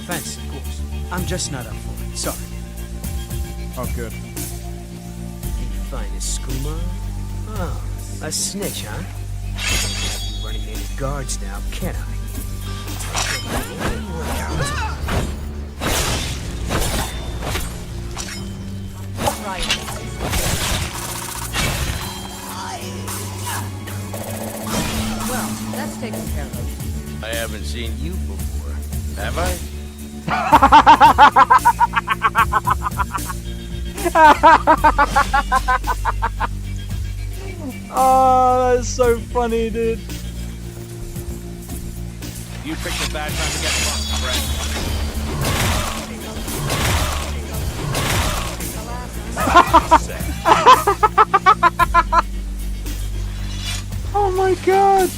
offense, of course. I'm just not up for it. Sorry. Oh, good. Can you find a skooma? Oh, a snitch, huh? I can't have you running any guards now, can I? Right. Well, that's taken care of. I haven't seen you before, have I? Oh, that's so funny, dude. You picked a bad time to get fucked, Brett. Oh my god.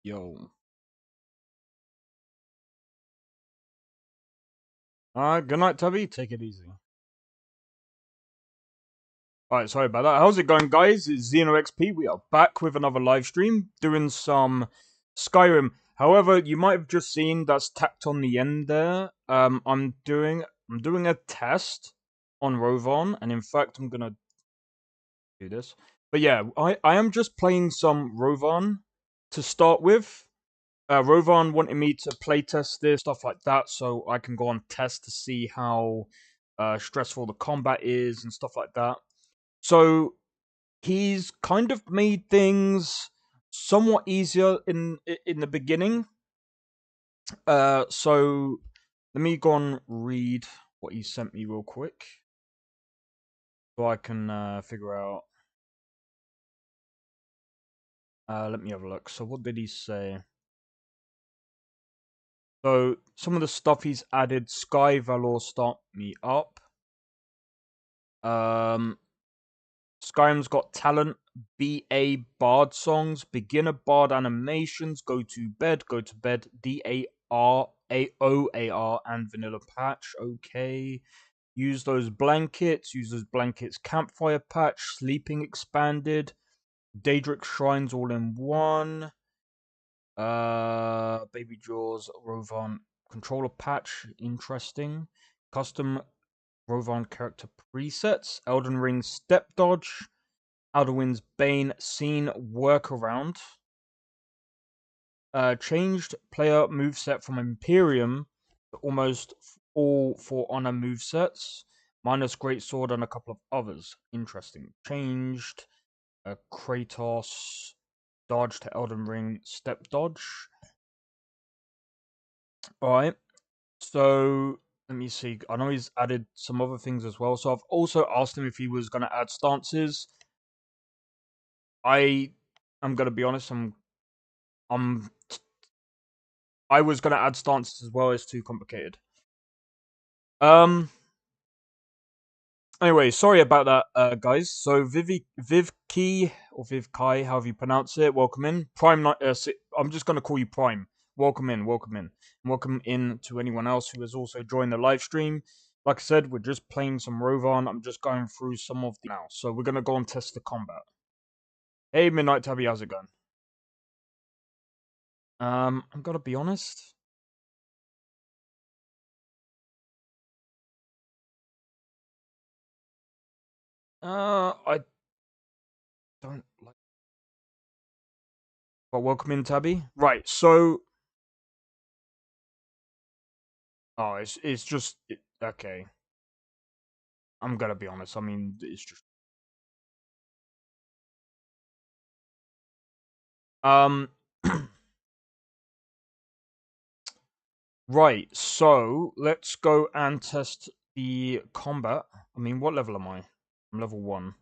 Yo. Alright, good night, Tubby. Take it easy. Alright, sorry about that. How's it going, guys? It's XenoXP. We are back with another live stream, doing some Skyrim. However, you might have just seen that's tacked on the end there. I'm doing a test on Rovaan, and in fact, I'm gonna do this. But yeah, I am just playing some Rovaan to start with. Rovaan wanted me to playtest this, stuff like that, so I can go on test to see how stressful the combat is and stuff like that. So he's kind of made things somewhat easier in the beginning. So let me go and read what he sent me real quick, so I can figure out. Let me have a look. So what did he say? So some of the stuff he's added: Sky Valor Start Me Up. Skyrim's got talent, BA Bard songs, beginner Bard animations, go to bed, DAR, AOAR, and vanilla patch. Okay. Use those blankets, campfire patch, sleeping expanded, Daedric shrines all in one. Baby Jaws, Rovaan controller patch, interesting. Custom Rovaan character presets, Elden Ring step dodge, Alduin's Bane scene workaround. Changed player moveset from Imperium to almost all For Honor movesets, minus Greatsword and a couple of others. Interesting. Changed Kratos dodge to Elden Ring step dodge. Alright, so let me see. I know he's added some other things as well. So I've also asked him if he was going to add stances. I'm going to be honest. I was going to add stances as well. It's too complicated. Anyway, sorry about that, guys. So Vivki or Vivkai, however you pronounce it, welcome in. Prime. I'm just going to call you Prime. Welcome in. And welcome in to anyone else who has also joined the live stream. Like I said, we're just playing some Rovaan. I'm just going through some of the now. So we're going to go and test the combat. Hey, Midnight Tabby, how's it going? I'm going to be honest. I don't like. But welcome in, Tabby. Right, so. Oh, it's just okay. I'm gonna be honest. I mean, it's just right. So let's go and test the combat. I mean, what level am I? I'm level 1.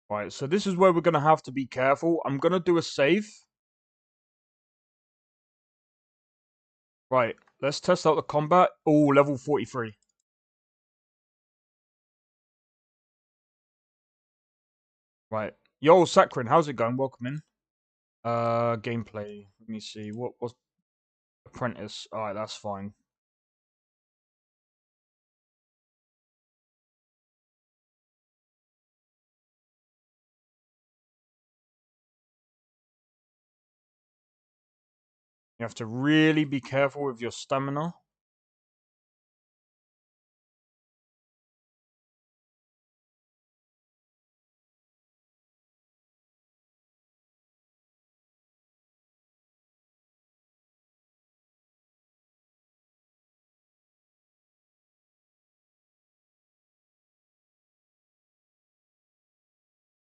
Right. So this is where we're gonna have to be careful. I'm gonna do a save. Right. Let's test out the combat. Oh, level 43. Right. Yo, Sakrin, how's it going? Welcome in. Gameplay. Let me see. What was Apprentice? Alright, that's fine. You have to really be careful with your stamina.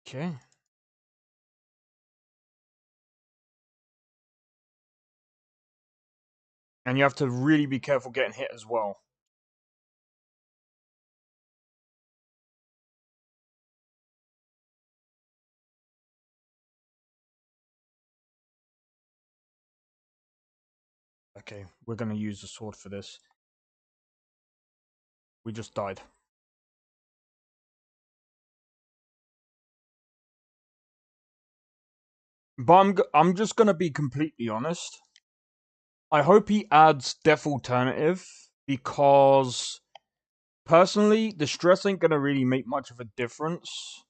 Okay. And you have to really be careful getting hit as well. Okay, we're gonna use the sword for this. We just died. But I'm just gonna be completely honest. I hope he adds Death Alternative because personally, the stress ain't gonna really make much of a difference.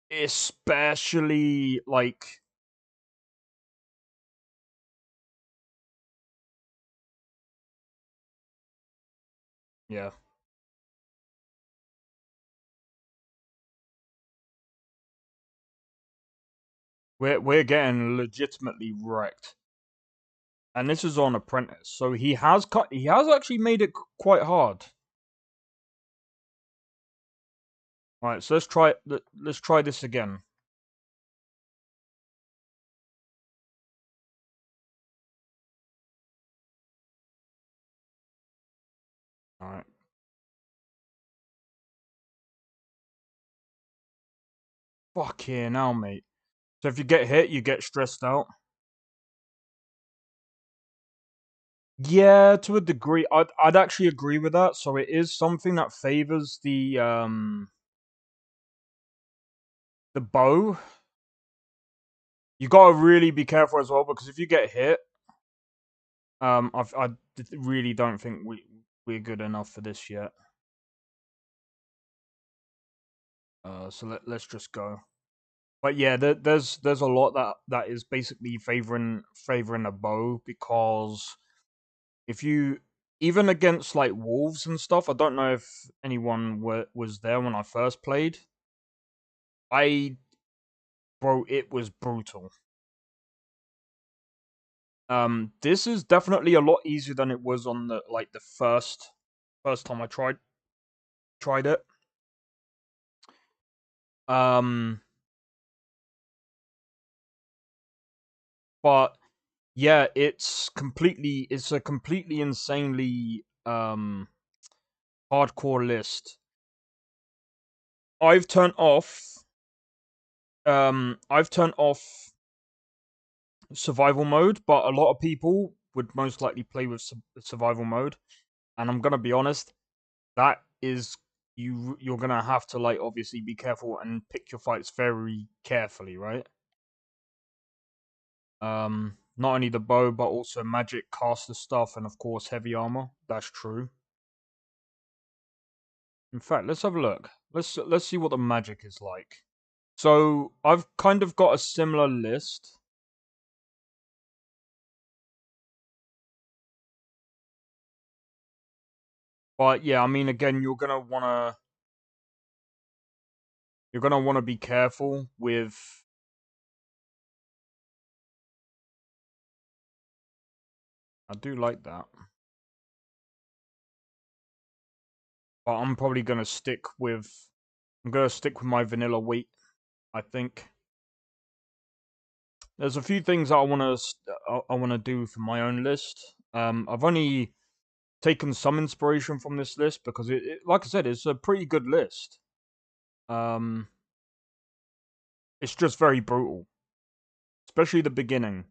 Especially like yeah. We're getting legitimately wrecked. And this is on Apprentice, so he has actually made it quite hard. Alright, so let's try this again. Alright. Fucking hell, mate. So if you get hit, you get stressed out. Yeah, to a degree. I'd actually agree with that. So it is something that favors the bow. You gotta really be careful as well because if you get hit, I really don't think we're good enough for this yet. So let's just go. But yeah, there's a lot that is basically favoring a bow because if you even against like wolves and stuff, I don't know if anyone was there when I first played. Bro, it was brutal. This is definitely a lot easier than it was on the first time I tried it. Um, but yeah, it's a completely insanely hardcore list. I've turned off survival mode, but a lot of people would most likely play with survival mode. And I'm gonna be honest, that is you're gonna have to like obviously be careful and pick your fights very carefully, right? Not only the bow, but also magic caster stuff, and of course heavy armor. That's true. In fact, let's have a look. Let's see what the magic is like. So I've kind of got a similar list. But yeah, I mean, again, you're gonna wanna be careful with. I do like that, but I'm probably gonna stick with. I'm gonna stick with my vanilla weight. I think there's a few things that I wanna do for my own list. I've only taken some inspiration from this list because like I said, it's a pretty good list. Um, it's just very brutal, especially the beginning.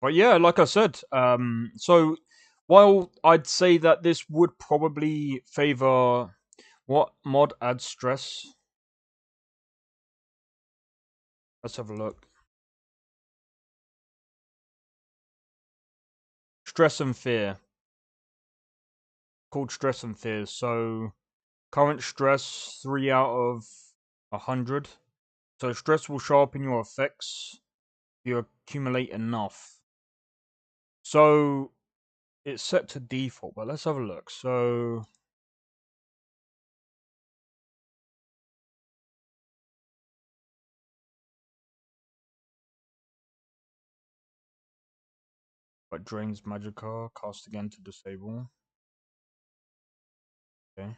But yeah, like I said, so while I'd say that this would probably favor what mod adds stress. Let's have a look. Stress and fear. Called stress and fear. So current stress 3 out of 100. So stress will show up in your effects if you accumulate enough. So it's set to default, but let's have a look. So but drains magicka, cast again to disable. Okay.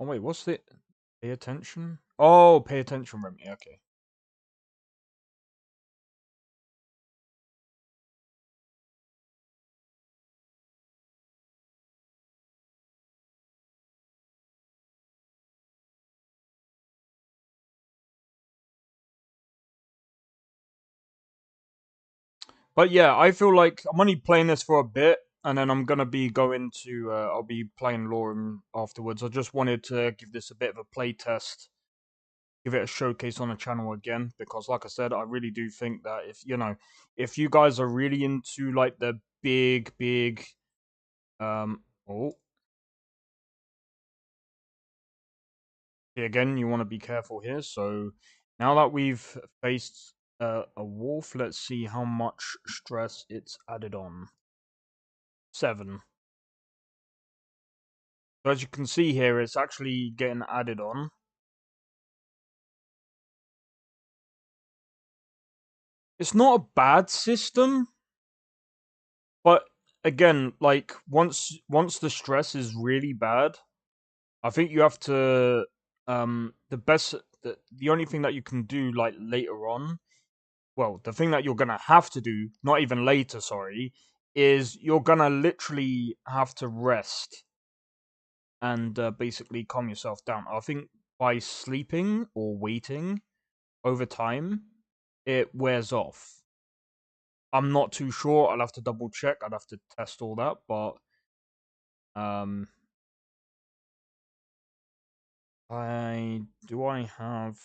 Oh wait, what's the pay attention? Oh, pay attention remedy, okay. But yeah, I feel like I'm only playing this for a bit, and then I'm gonna be going to. I'll be playing LoreRim afterwards. I just wanted to give this a bit of a play test, give it a showcase on the channel again, because like I said, I really do think that if you guys are really into like the big, oh, again, you want to be careful here. So now that we've faced a wolf, let's see how much stress it's added on. 7. So as you can see here, it's actually getting added on. It's not a bad system, but again, like once the stress is really bad, I think you have to the only thing that you can do like later on, well, the thing that you're gonna have to do, not even later, sorry, is you're gonna literally have to rest and basically calm yourself down. I think by sleeping or waiting over time, it wears off. I'm not too sure. I'll have to double check. I'd have to test all that, but um, I have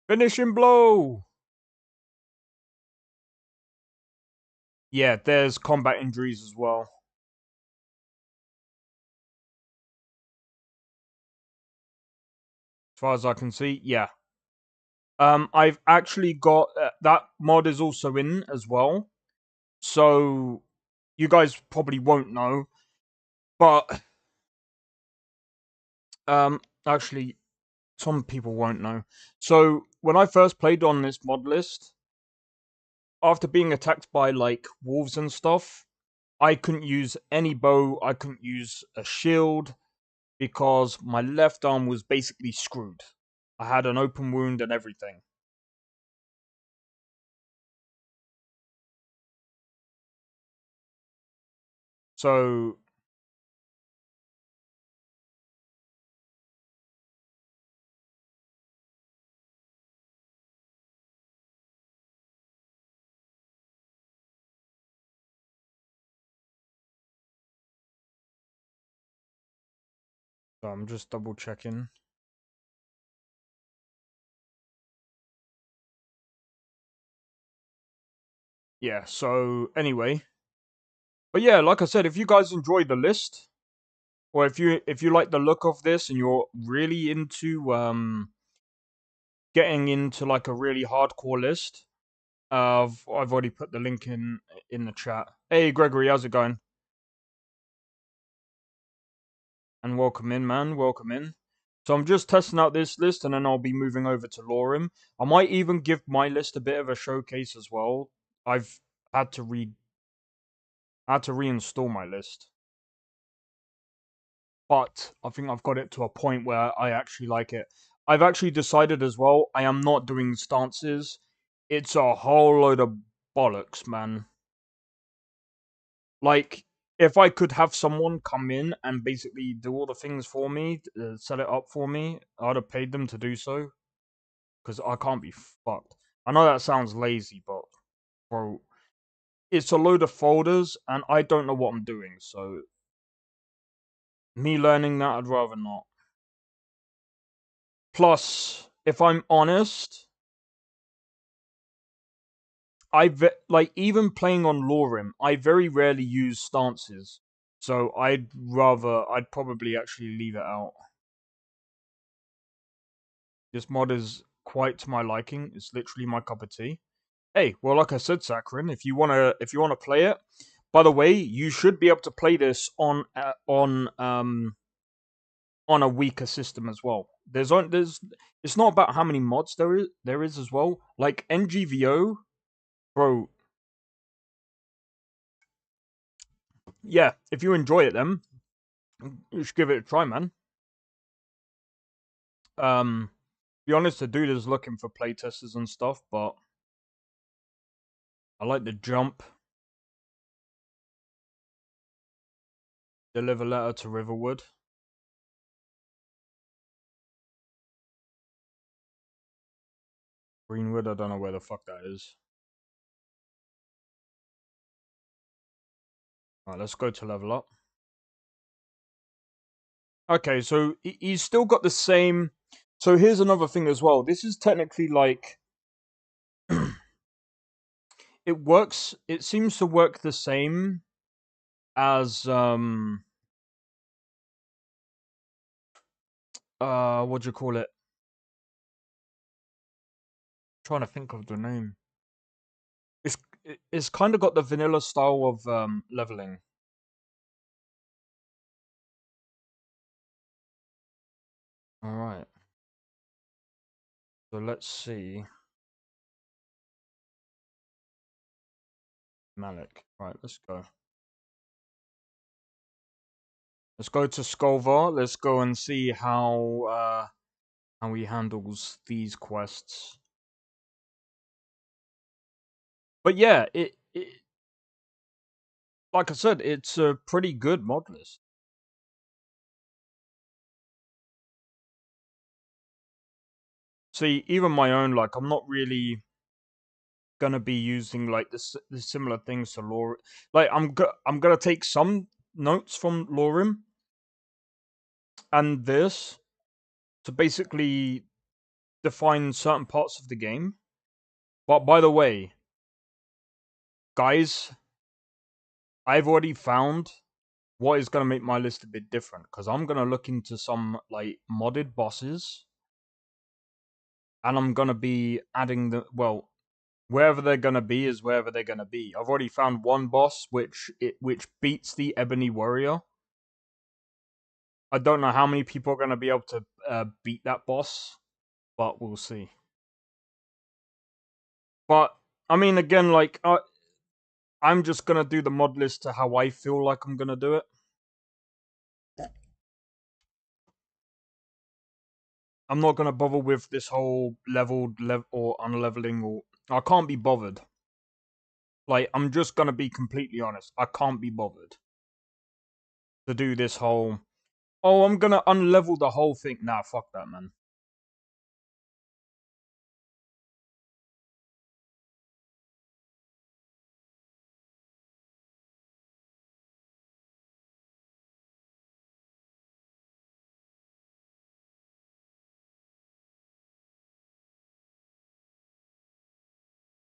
finishing blow? Yeah, there's combat injuries as well. As far as I can see, yeah. I've actually got that mod is also in as well. So you guys probably won't know, but actually some people won't know. So when I first played on this mod list, after being attacked by like wolves and stuff, I couldn't use any bow, I couldn't use a shield because my left arm was basically screwed. I had an open wound and everything. So I'm just double checking. Yeah, so anyway. But yeah, like I said, if you guys enjoyed the list, or if you like the look of this and you're really into getting into like a really hardcore list, I've already put the link in the chat. Hey Gregory, how's it going? And welcome in, man. Welcome in. So I'm just testing out this list, and then I'll be moving over to LoreRim. I might even give my list a bit of a showcase as well. I've had to reinstall my list, but I think I've got it to a point where I actually like it. I've actually decided as well, I am not doing stances. It's a whole load of bollocks, man. Like, if I could have someone come in and basically do all the things for me, set it up for me, I'd have paid them to do so. Because I can't be fucked. I know that sounds lazy, but, bro, it's a load of folders, and I don't know what I'm doing. So me learning that, I'd rather not. Plus, if I'm honest, like even playing on LoreRim, I very rarely use stances. So I'd probably actually leave it out. This mod is quite to my liking. It's literally my cup of tea. Hey, well, like I said, Sakharin, if you wanna play it, by the way, you should be able to play this on a weaker system as well. It's not about how many mods there is as well. Like NGVO, bro. Yeah, if you enjoy it, then you should give it a try, man. Be honest, the dude is looking for playtesters and stuff, but I like the jump. Deliver letter to Riverwood. Greenwood, I don't know where the fuck that is. Alright, let's go to level up. Okay, so he's still got the same... So here's another thing as well. This is technically like... it seems to work the same as... what do you call it? I'm trying to think of the name. It's kind of got the vanilla style of leveling. Alright. So let's see. Malik. Right, let's go. Let's go to Skolvar. Let's go and see how he handles these quests. But yeah, it like I said, it's a pretty good mod list. See, even my own, like, I'm not really gonna be using like the similar things to lore. Like, I'm gonna take some notes from LoreRim and this to basically define certain parts of the game. But by the way, guys, I've already found what is gonna make my list a bit different, because I'm gonna look into some like modded bosses, and I'm gonna be adding wherever they're gonna be is wherever they're gonna be. I've already found one boss which beats the Ebony Warrior. I don't know how many people are gonna be able to beat that boss, but we'll see. But I mean, again, like I'm just gonna do the mod list to how I feel like I'm gonna do it. I'm not gonna bother with this whole leveled or unleveling, or I can't be bothered. Like, I'm just gonna be completely honest. I can't be bothered to do this whole, oh, I'm gonna unlevel the whole thing. Nah, fuck that, man.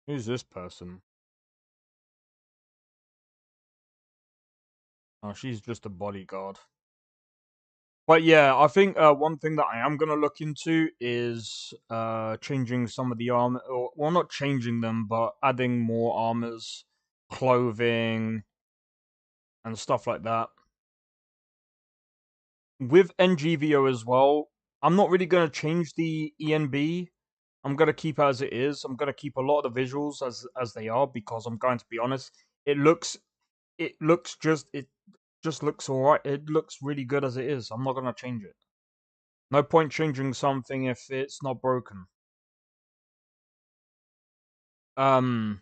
Who's this person? Oh, she's just a bodyguard. But yeah, I think one thing that I am gonna look into is changing some of the armor, or well, not changing them, but adding more armors, clothing, and stuff like that. With NGVO as well, I'm not really gonna change the ENB. I'm gonna keep it as it is. I'm gonna keep a lot of the visuals as they are, because I'm going to be honest, it just looks alright. It looks really good as it is. I'm not gonna change it. No point changing something if it's not broken. But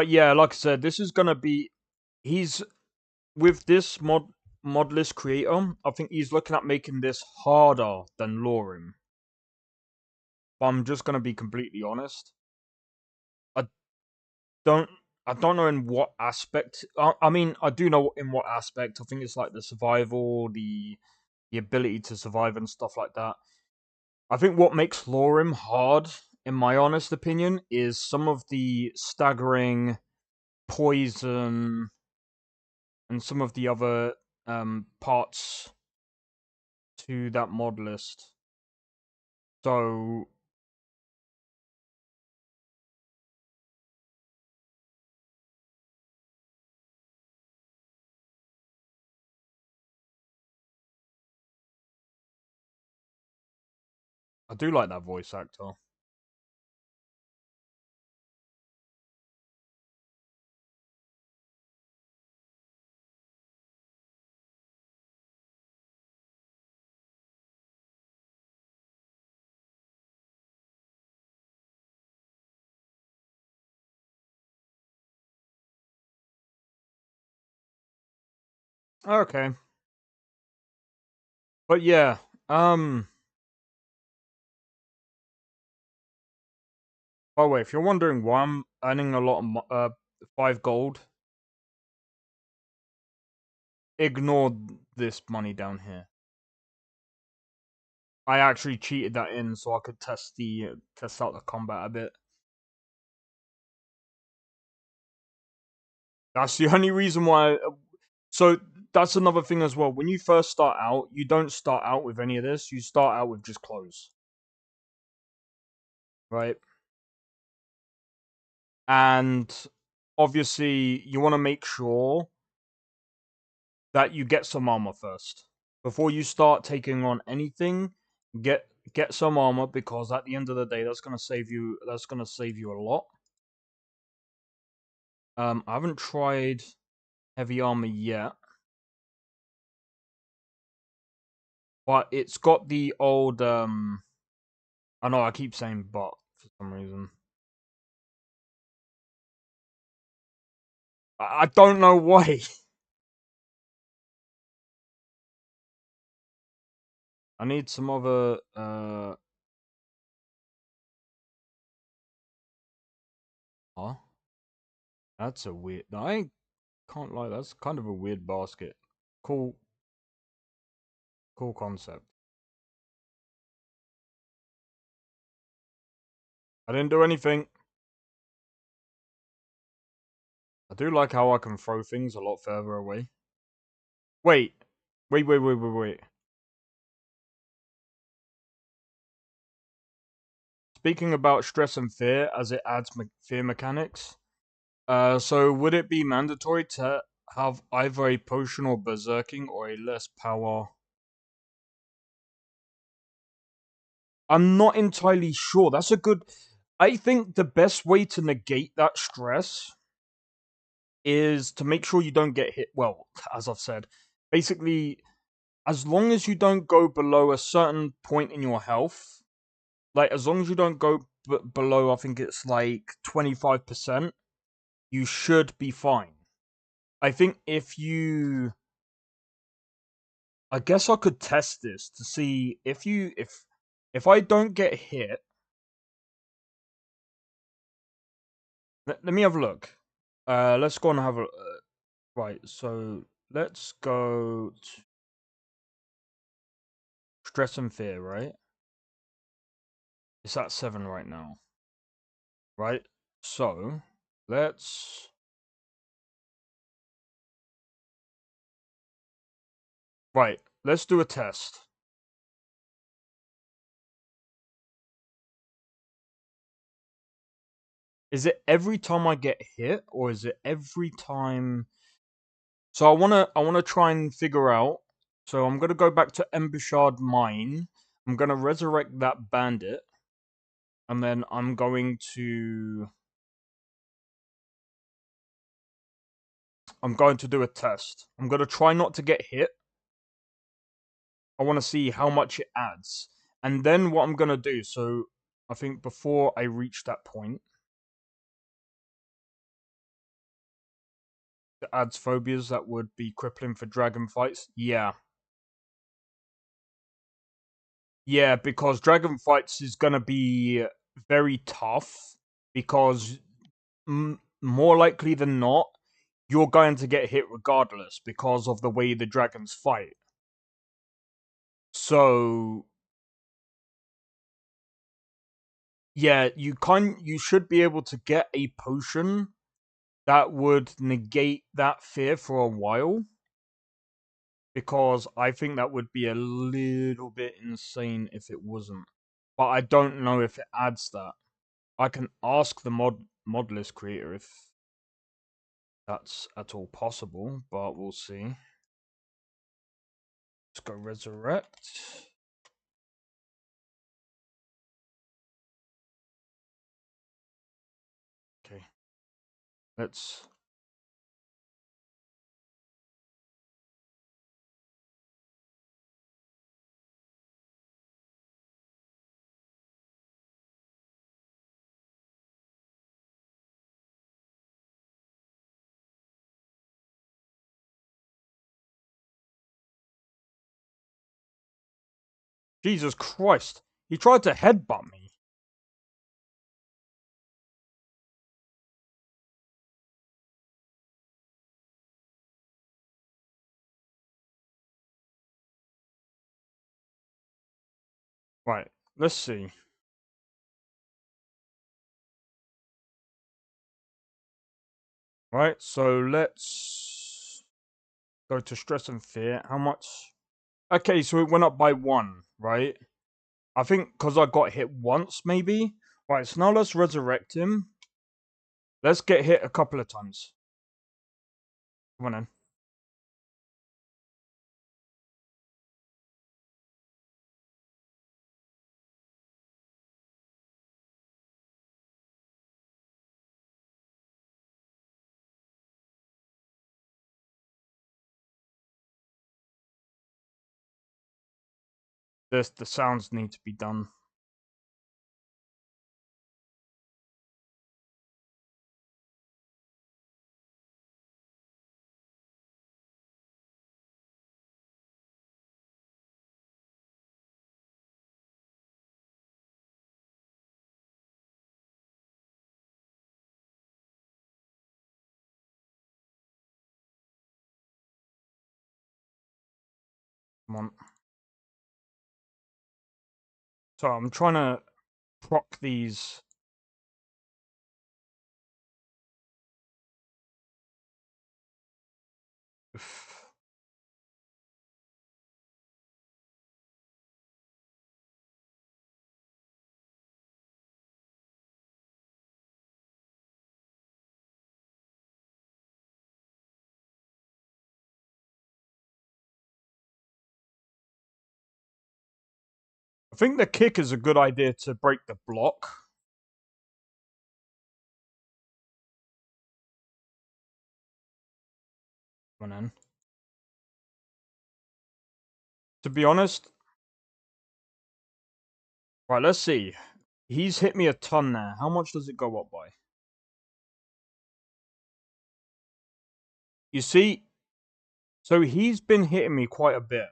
yeah, like I said, this is gonna be he's with this mod list creator. I think he's looking at making this harder than LoreRim. But I'm just gonna be completely honest. don't I don't know in what aspect. I mean, I do know in what aspect. I think it's like the survival, the ability to survive and stuff like that. I think what makes LoreRim hard, in my honest opinion, is some of the staggering poison and some of the other parts to that mod list. So I do like that voice actor. Okay. But yeah, by the way, if you're wondering why I'm earning a lot of 5 gold, ignore this money down here. I actually cheated that in so I could test out the combat a bit. That's the only reason why. So that's another thing as well. When you first start out, you don't start out with any of this. You start out with just clothes, right? And obviously, you want to make sure that you get some armor first before you start taking on anything. Get some armor because at the end of the day, that's gonna save you. That's gonna save you a lot. I haven't tried heavy armor yet, but it's got the old. I know I keep saying "but" for some reason. I don't know why. I need some other. Huh? That's a weird. I can't lie. That's kind of a weird basket. Cool. Cool concept. I didn't do anything. I do like how I can throw things a lot further away. Wait. Wait. Speaking about stress and fear as it adds fear mechanics, so would it be mandatory to have either a potion or berserking or a less power? I'm not entirely sure. That's a good. I think the best way to negate that stress is to make sure you don't get hit. Well, as I've said, basically, as long as you don't go below a certain point in your health, like as long as you don't go below, I think it's like 25%, you should be fine. I think I guess I could test this to see if I don't get hit. Let me have a look. Let's go and have a right. So let's go to stress and fear. Right, it's at 7 right now. Right, so let's let's do a test. Is it every time I get hit, or is it every time? So I wanna try and figure out. So I'm gonna go back to Embouchard Mine. I'm gonna resurrect that bandit, and then I'm going to do a test. I'm gonna try not to get hit. I want to see how much it adds, and then what I'm gonna do. So I think before I reach that point, it adds phobias that would be crippling for dragon fights. Yeah, because dragon fights is gonna be very tough because more likely than not, you're going to get hit regardless because of the way the dragons fight. So yeah, you should be able to get a potion that would negate that fear for a while. Because I think that would be a little bit insane if it wasn't. But I don't know if it adds that. I can ask the mod list creator if that's at all possible, but we'll see. Let's go resurrect. Okay. Let's... Jesus Christ! He tried to headbutt me. Right, let's see. Right, so let's go to stress and fear. How much? Okay, so it went up by 1, right? I think because I got hit once, maybe? Right, so now let's resurrect him. Let's get hit a couple of times. Come on in. The sounds need to be done. Come on. So I'm trying to proc these. I think the kick is a good idea to break the block. Come on in. To be honest. Right, let's see. He's hit me a ton there. How much does it go up by? You see? So he's been hitting me quite a bit.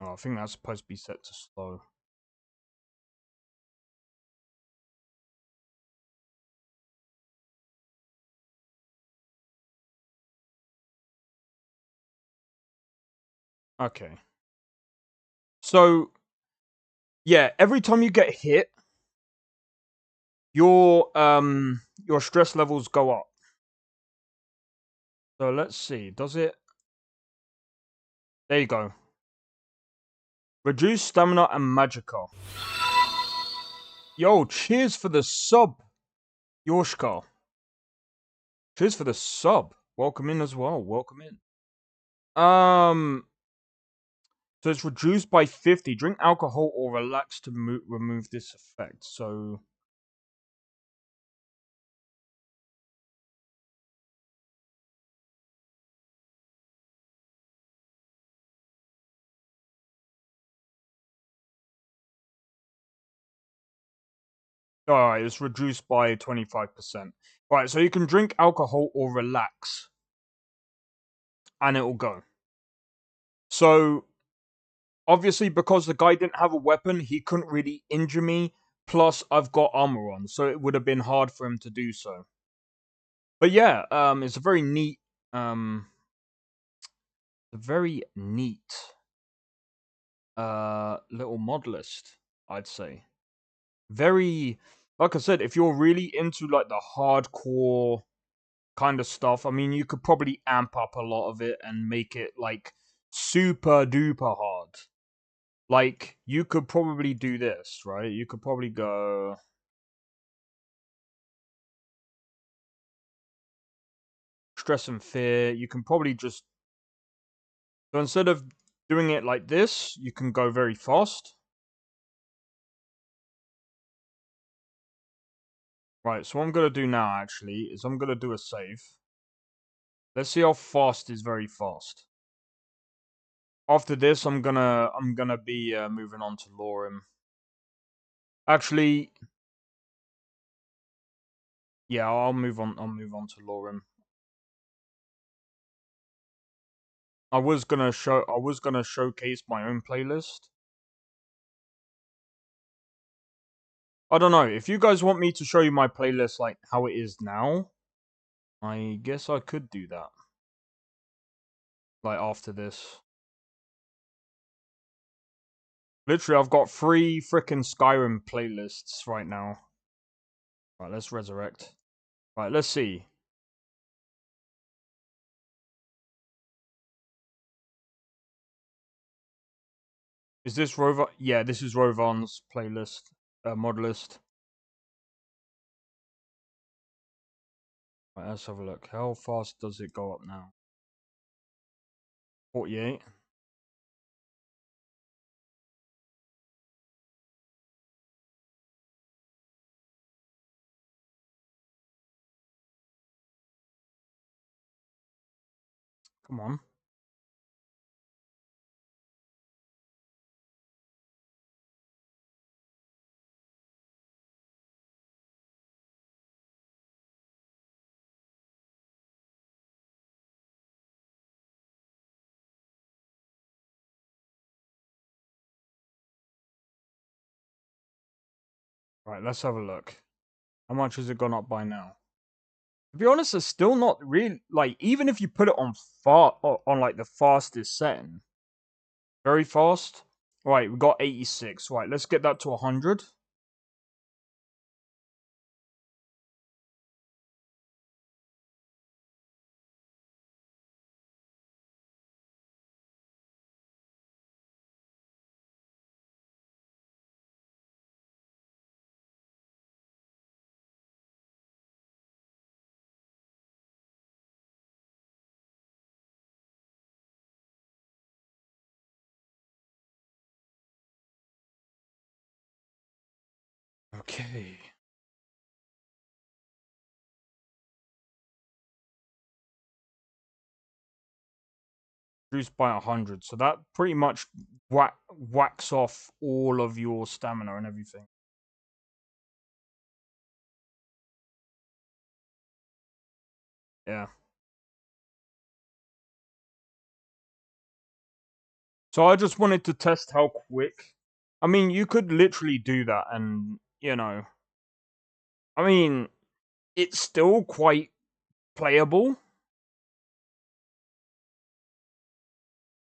Oh, I think that's supposed to be set to slow. Okay. So, yeah, every time you get hit, your stress levels go up. So let's see. Does it? There you go. Reduce stamina and magicka. Yo, cheers for the sub, Yorshka. Cheers for the sub. Welcome in as well. Welcome in. So it's reduced by 50. Drink alcohol or relax to remove this effect. So alright, it's reduced by 25%. Right, so you can drink alcohol or relax. And it will go. So obviously, because the guy didn't have a weapon, he couldn't really injure me. Plus, I've got armor on, so it would have been hard for him to do so. But yeah, it's a very neat, little mod list, I'd say. Very, like I said, if you're really into like the hardcore kind of stuff, I mean, you could probably amp up a lot of it and make it like super duper hard. Like, you could probably do this, right? You could probably go... Stress and fear. You can probably just... So instead of doing it like this, you can go very fast. Right, so what I'm going to do now, actually, is I'm going to do a save. Let's see how fast is very fast. After this, I'm gonna be moving on to LoreRim. Actually, yeah, I'll move on. I'll move on to LoreRim. I was gonna showcase my own playlist. I don't know if you guys want me to show you my playlist like how it is now. I guess I could do that. Like after this. Literally, I've got 3 freaking Skyrim playlists right now. Right, let's resurrect. Right, let's see. Is this Rovaan? Yeah, this is Rovan's playlist, mod list. Right, let's have a look. How fast does it go up now? 48. Come on. Right, let's have a look. How much has it gone up by now? To be honest, it's still not really like even if you put it on on like the fastest setting, very fast. Right, we got 86. Right, let's get that to 100. Okay. Reduced by 100, so that pretty much whacks off all of your stamina and everything. Yeah. So I just wanted to test how quick. I mean, you could literally do that and, you know, I mean, it's still quite playable.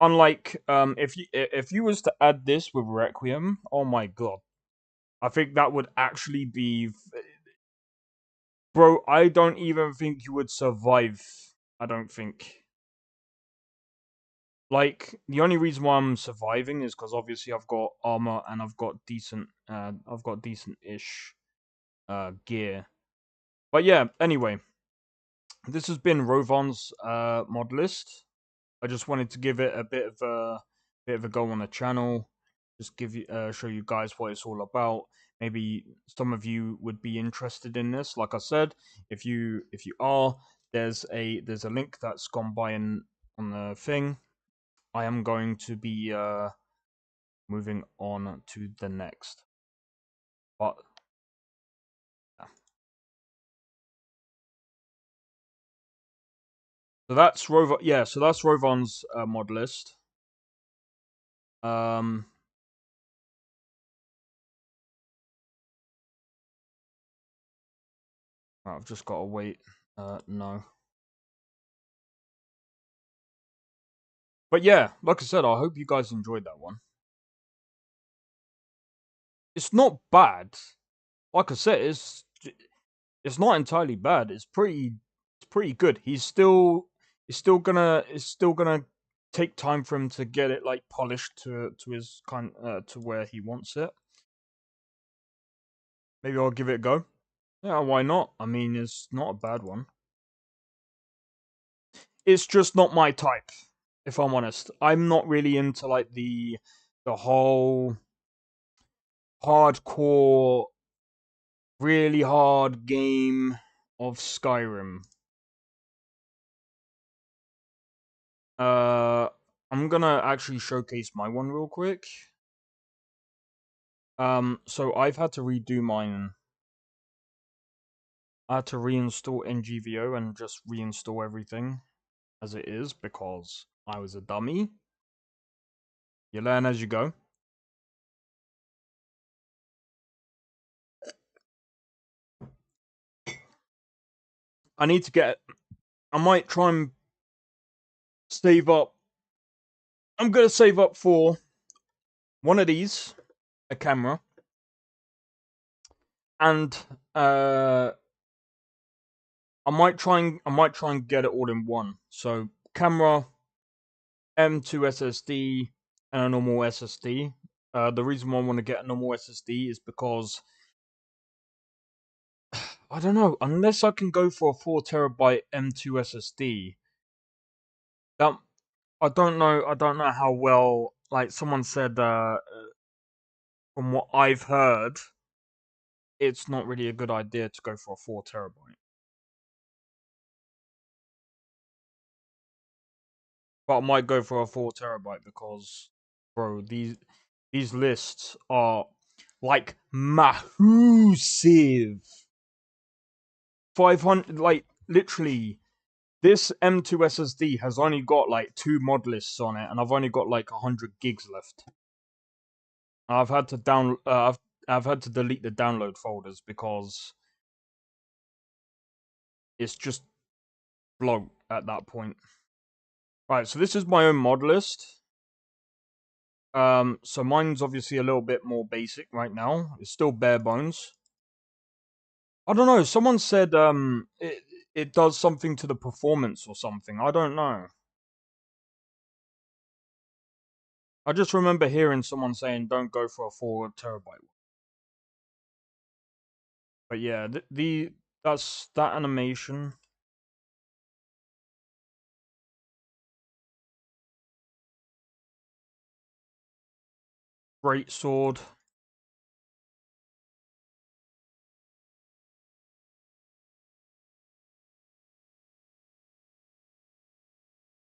Unlike if you was to add this with Requiem, oh my god. I think that would actually be bro, I don't even think you would survive. I don't think. Like, the only reason why I'm surviving is because obviously I've got armor and I've got decent-ish gear. But yeah, anyway. This has been Rovan's mod list. I just wanted to give it a bit of a go on the channel. Just give you show you guys what it's all about. Maybe some of you would be interested in this. Like I said, if you are, there's a link that's gone by on the thing. I am going to be moving on to the next. But yeah. So that's Rovan. Yeah, so that's Rovan's mod list. I've just got to wait. No. But yeah, like I said, I hope you guys enjoyed that one. It's not bad. Like I said, it's not entirely bad. It's pretty good. It's still gonna take time for him to get it like polished to his to where he wants it. Maybe I'll give it a go. Yeah, why not? I mean, it's not a bad one. It's just not my type, if I'm honest. I'm not really into like the whole hardcore, really hard game of Skyrim. I'm gonna actually showcase my one real quick. So I've had to redo mine. I had to reinstall NGVO and just reinstall everything as it is because I was a dummy. You learn as you go. I need to get. I might try and save up. I'm gonna save up for one of these, a camera, and I might try and get it all in one. So camera, M2 SSD, and a normal SSD. The reason why I want to get a normal SSD is because I don't know, unless I can go for a 4 TB M2 SSD, that I don't know how well. Like someone said, from what I've heard, it's not really a good idea to go for a 4 TB. But I might go for a 4 TB because, bro, these lists are like massive. 500, like literally, this M2 SSD has only got like 2 mod lists on it, and I've only got like 100 gigs left. I've had to I've had to delete the download folders because it's just bloat at that point. Right, so this is my own mod list. So mine's obviously a little bit more basic right now. It's still bare bones. I don't know. Someone said it does something to the performance or something. I don't know. I just remember hearing someone saying don't go for a 4 TB one. But yeah, that's that animation. Great sword.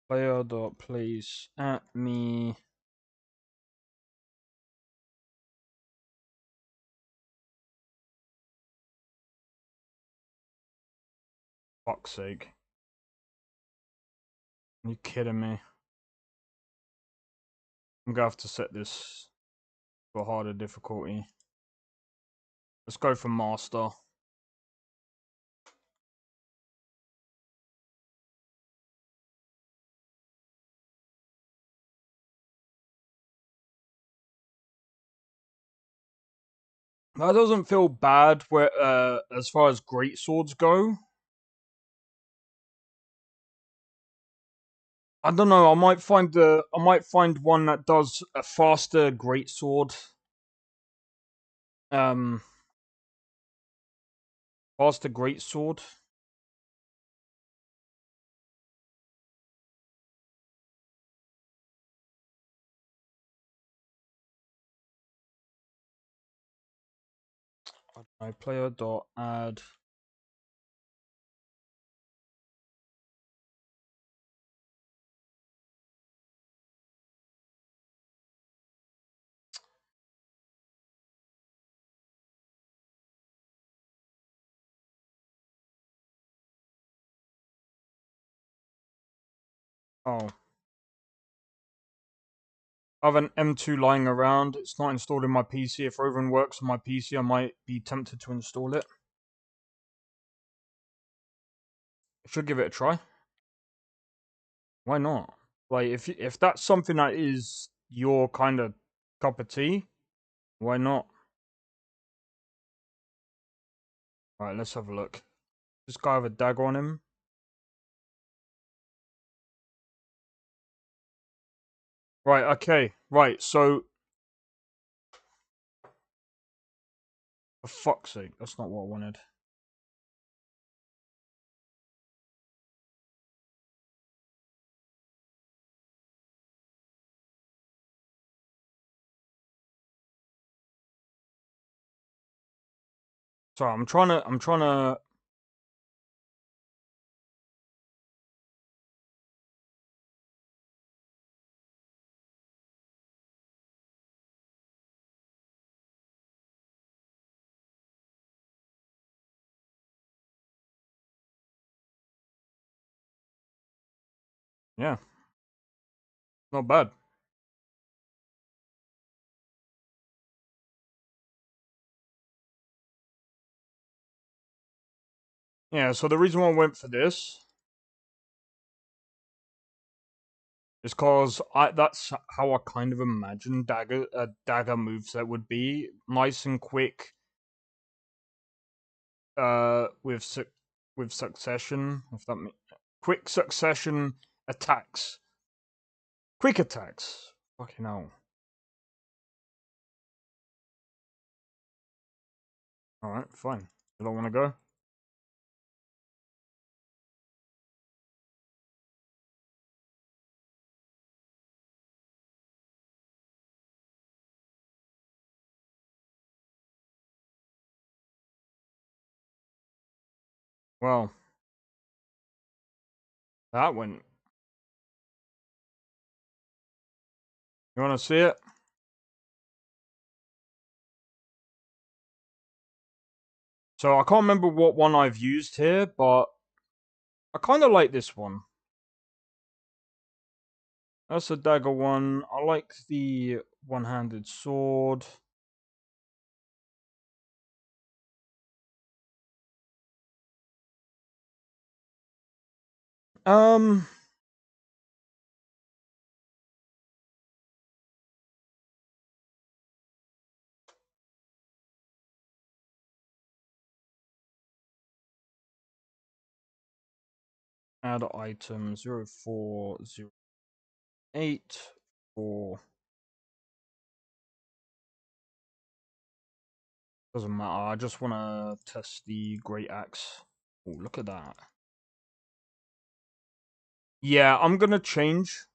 Player dot place at me. Fuck's sake. Are you kidding me? I'm gonna have to set this for harder difficulty. Let's go for master. That doesn't feel bad where as far as great swords go. I don't know, I might find one that does a faster great sword. Faster great sword. I don't know, player dot add. Oh. I have an M2 lying around. It's not installed in my PC. If Rovaan works on my PC, I might be tempted to install it. Should give it a try. Why not? Like, if that's something that is your kind of cup of tea, why not? Alright, let's have a look. This guy have a dagger on him. Right, okay. Right, so... For fuck's sake, that's not what I wanted. Sorry, I'm trying to... Yeah. Not bad. Yeah, so the reason why I went for this is because that's how I kind of imagine a dagger moveset would be. Nice and quick, with succession, if that quick succession attacks. Quick attacks. Fucking hell. Alright, fine. You don't want to go? Well, that went. You want to see it? So I can't remember what one I've used here, but I kind of like this one. That's a dagger one. I like the one-handed sword. Um, Add item 0408 Doesn't matter. I just want to test the great axe. Oh, look at that. Yeah, I'm gonna change.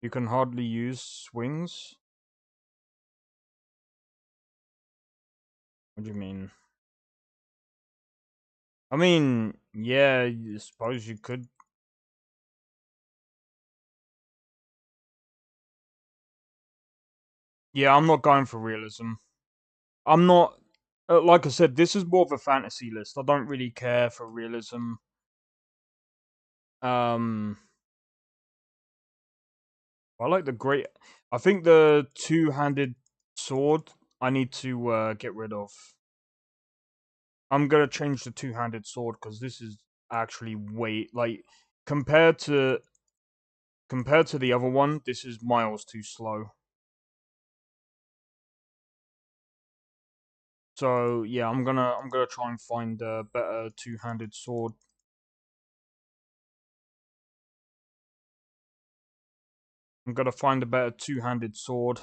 You can hardly use swings. What do you mean? I mean, yeah, I suppose you could. Yeah, I'm not going for realism. I'm not. Like I said, this is more of a fantasy list. I don't really care for realism. I like the great. I think the two-handed sword I need to get rid of. I'm gonna change the two-handed sword because this is actually way like compared to the other one. This is miles too slow. So yeah, I'm gonna try and find a better two-handed sword. I'm gonna find a better two-handed sword.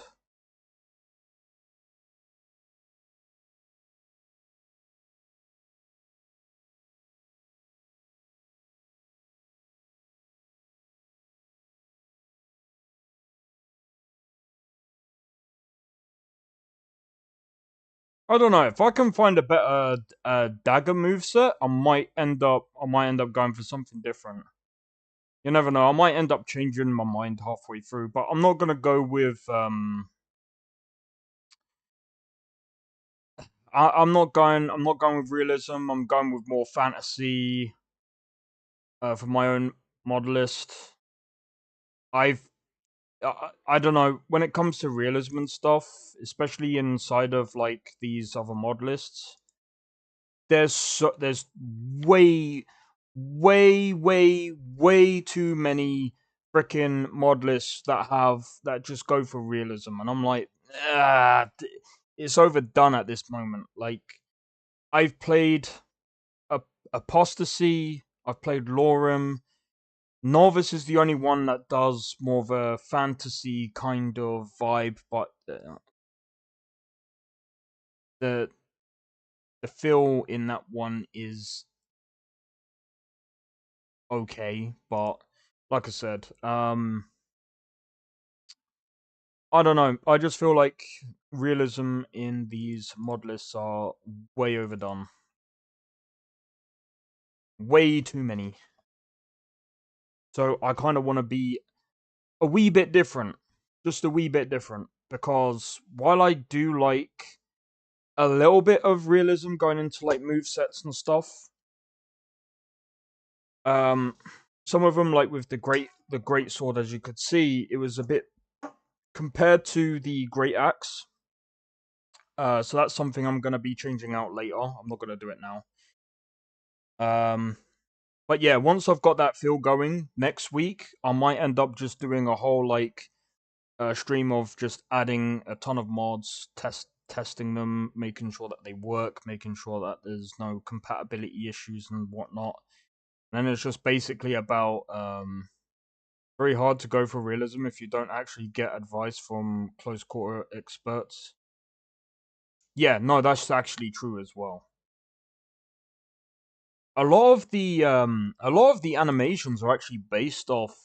I don't know if I can find a better dagger moveset. I might end up going for something different. You never know. I might end up changing my mind halfway through, but I'm not gonna go with I'm not going with realism. I'm going with more fantasy for my own mod list. I don't know, when it comes to realism and stuff, especially inside of like these other mod lists, there's way way too many freaking mod lists that just go for realism, and I'm like, it's overdone at this moment. Like, I've played Apostasy, I've played LoreRim. Novice is the only one that does more of a fantasy kind of vibe, but the the feel in that one is okay, but like I said, I don't know. I just feel like realism in these mod lists are way overdone. Way too many. So I kind of want to be a wee bit different. Just a wee bit different. Because while I do like a little bit of realism going into like movesets and stuff, some of them, like with the great sword, as you could see, it was a bit compared to the great axe. So that's something I'm gonna be changing out later. I'm not gonna do it now. But yeah, once I've got that feel going next week, I might end up just doing a whole like stream of just adding a ton of mods, testing them, making sure that they work, making sure that there's no compatibility issues and whatnot. And then it's just basically about very hard to go for realism if you don't actually get advice from close quarter experts. Yeah, no, that's actually true as well. A lot of the animations are actually based off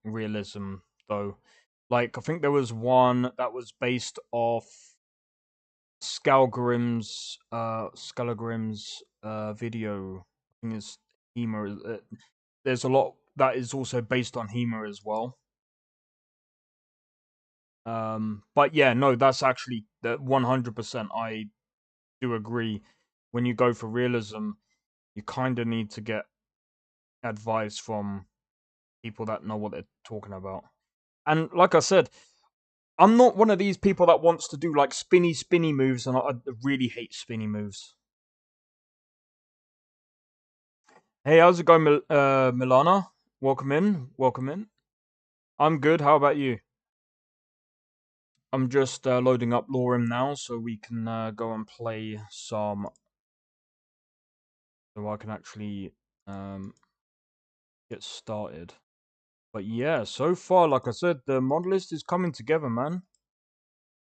realism though. Like, I think there was one that was based off Skalgrim's video. I think it's Hema. There's a lot that is also based on Hema as well. But yeah, no, that's actually 100%. I do agree. When you go for realism, you kind of need to get advice from people that know what they're talking about. And like I said, I'm not one of these people that wants to do like spinny moves, and I really hate spinny moves. Hey, how's it going, Milana? Welcome in. Welcome in. I'm good. How about you? I'm just loading up LoreRim now so we can go and play some. So I can actually get started. But yeah, so far, like I said, the mod list is coming together, man.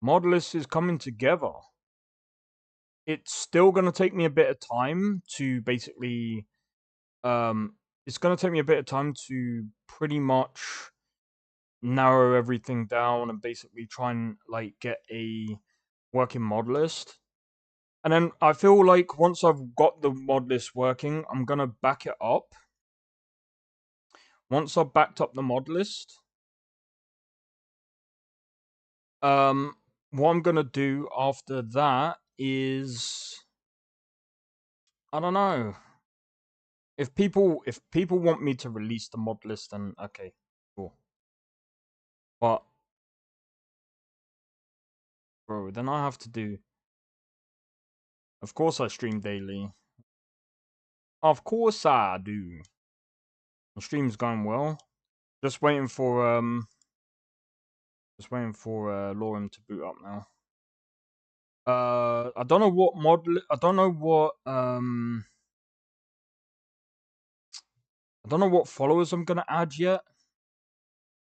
Mod list is coming together. It's still gonna take me a bit of time to basically it's gonna take me a bit of time to pretty much narrow everything down and basically try and like get a working mod list. And then I feel like once I've got the mod list working, I'm gonna back it up. Once I've backed up the mod list, what I'm gonna do after that is, I don't know. If people want me to release the mod list, then okay, cool. But bro, then I have to do. Of course, I stream daily. Of course, I do. The stream's going well. Just waiting for LoreRim to boot up now. I don't know what I don't know what I don't know what followers I'm gonna add yet.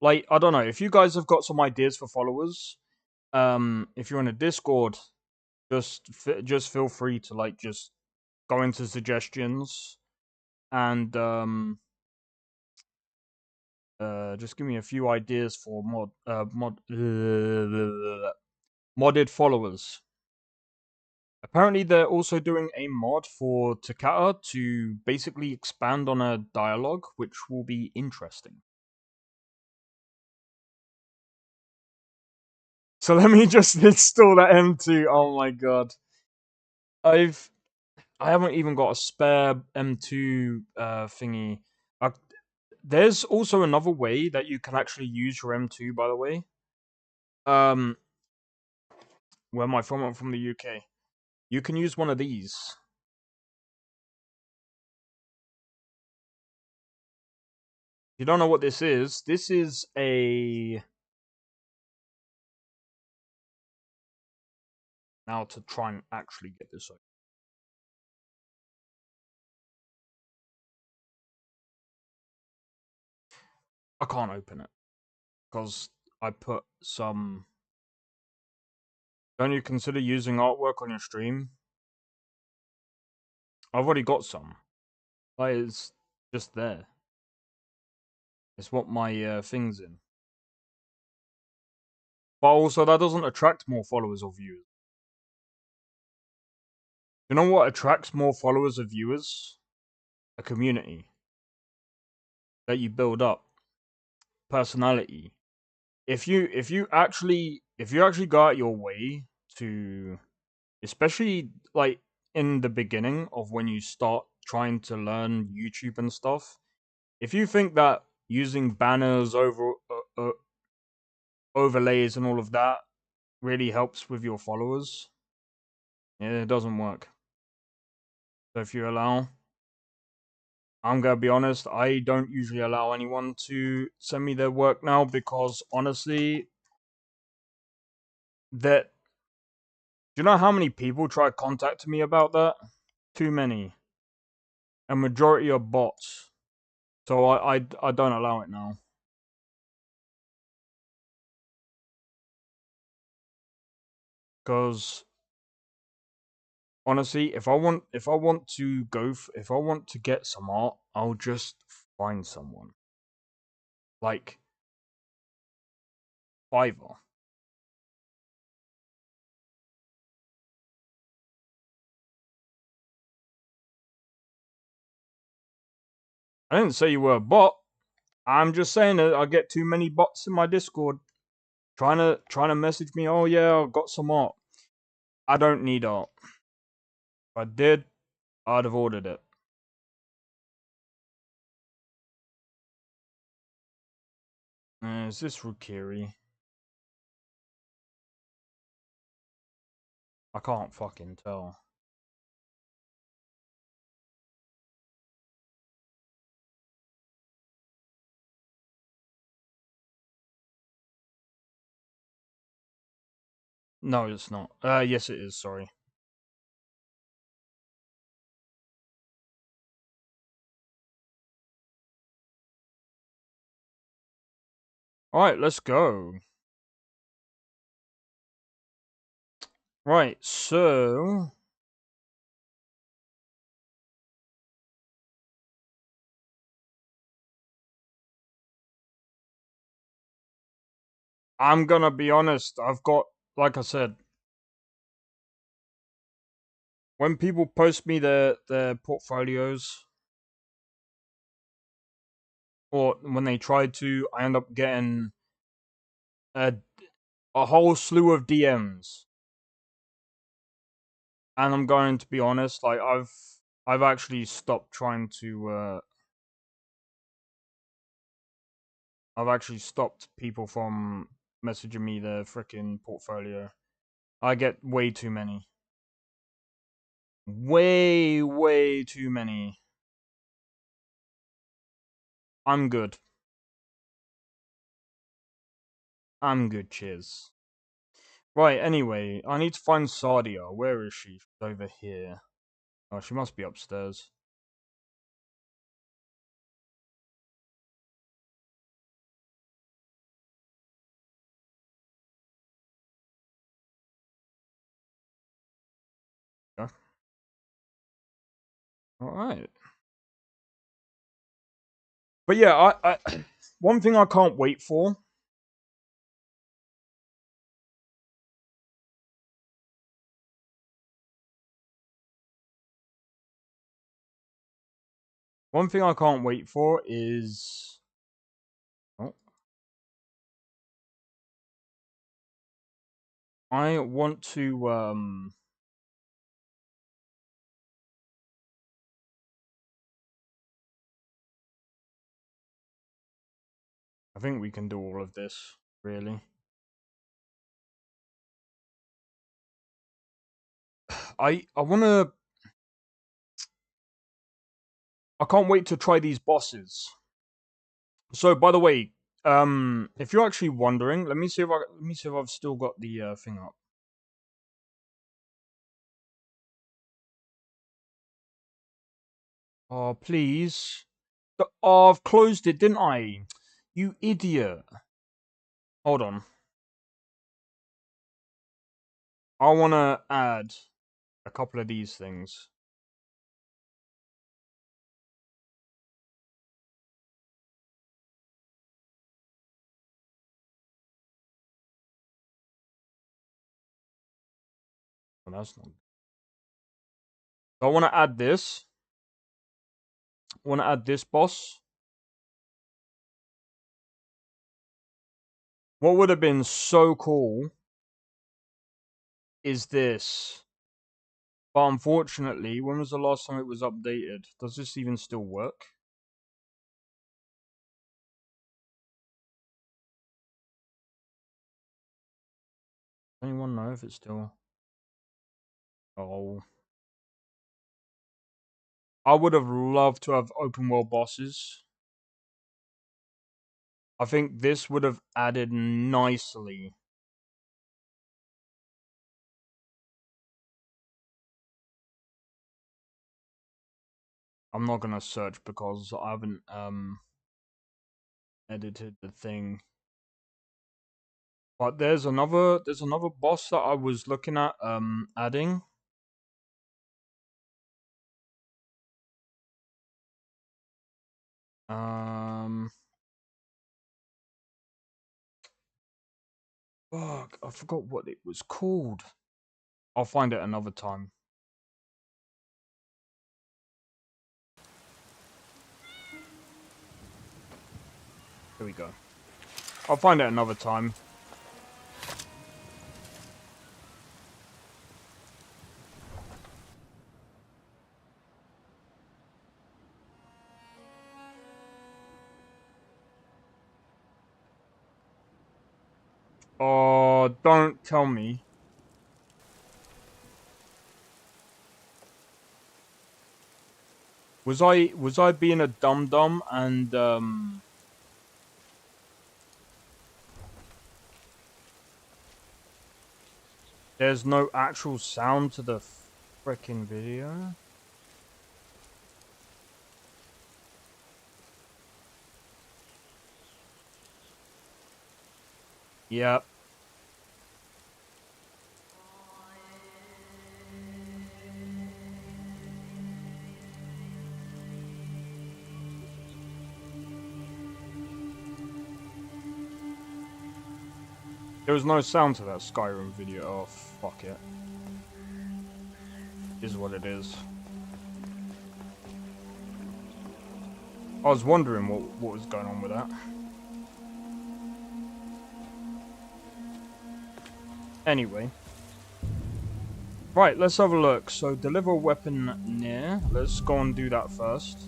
Like, I don't know if you guys have got some ideas for followers. If you're in a Discord, just feel free to like just go into suggestions and just give me a few ideas for modded followers. Apparently, they're also doing a mod for Takata to basically expand on a dialogue, which will be interesting. So let me just install that M2. Oh my god. I haven't even got a spare M2 thingy. There's also another way that you can actually use your M2, by the way. Where am I from? I'm from the UK. You can use one of these. you don't know what this is a... Now to try and actually get this open. I can't open it because I put some... Don't you consider using artwork on your stream? I've already got some. Like, it's just there. It's what my thing's in. But also, that doesn't attract more followers or viewers. You know what attracts more followers or viewers? A community that you build up. Personality. If you actually go out your way to, especially like in the beginning of when you start trying to learn YouTube and stuff, if you think that using banners overlays and all of that really helps with your followers, yeah, it doesn't work. So if you allow, I'm gonna be honest, I don't usually allow anyone to send me their work now because honestly, that... Do you know how many people try contacting me about that? Too many. A majority are bots. So I don't allow it now. Because honestly, if I want to get some art, I'll just find someone. Like Fiverr. I didn't say you were a bot. I'm just saying that I get too many bots in my Discord trying to message me. Oh yeah, I've got some art. I don't need art. If I did, I'd have ordered it. Is this Rukiri? I can't fucking tell. No, it's not. Yes, it is. Sorry. All right, let's go. Right, so I'm gonna be honest. I've got, like I said, when people post me their portfolios, or when they try to, I end up getting a whole slew of DMs. And I'm going to be honest, like I've actually stopped trying to. I've actually stopped people from messaging me their freaking portfolio. I get way too many. Way too many. I'm good. I'm good, cheers. Right, anyway, I need to find Sadia. Where is she? She's over here. Oh, she must be upstairs. Okay. Alright. But yeah, I one thing I can't wait for. One thing I can't wait for is... Oh. I want to, I think we can do all of this, really. I wanna... I can't wait to try these bosses. So, by the way, if you're actually wondering, let me see if I've still got the thing up. Oh, please. Oh, I've closed it, didn't I? You idiot. Hold on. I want to add a couple of these things. Oh, that's not. I want to add this. I want to add this boss. What would have been so cool is this. But unfortunately, when was the last time it was updated? Does this even still work? Anyone know if it's still... Oh. I would have loved to have open world bosses. I think this would have added nicely. I'm not gonna search because I haven't edited the thing. But there's another boss that I was looking at adding. Fuck, I forgot what it was called. I'll find it another time. Here we go. I'll find it another time. Oh, don't tell me. Was I being a dum-dum and there's no actual sound to the frickin' video? Yep. There was no sound to that Skyrim video. Oh, fuck it. Is what it is. I was wondering what was going on with that. Anyway. Right, let's have a look. So, deliver a weapon near. Let's go and do that first.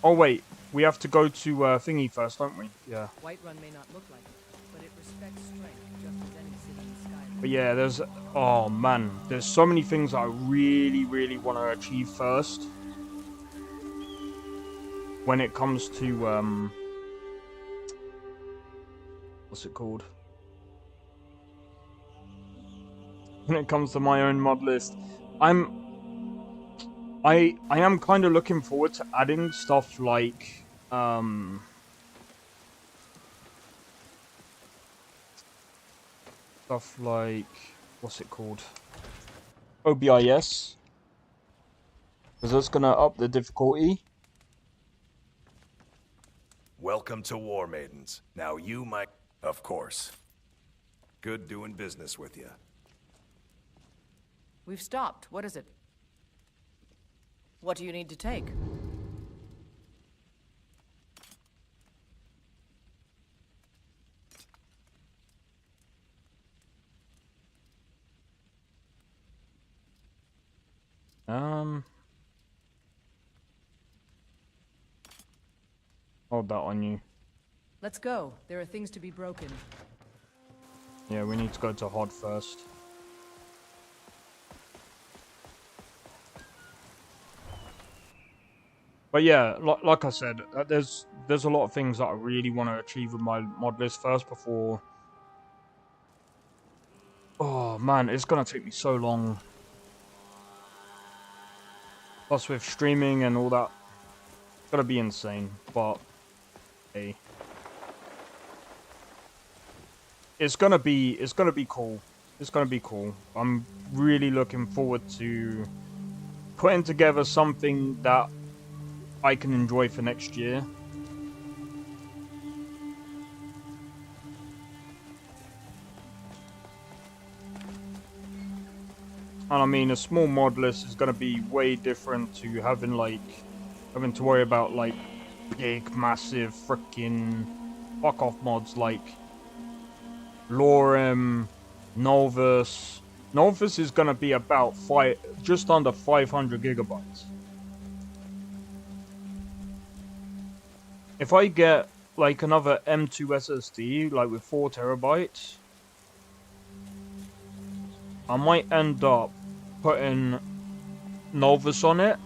Oh, wait. We have to go to thingy first, don't we? Yeah. Whiterun may not look like it, but it respects strength just as any city in Skyrim. But yeah, there's... Oh, man. There's so many things I really, really want to achieve first. When it comes to, what's it called? When it comes to my own mod list. I am kind of looking forward to adding stuff like, stuff like, what's it called? OBIS. Because that's going to up the difficulty. Welcome to War Maidens. Now you might... Of course. Good doing business with you. We've stopped. What is it? What do you need to take? Hold that on you. Let's go. There are things to be broken. Yeah, we need to go to Hod first. But yeah, like I said, there's a lot of things that I really want to achieve with my mod list first before. Oh man, it's gonna take me so long. Plus with streaming and all that, it's gonna be insane. But hey, it's gonna be cool. It's gonna be cool. I'm really looking forward to putting together something that I can enjoy for next year. And I mean, a small mod list is going to be way different to having to worry about like big, massive, freaking fuck off mods like LoreRim, Novus. Novus is going to be about just under 500 gigabytes. If I get like another M2 SSD, like with 4 terabytes, I might end up putting Novus on it,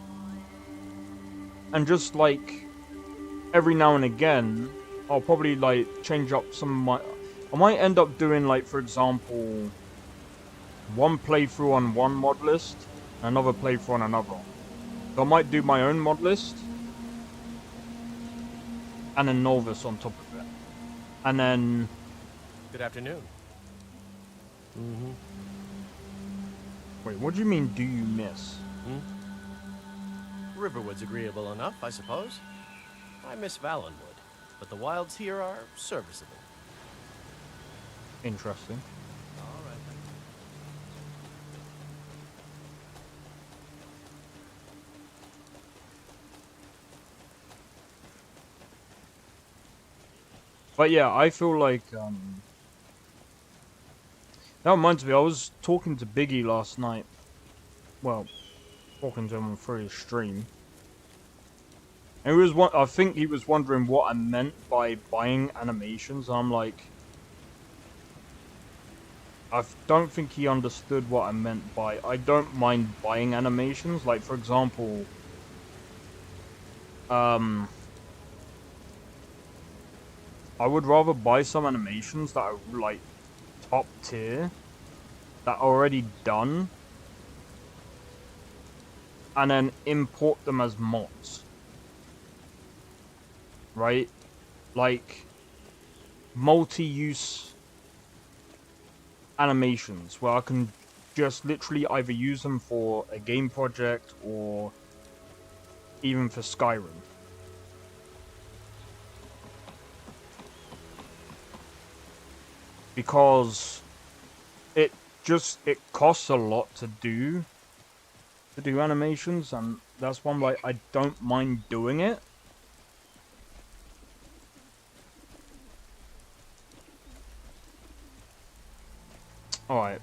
and just like every now and again, I'll probably like change up some of my. I might end up doing like, for example, one playthrough on one mod list, another playthrough on another. So I might do my own mod list, and then Novus on top of it, and then. Good afternoon. Mm-hmm. Wait, what do you mean? Do you miss? Riverwood's agreeable enough, I suppose. I miss Valenwood, but the wilds here are serviceable. Interesting. All right then. But yeah, I feel like that reminds me, I was talking to Biggie last night. Well, talking to him through his stream. And I think he was wondering what I meant by buying animations. I'm like, I don't think he understood what I meant by, I don't mind buying animations. Like, for example, I would rather buy some animations that are like top tier, that are already done, and then import them as mods. Right? Like multi-use animations where I can just literally either use them for a game project or even for Skyrim. Because it costs a lot to do animations, and that's one way I don't mind doing it. Alright.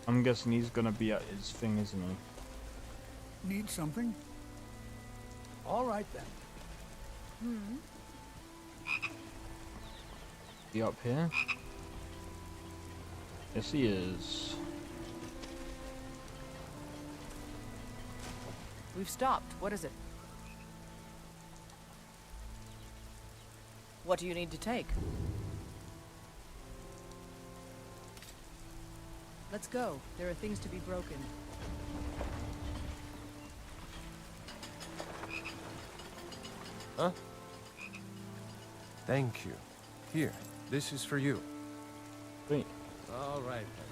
I'm guessing he's gonna be at his thing, isn't he? Need something? All right then. He up here? Yes, he is. We've stopped. What is it? What do you need to take? Let's go. There are things to be broken. Huh? Thank you. Here, this is for you. Sweet. All right then.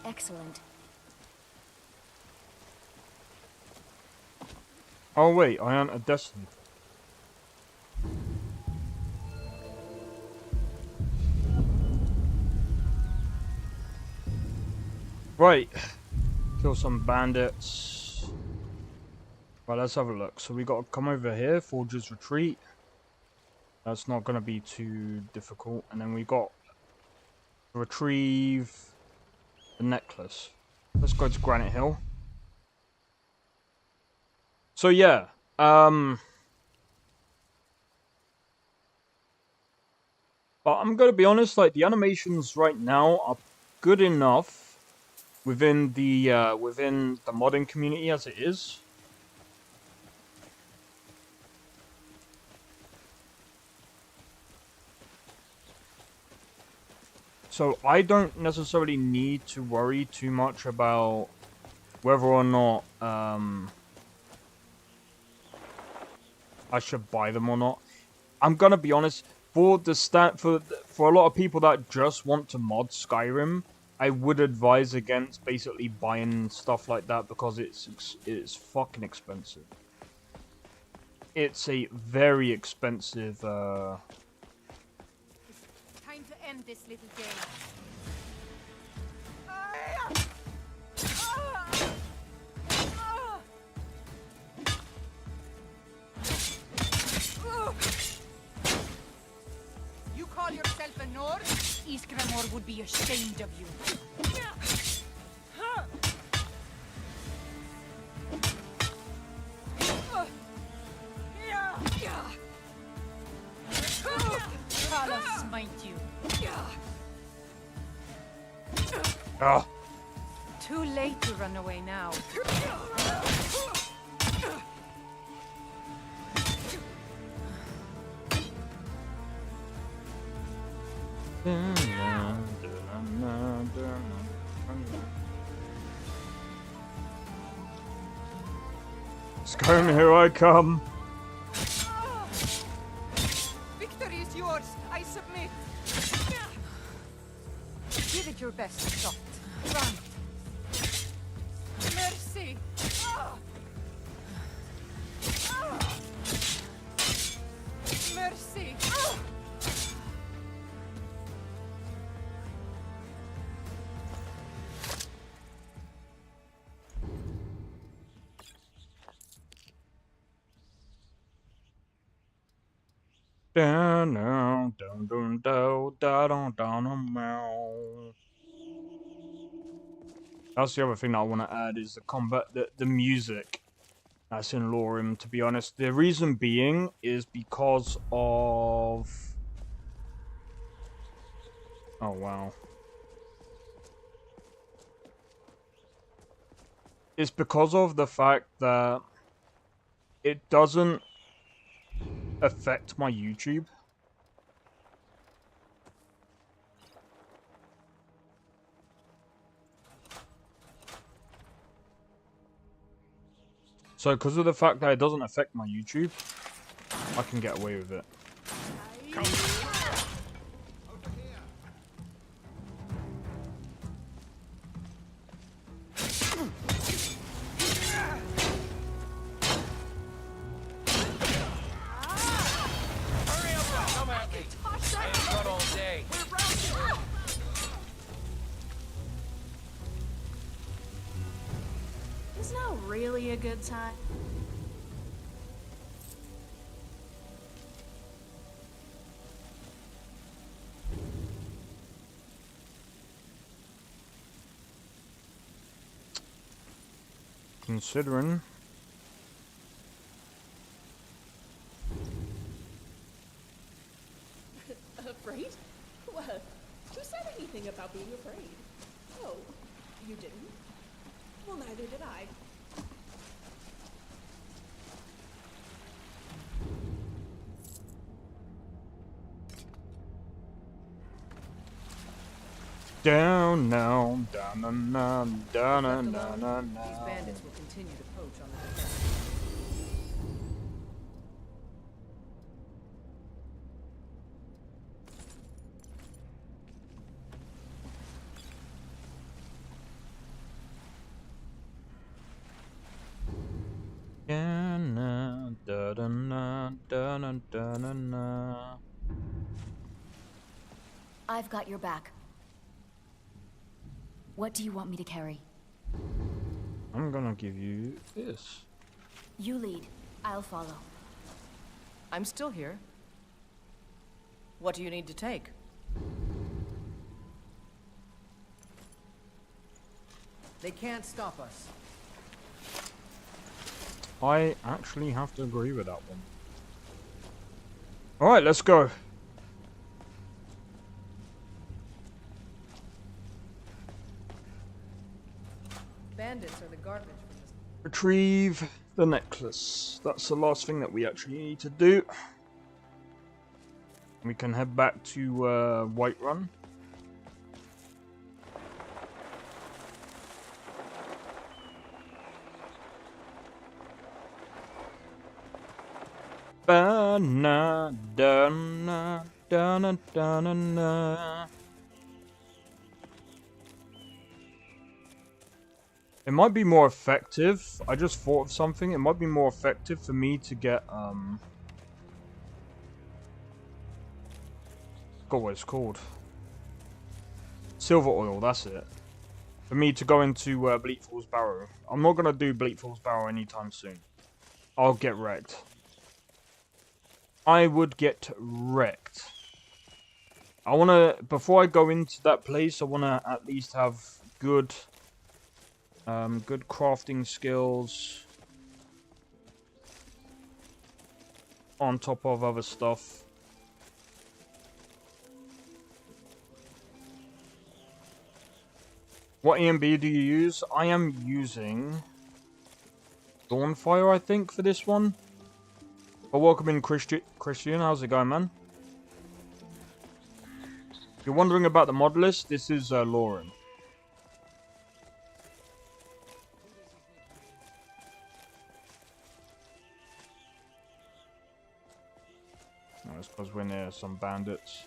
Excellent. Oh wait, I aren't a Destiny. Right. Kill some bandits. Right, let's have a look. So we got to come over here, Forger's Retreat. That's not going to be too difficult. And then we got to retrieve the necklace. Let's go to Granite Hill. So yeah, but I'm gonna be honest, like the animations right now are good enough within the modding community as it is. So I don't necessarily need to worry too much about whether or not I should buy them or not. I'm gonna be honest, for a lot of people that just want to mod Skyrim, I would advise against basically buying stuff like that because it's fucking expensive. It's a very expensive Time to end this little game. You call yourself a Nord? Iskramor would be ashamed of you. Kala smite you. Ah. Too late to run away now. Skyrim, here I come. Victory is yours. I submit. Give it your best shot. Run. Mercy. Mercy. Down, down, down, down, down, down, down, down. That's the other thing that I want to add is the music that's in LoreRim, to be honest. The reason being is because of... Oh, wow. It's because of the fact that it doesn't affect my YouTube. So because of the fact that it doesn't affect my YouTube, I can get away with it. Is now really a good time? Considering... Afraid? What? Who said anything about being afraid? Oh, you didn't? Well, neither did I. Down now, down na down na Left na alone, na these na. bandits will continue to poach on the defensive. Down na da da na da na da na na. I've got your back. What do you want me to carry? I'm gonna give you this. You lead. I'll follow. I'm still here. What do you need to take? They can't stop us. I actually have to agree with that one. Alright, let's go. Bandits are the garbage from this. Retrieve the necklace. That's the last thing that we actually need to do. We can head back to Whiterun. Ba-na-da-na-da-na-da-na-na. It might be more effective. I just thought of something. It might be more effective for me to get forgot what it's called. Silver oil, that's it. For me to go into Bleakfall's Barrow. I'm not gonna do Bleakfall's Barrow anytime soon. I'll get wrecked. I would get wrecked. I wanna, before I go into that place, I wanna at least have good crafting skills on top of other stuff. What EMB do you use? I am using Dawnfire, I think, for this one. But welcome in, Christian. How's it going, man? If you're wondering about the mod list, this is LoreRim. I suppose we're near some bandits.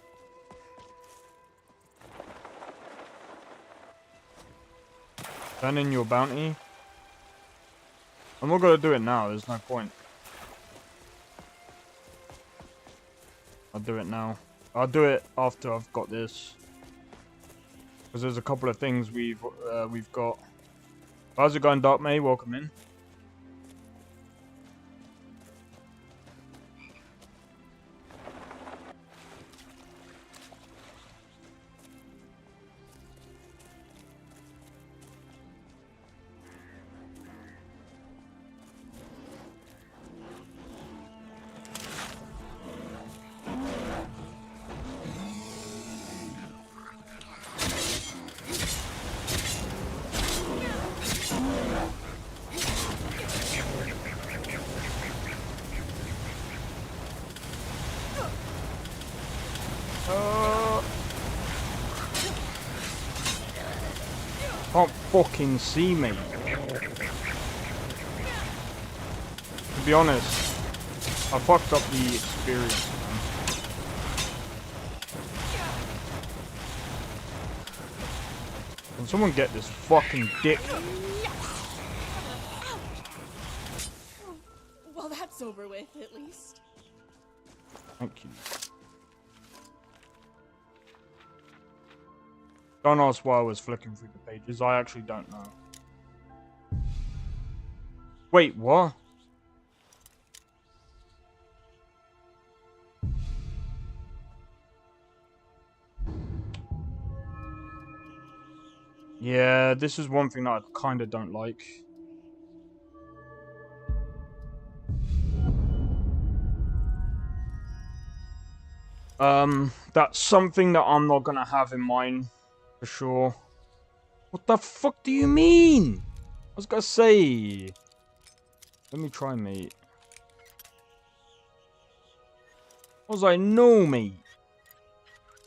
Turn in your bounty. I'm not gonna do it now, there's no point. I'll do it now. I'll do it after I've got this. Because there's a couple of things we've got. How's it going, Dark May? Welcome in. Can't fucking see me. To be honest, I fucked up the experience, man. Can someone get this fucking dick? Well, that's over with, at least. Thank you. Don't ask why I was flicking through the pages. I actually don't know. Wait, what? Yeah, this is one thing that I kind of don't like. That's something that I'm not gonna have in mind. For sure. What the fuck do you mean? I was gonna say. Let me try, mate. I was like, no, mate.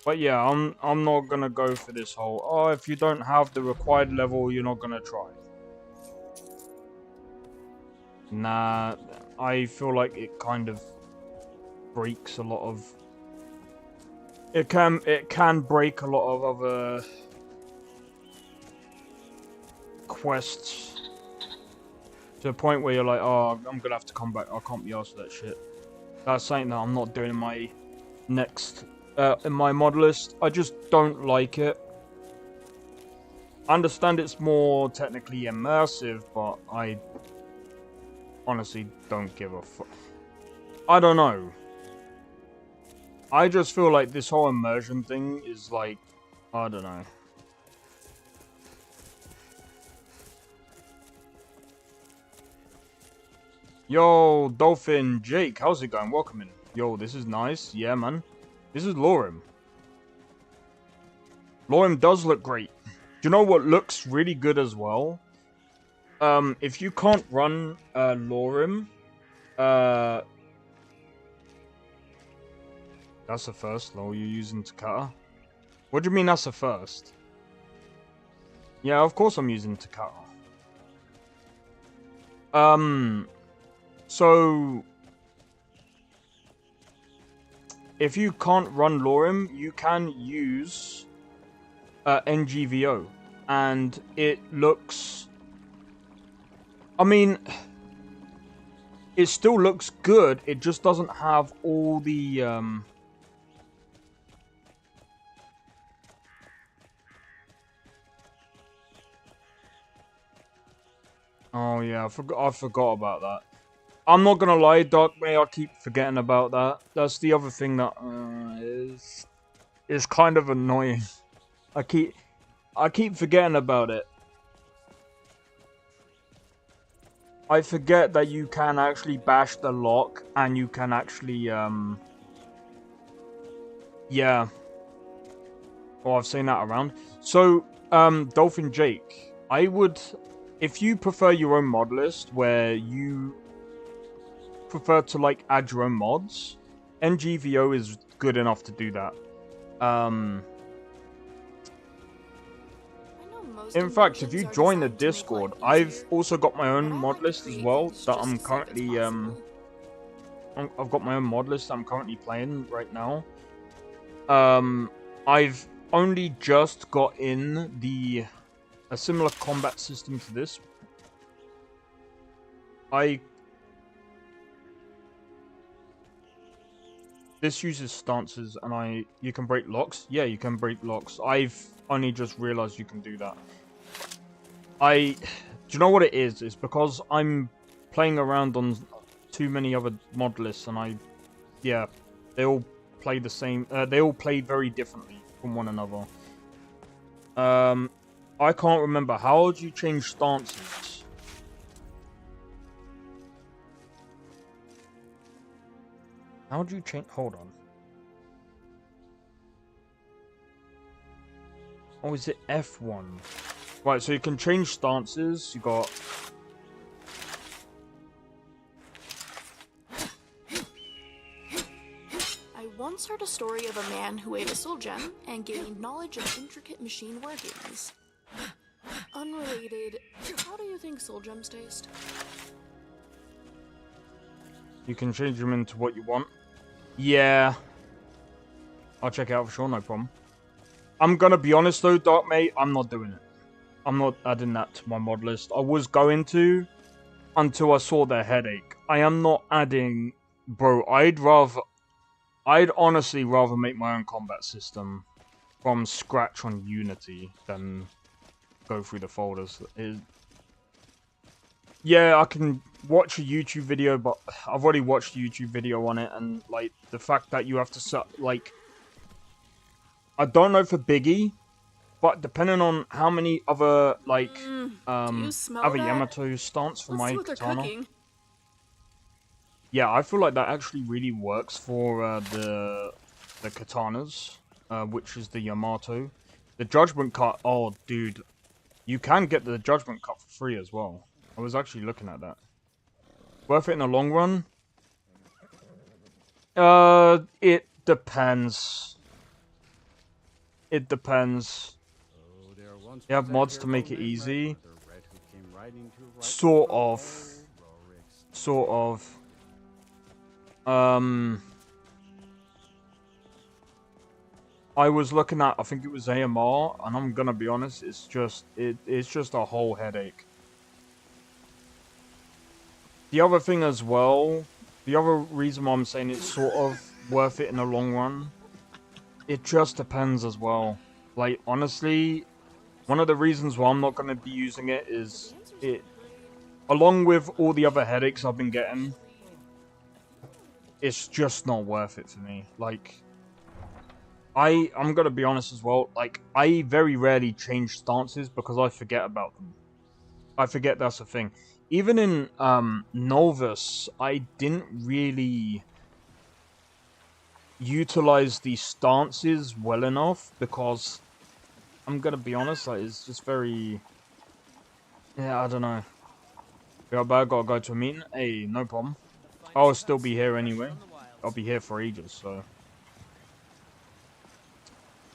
But yeah, I'm not gonna go for this whole. Oh, if you don't have the required level, you're not gonna try. Nah, I feel like it kind of breaks a lot of. It can break a lot of other quests to a point where you're like, oh, I'm gonna have to come back. I can't be asked for that shit. That's something that I'm not doing in my next in my mod list. I just don't like it. I understand it's more technically immersive, but I honestly don't give a fuck. I don't know. I just feel like this whole immersion thing is like, I don't know. Yo, Dolphin Jake, how's it going? Welcome in. Yo, this is nice. Yeah, man. This is LoreRim. LoreRim does look great. Do you know what looks really good as well? If you can't run LoreRim, that's the first lore you're using Takata. What do you mean that's the first? Yeah, of course I'm using Takata. So if you can't run LoreRim, you can use NGVO, and it looks, I mean, it still looks good, it just doesn't have all the oh yeah, I forgot about that. I'm not gonna lie, Dark May, I keep forgetting about that. That's the other thing that is kind of annoying. I keep forgetting about it. I forget that you can actually bash the lock, and you can actually yeah. Oh, I've seen that around. So Dolphin Jake, I would, if you prefer your own mod list where you prefer to like add your own mods, NGVO is good enough to do that. In fact, if you join the Discord, I've also got my own mod list as well that I'm currently I've got my own mod list I'm currently playing right now. I've only just got in a similar combat system to this. This uses stances, and you can break locks. Yeah, you can break locks. I've only just realized you can do that. Do you know what it is? It's because I'm playing around on too many other mod lists, and yeah, they all play the same. They all play very differently from one another. I can't remember. How do you change stances? How do you change? Hold on. Oh, is it F1? Right, so you can change stances. You got. I once heard a story of a man who ate a soul gem and gained knowledge of intricate machine workings. Unrelated, how do you think soul gems taste? You can change them into what you want. Yeah. I'll check it out for sure, no problem. I'm gonna be honest though, Dark Mate, I'm not doing it. I'm not adding that to my mod list. I was going to, until I saw their headache. I am not adding... Bro, I'd honestly rather make my own combat system from scratch on Unity than go through the folders. Yeah, I can watch a YouTube video, but I've already watched a YouTube video on it, and like the fact that you have to set, like, I don't know for Biggie, but depending on how many other like other Yamato stance for my katana. Yeah, I feel like that actually really works for the katanas, which is the Yamato. The Judgment Cut, oh dude, you can get the Judgment Cut for free as well. I was actually looking at that. Worth it in the long run? It depends. It depends. You have mods to make it easy. Sort of. Sort of. I was looking at, I think it was AMR, and I'm gonna be honest, it's just a whole headache. The other thing as well, the other reason why I'm saying it's sort of worth it in the long run, it just depends as well. Like, honestly, one of the reasons why I'm not going to be using it is it, along with all the other headaches I've been getting, it's just not worth it for me. Like, I'm going to be honest as well, like, I very rarely change stances because I forget about them. I forget that's a thing. Even in Novus, I didn't really utilize these stances well enough because I'm gonna be honest, like, it's just very, yeah, I don't know. Yeah, but I gotta go to a meeting. Hey, no problem. I'll still be here anyway. I'll be here for ages, so.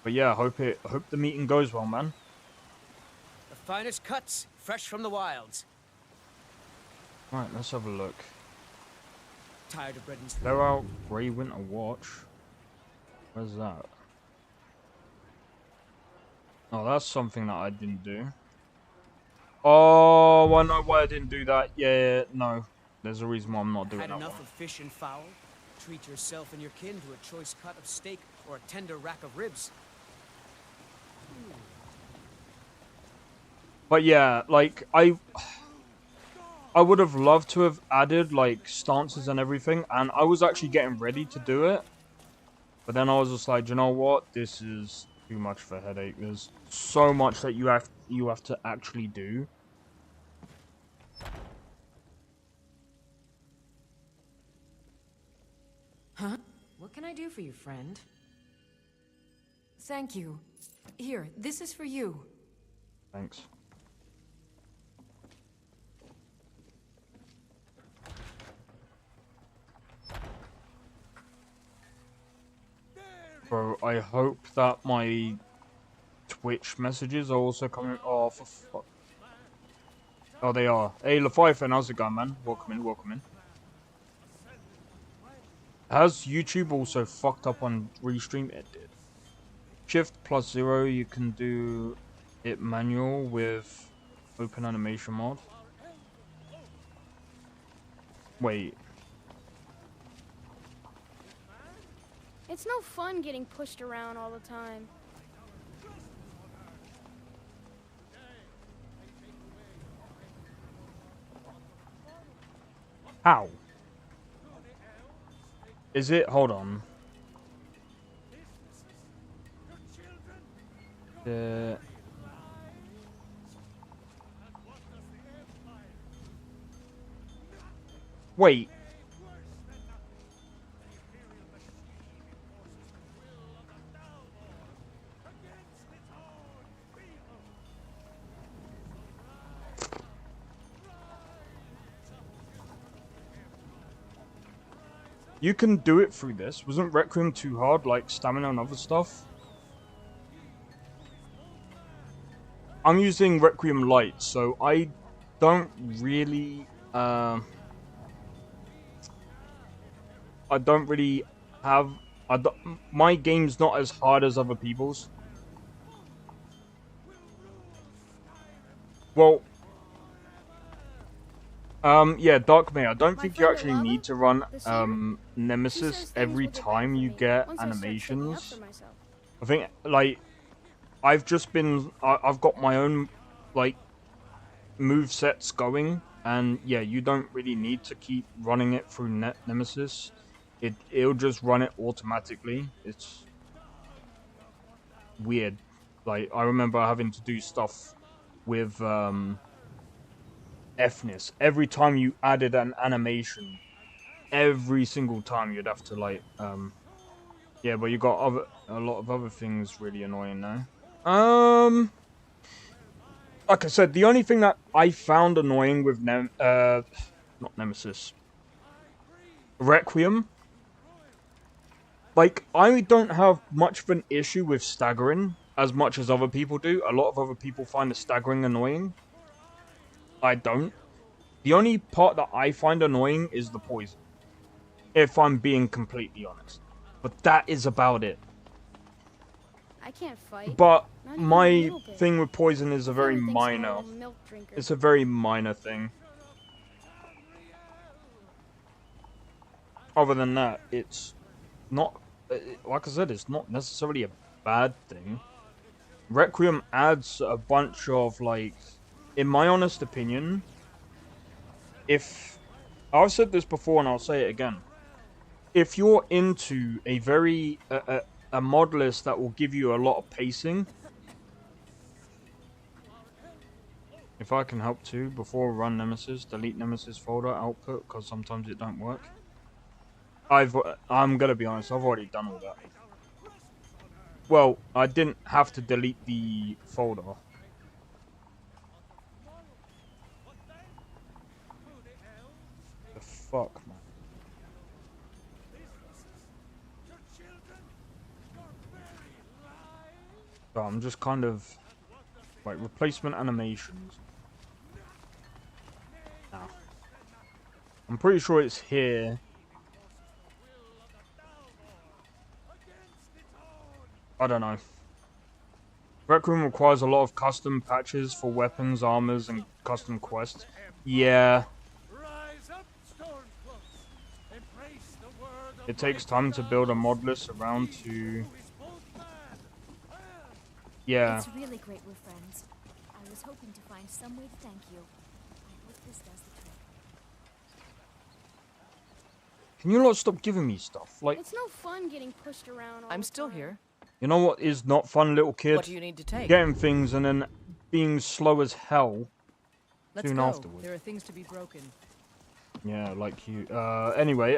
But yeah, I hope the meeting goes well, man. The finest cuts, fresh from the wilds. Right, let's have a look. Tired of bread and They're out. Grey Winter Watch. Where's that? Oh, that's something that I didn't do. Oh, I know why I didn't do that. Yeah, no. There's a reason why I'm not doing that Had enough one. of fish and fowl? Treat yourself and your kin to a choice cut of steak or a tender rack of ribs. But yeah, like, I would have loved to have added, like, stances and everything, and I was actually getting ready to do it. But then I was just like, you know what? This is too much of a headache. There's so much that you have to actually do. Huh? What can I do for you, friend? Thank you. Here, this is for you. Thanks. Bro, I hope that my Twitch messages are also coming. Oh, for fuck. Oh, they are. Hey, Leviathan, how's it going, man? Welcome in, welcome in. Has YouTube also fucked up on Restream? It did. Shift +0, you can do it manual with open animation mod. Wait. It's no fun getting pushed around all the time. How? Is it? Hold on. Wait. You can do it through this. Wasn't Requiem too hard, like stamina and other stuff? I'm using Requiem Lite, so I don't really, I don't really have, my game's not as hard as other people's. Well, yeah, Darkmare, I don't think you actually need to run, Nemesis every time you get animations. I think, like, I've just been, I've got my own, like, move sets going, and yeah, you don't really need to keep running it through Nemesis. It'll just run it automatically. It's weird. Like, I remember having to do stuff with, Fness. Every time you added an animation, every single time you'd have to, like, yeah, but you got a lot of other things really annoying now. Like I said, the only thing that I found annoying with not Nemesis, Requiem, like, I don't have much of an issue with staggering as much as other people do. A lot of other people find the staggering annoying. I don't. The only part that I find annoying is the poison, if I'm being completely honest. But that is about it. I can't fight. But my thing with poison is a very minor. It's a very minor thing. Other than that, it's not, like I said, it's not necessarily a bad thing. Requiem adds a bunch of, like, in my honest opinion, if I've said this before and I'll say it again, if you're into a very a mod list that will give you a lot of pacing, if I can help too, before run Nemesis, delete Nemesis folder output because sometimes it don't work. I'm gonna be honest, I've already done all that. Well, I didn't have to delete the folder. The fuck, man. So I'm just kind of like replacement animations. Now, I'm pretty sure it's here. I don't know. Requiem requires a lot of custom patches for weapons, armors, and custom quests. Yeah. It takes time to build a mod list around to... Yeah. It's really great we're friends. I was hoping to find some way to thank you. I hope this does the trick. Can you not stop giving me stuff? Like, it's no fun getting pushed around all I'm the still time. here. You know what is not fun, little kid? What do you need to take? Getting things and then being slow as hell Let's soon go. afterwards. There are things to be broken. Yeah, like you. Anyway,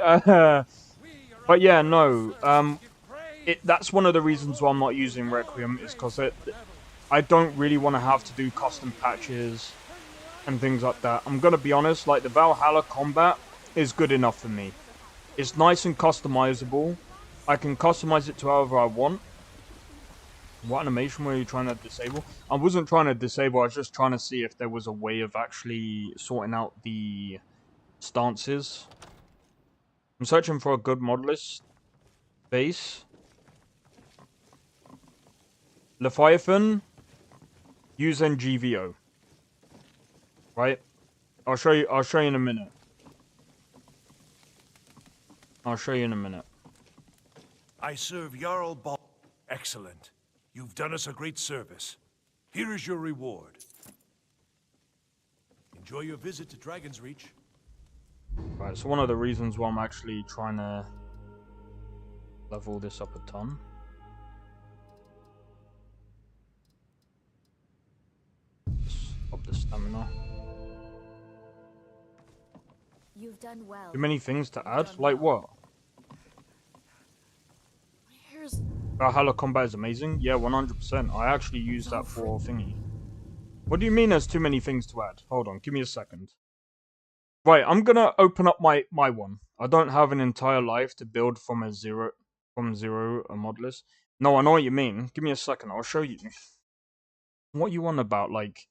but yeah, no. That's one of the reasons why I'm not using Requiem is because I don't really want to have to do custom patches and things like that. I'm gonna be honest, like the Valhalla combat is good enough for me. It's nice and customizable. I can customize it to however I want. What animation were you trying to disable? I wasn't trying to disable, I was just trying to see if there was a way of actually sorting out the stances. I'm searching for a good mod list base. Leviathan, use NGVO. Right? I'll show you in a minute. I serve Jarl Ball. Excellent. You've done us a great service. Here is your reward. Enjoy your visit to Dragon's Reach. Right, so one of the reasons why I'm actually trying to level this up a ton. Just up the stamina. You've done well. Too many things to add? Like what? Here's... Valhalla combat is amazing? Yeah, 100%. I actually use that for thingy. What do you mean there's too many things to add? Hold on, give me a second. Right, I'm gonna open up my one. I don't have an entire life to build from zero a mod list. No, I know what you mean. Give me a second, I'll show you. What you want about, like...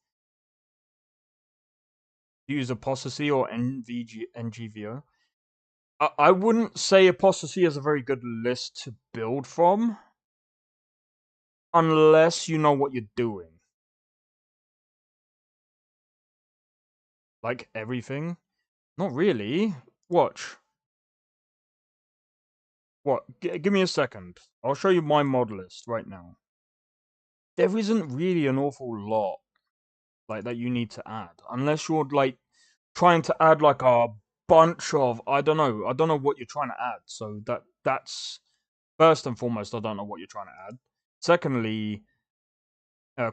Use Apostasy or NGVO? I wouldn't say Apostasy is a very good list to build from. Unless you know what you're doing. Like everything? Not really. Watch. What? Give me a second. I'll show you my mod list right now. There isn't really an awful lot like that you need to add. Unless you're like trying to add like a bunch of I don't know what you're trying to add. So that's first and foremost, I don't know what you're trying to add. Secondly,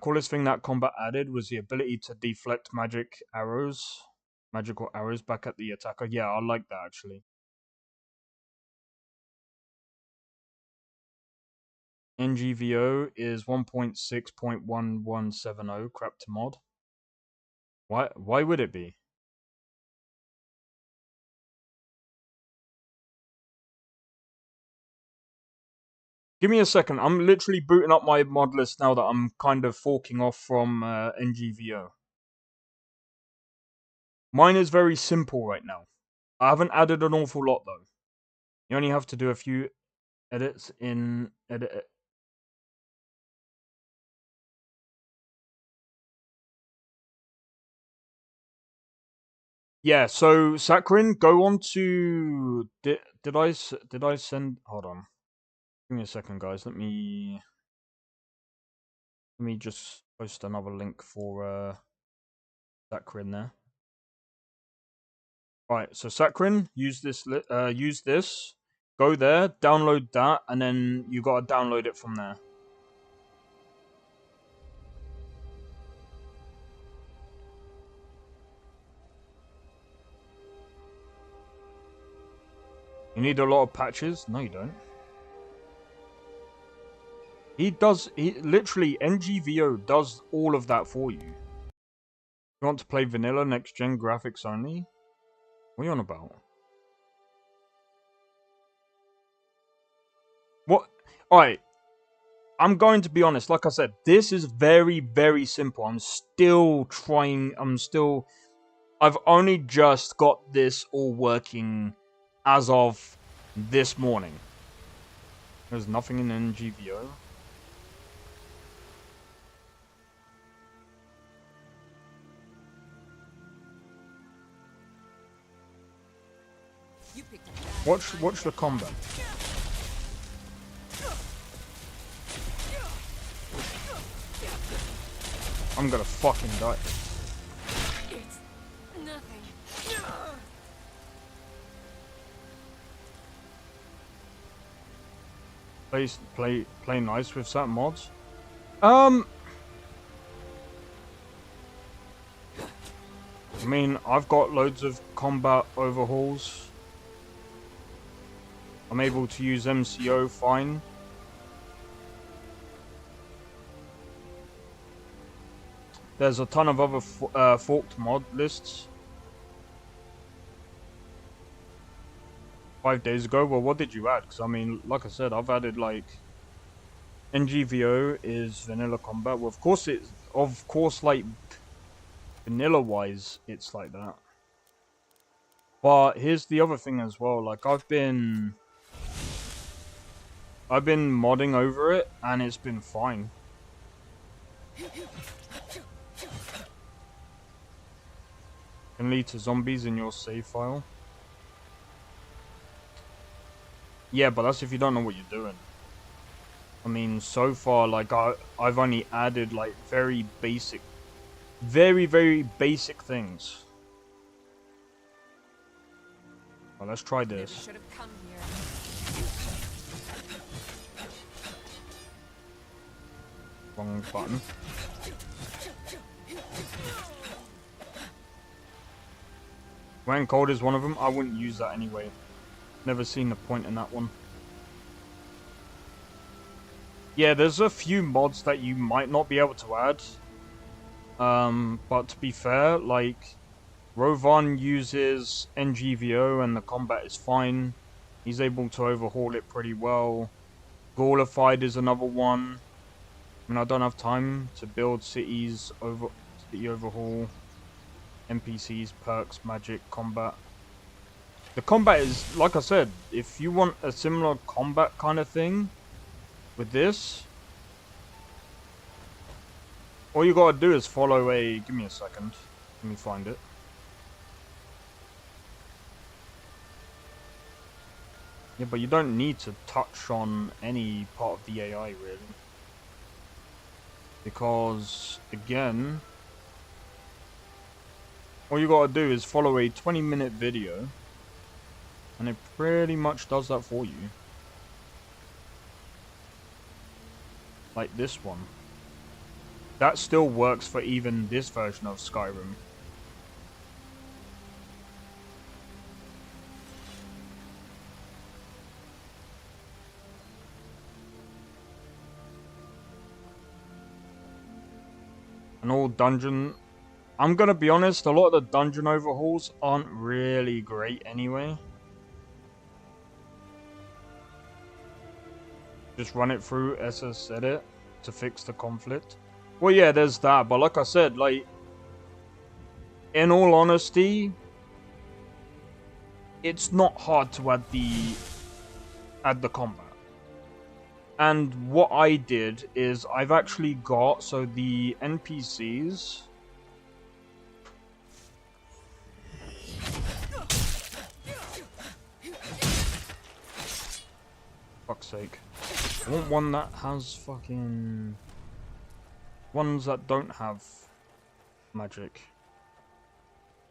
coolest thing that combat added was the ability to deflect magical arrows back at the attacker. Yeah, I like that actually. NGVO is 1.6.1170 crap to mod. Why would it be? Give me a second. I'm literally booting up my mod list now that I'm kind of forking off from NGVO. Mine is very simple right now. I haven't added an awful lot though. You only have to do a few edits in edit. Yeah, so Sakrin, go on to did I send? Hold on, give me a second, guys. Let me Let me just post another link for Sakrin there. Right, so Sakrin, use this. Go there, download that, and then you gotta download it from there. You need a lot of patches? No, you don't. He literally, NGVO does all of that for you. You want to play vanilla next gen graphics only? What are you on about? What? Alright. I'm going to be honest, like I said, this is very, very simple. I'm still trying, I've only just got this all working as of this morning. There's nothing in NGVO. Watch the combat. I'm gonna fucking die. It's nothing. Play nice with certain mods. I mean, I've got loads of combat overhauls. I'm able to use MCO fine. There's a ton of other forked mod lists. 5 days ago, well, what did you add? Because I mean, like I said, I've added like NGVO is vanilla combat. Well, of course, like vanilla wise, it's like that. But here's the other thing as well. Like I've been modding over it, and it's been fine. Can lead to zombies in your save file. Yeah, but that's if you don't know what you're doing. I mean, so far, like, I've only added, like, very basic, very basic things. Well, let's try this. Should have come here. Wrong button. When cold is one of them, I wouldn't use that anyway. Never seen the point in that one. Yeah, there's a few mods that you might not be able to add. But to be fair, like, Rovaan uses NGVO and the combat is fine. He's able to overhaul it pretty well. Gaulified is another one. I mean, I don't have time to build city overhaul. NPCs, perks, magic, combat. The combat is, like I said, if you want a similar combat kind of thing with this, all you gotta do is follow a... Give me a second. Let me find it. Yeah, but you don't need to touch on any part of the AI, really. Because, again, all you gotta do is follow a 20-minute video, and it pretty much does that for you. Like this one. That still works for even this version of Skyrim. An all dungeon... I'm gonna be honest, a lot of the dungeon overhauls aren't really great anyway. Just run it through SS Edit to fix the conflict. Well, yeah, there's that, but like I said, like, in all honesty, it's not hard to add the combat. And what I did is I've actually got, so the NPCs... Fuck's sake. I want one that has fucking... Ones that don't have magic.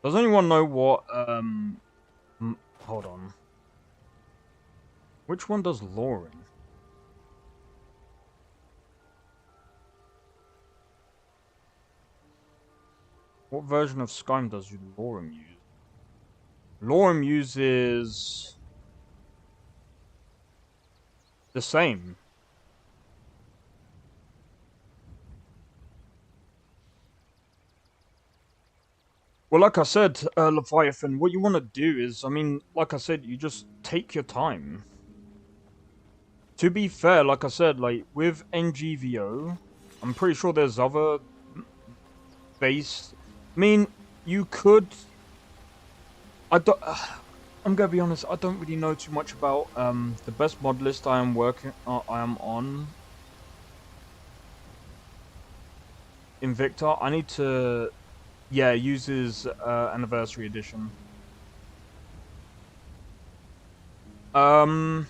Does anyone know what, hold on. Which one does LoreRim? What version of Skyrim does LoreRim use? LoreRim uses the same. Well, like I said, Leviathan, what you want to do is, I mean, like I said, you just take your time. To be fair, like I said, like, with NGVO, I'm pretty sure there's other base... I mean, you could... I'm gonna be honest, I don't really know too much about, the best mod list I am on Invicta. I need to... Yeah, it uses Anniversary Edition. I've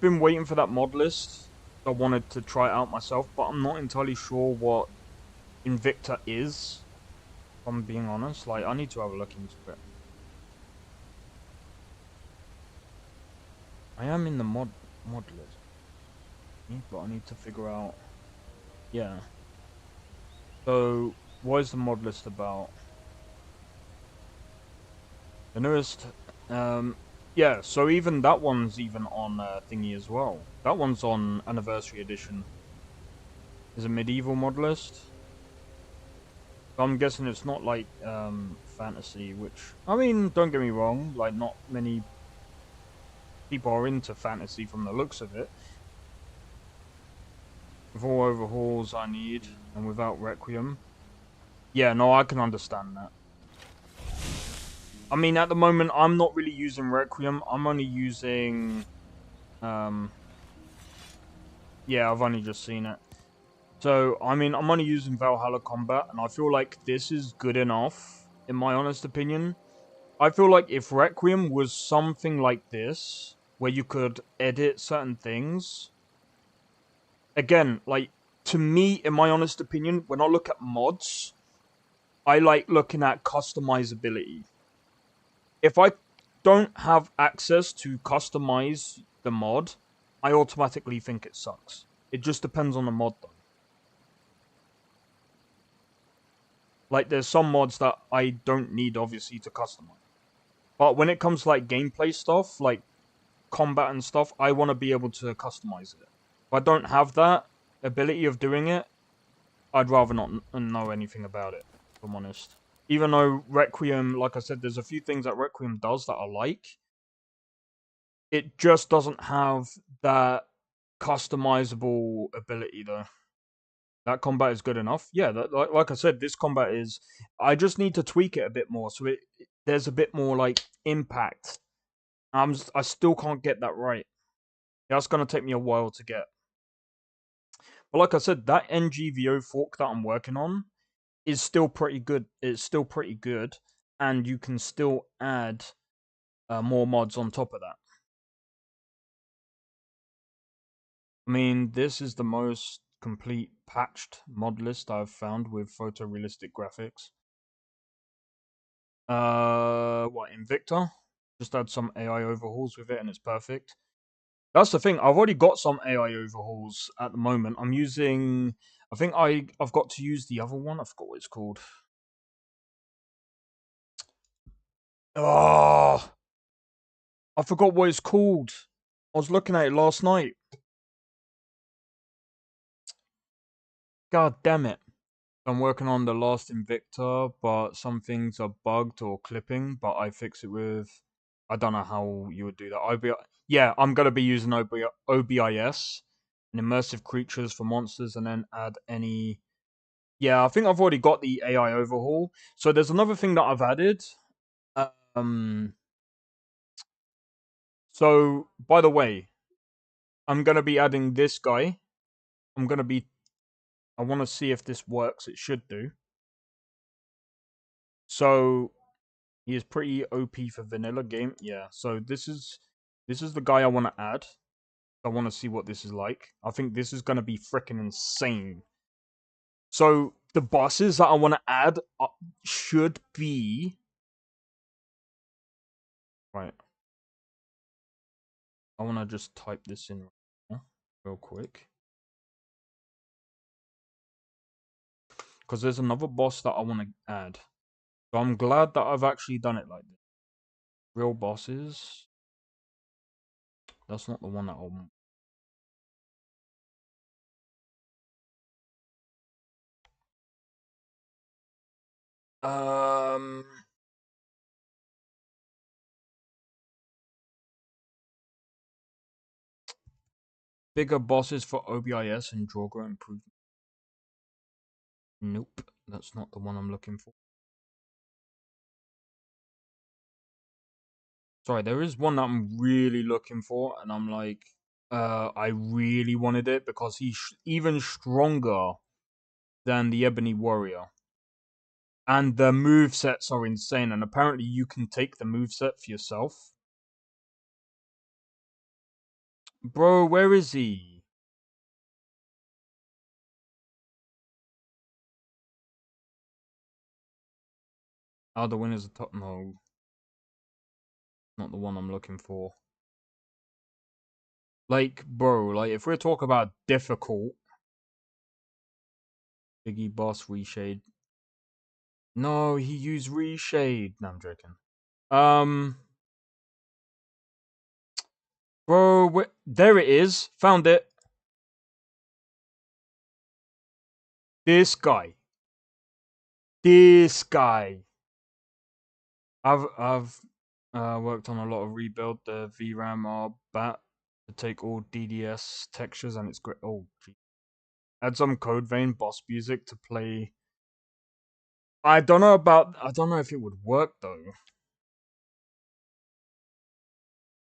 been waiting for that mod list. I wanted to try it out myself, but I'm not entirely sure what Invicta is. If I'm being honest, like, I need to have a look into it. I am in the mod list, but I need to figure out... Yeah. So, what is the mod list about? The newest, yeah, so even that one's even on thingy as well. That one's on Anniversary Edition. Is a medieval mod list. So I'm guessing it's not like fantasy, which, I mean, don't get me wrong, like, not many people are into fantasy from the looks of it. With all overhauls I need, and without Requiem. Yeah, no, I can understand that. I mean, at the moment, I'm not really using Requiem. I'm only using... Yeah, I've only just seen it. So, I mean, I'm only using Valhalla Combat, and I feel like this is good enough, in my honest opinion. I feel like if Requiem was something like this, where you could edit certain things... Again, like, to me, in my honest opinion, when I look at mods, I like looking at customizability. If I don't have access to customize the mod, I automatically think it sucks. It just depends on the mod, though. Like, there's some mods that I don't need, obviously, to customize. But when it comes to, like, gameplay stuff, like combat and stuff, I want to be able to customize it. If I don't have that ability of doing it, I'd rather not know anything about it, if I'm honest. Even though Requiem, like I said, there's a few things that Requiem does that I like. It just doesn't have that customizable ability, though. That combat is good enough. Yeah, like I said, this combat is... I just need to tweak it a bit more, so there's a bit more, like, impact. I still can't get that right. That's going to take me a while to get. But like I said, that NGVO fork that I'm working on is still pretty good. It's still pretty good, and you can still add more mods on top of that. I mean, this is the most complete patched mod list I've found with photorealistic graphics. What, Invicta? Just add some AI overhauls with it and it's perfect. That's the thing, I've already got some AI overhauls at the moment. I'm using... I think I've got to use the other one. I forgot what it's called. Oh, I forgot what it's called. I was looking at it last night. God damn it. I'm working on the last Invicta, but some things are bugged or clipping, but I fix it with... I don't know how you would do that. Yeah, I'm going to be using OBIS, and immersive creatures for monsters, and then add any... Yeah, I think I've already got the AI overhaul. So there's another thing that I've added. So, by the way, I'm going to be adding this guy. I want to see if this works. It should do. So, he is pretty OP for vanilla game. Yeah, so this is the guy I want to add. I want to see what this is like. I think this is going to be freaking insane. So, the bosses that I want to add should be... Right. I want to just type this in real quick. Because there's another boss that I want to add. So I'm glad that I've actually done it like this. Real bosses. That's not the one that I want. Bigger bosses for OBIS and Draugr improvement. Nope, that's not the one I'm looking for. Sorry, there is one that I'm really looking for, and I'm like, I really wanted it because he's even stronger than the Ebony Warrior. And the movesets are insane, and apparently you can take the moveset for yourself. Bro, where is he? Oh, the winner's a top. No. Not the one I'm looking for. Like, bro, like, if we're talking about difficult. Biggie boss reshade. No, he used reshade. No, I'm joking. Bro, there it is. Found it. This guy. This guy. I've worked on a lot of rebuild. The VRAM are bat to take all DDS textures, and it's great. Oh, gee. Add some Code Vein boss music to play. I don't know if it would work though.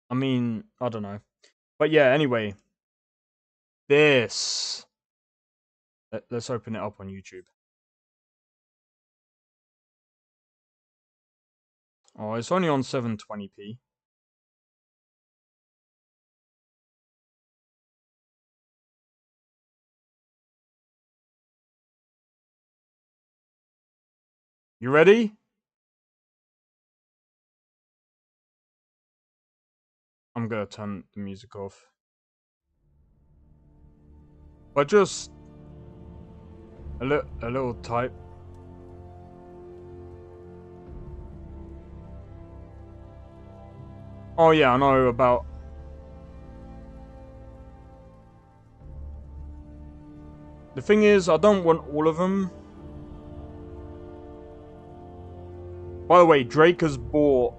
I mean, I don't know. But yeah, anyway. This. Let's open it up on YouTube. Oh, it's only on 720p. You ready? I'm gonna turn the music off. But just a little type. Oh yeah, I know about. The thing is, I don't want all of them. By the way, Drake has bought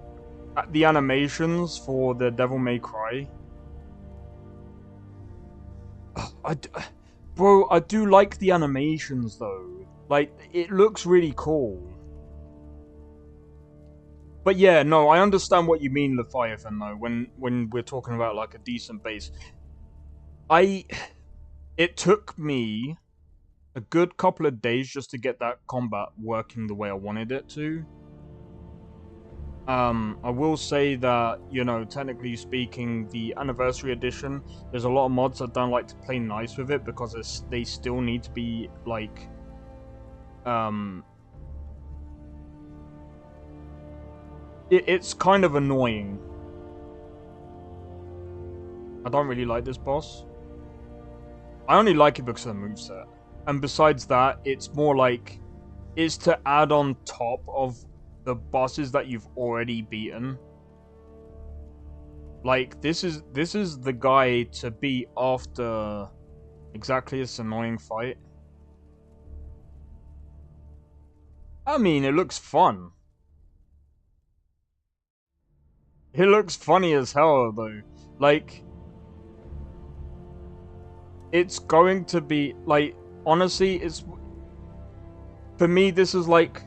the animations for the Devil May Cry. Bro, I do like the animations though. Like, it looks really cool. But yeah, no, I understand what you mean, Leviathan, though, when we're talking about, like, a decent base. It took me a good couple of days just to get that combat working the way I wanted it to. I will say that, you know, technically speaking, the Anniversary Edition, there's a lot of mods that don't like to play nice with it because they still need to be, like, it's kind of annoying. I don't really like this boss. I only like it because of the moveset. And besides that, it's more like, it's to add on top of the bosses that you've already beaten. Like, this is the guy to beat after exactly this annoying fight. I mean, it looks fun. It looks funny as hell, though. Like, it's going to be, like, honestly, it's... For me, this is like...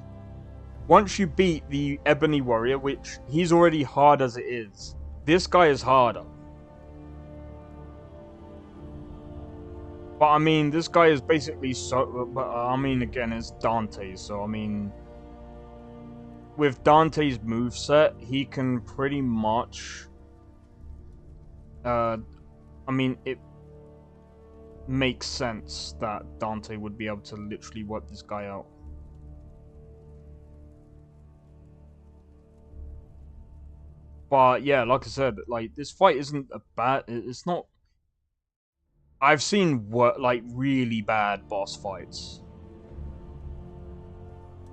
Once you beat the Ebony Warrior, which he's already hard as it is, this guy is harder. But I mean, this guy is basically so... But I mean, again, it's Dante, so I mean... With Dante's moveset, he can pretty much... I I mean, it makes sense that Dante would be able to literally wipe this guy out. But yeah, like I said, like this fight isn't a bad. It's not. I've seen like really bad boss fights.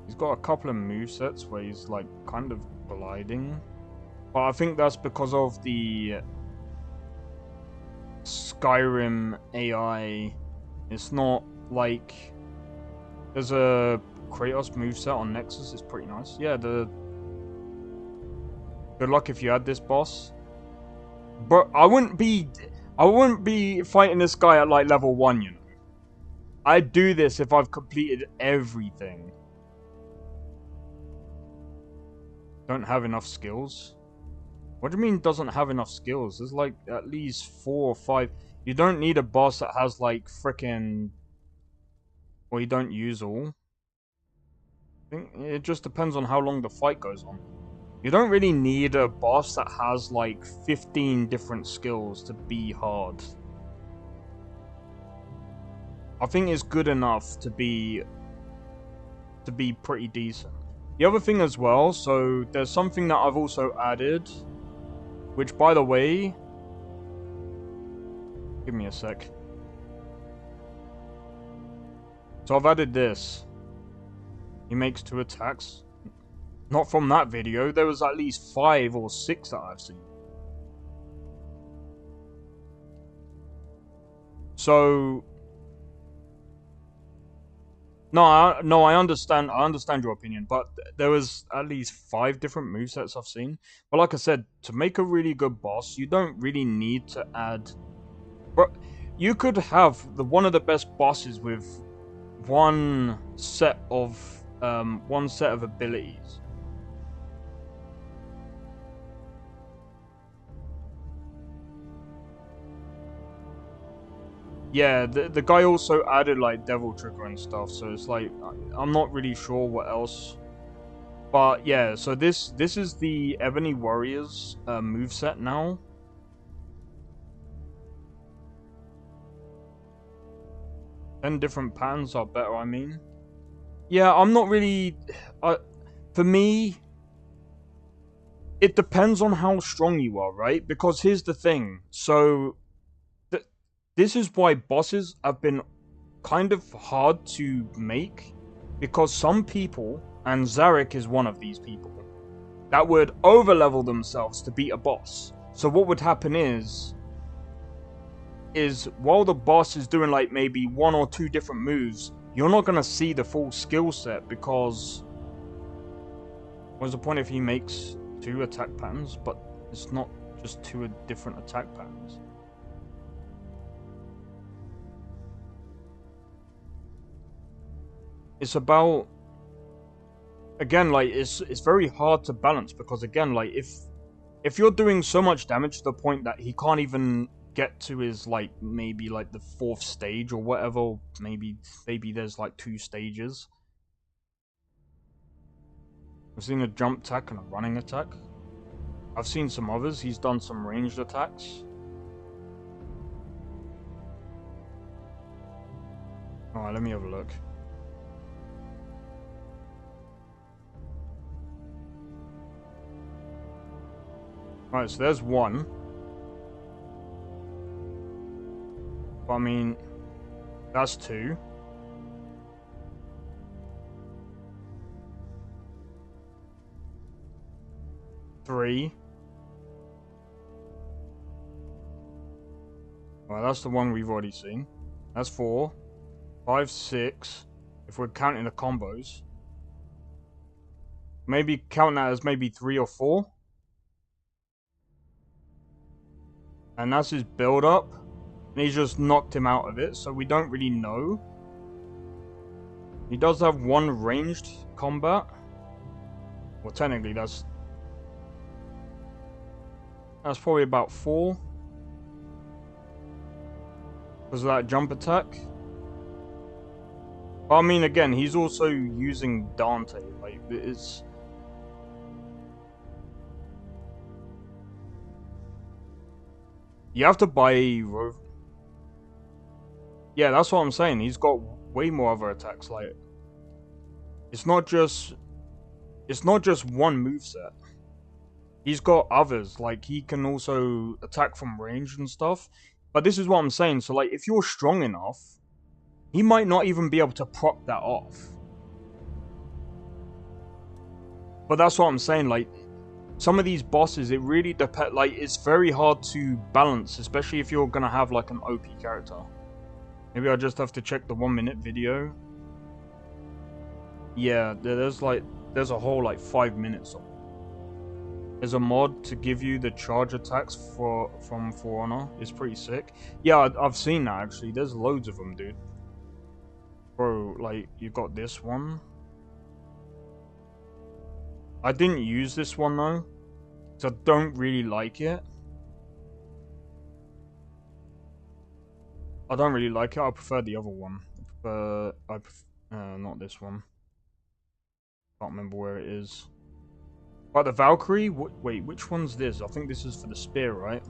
He's got a couple of movesets where he's like kind of gliding, but I think that's because of the Skyrim AI. It's not like there's a Kratos moveset on Nexus. It's pretty nice. Yeah, the good luck if you had this boss. But I wouldn't be fighting this guy at like level 1, you know. I'd do this if I've completed everything. Don't have enough skills? What do you mean doesn't have enough skills? There's like at least 4 or 5. You don't need a boss that has like frickin'... Well, you don't use all. I think it just depends on how long the fight goes on. You don't really need a boss that has like 15 different skills to be hard. I think it's good enough to be pretty decent. The other thing as well, so there's something that I've also added, which by the way, give me a sec. So I've added this. He makes 2 attacks. Not from that video, there was at least 5 or 6 that I've seen. So no, I understand your opinion, but there was at least 5 different movesets I've seen. But like I said, to make a really good boss, you don't really need to add... But you could have one of the best bosses with one set of abilities. Yeah, the guy also added like Devil Trigger and stuff, so it's like I'm not really sure what else. But yeah, so this is the Ebony Warriors moveset now. And different patterns are better, I mean. Yeah, I'm not really... for me, it depends on how strong you are, right? Because here's the thing. So, this is why bosses have been kind of hard to make. Because some people, and Zarek is one of these people, that would overlevel themselves to beat a boss. So what would happen is while the boss is doing like maybe 1 or 2 different moves, you're not going to see the full skill set because what's the point if he makes 2 attack patterns, but it's not just 2 different attack patterns? It's about, again, like it's very hard to balance because again, like if you're doing so much damage to the point that he can't even get to his like maybe like the 4th stage or whatever, maybe there's like 2 stages. I've seen a jump attack and a running attack. I've seen some others. He's done some ranged attacks. Alright, let me have a look. Alright, so there's 1. But I mean, that's 2. Three. Well, that's the one we've already seen. That's 4. 5, 6. If we're counting the combos. Maybe count that as maybe 3 or 4. And that's his build up. And he's just knocked him out of it, so we don't really know. He does have 1 ranged combat. Well, technically that's probably about 4. Because of that jump attack. But I mean, again, he's also using Dante. Like, it's... You have to buy Yeah, that's what I'm saying. He's got way more other attacks. Like, it's not just one moveset. He's got others. Like, he can also attack from range and stuff. But this is what I'm saying. So, like, if you're strong enough, he might not even be able to proc that off. But that's what I'm saying. Like, some of these bosses, it really depends. Like, it's very hard to balance, especially if you're gonna have like an OP character. Maybe I just have to check the 1 minute video. Yeah, there's a whole like 5 minutes of it. There's a mod to give you the charge attacks from For Honor. It's pretty sick. Yeah, I've seen that actually. There's loads of them, dude. Bro, like, you got this one. I didn't use this one though, so I don't really like it. I don't really like it. I prefer the other one. I prefer not this one. Can't remember where it is. But the Valkyrie. Wait, which one's this? I think this is for the spear, right?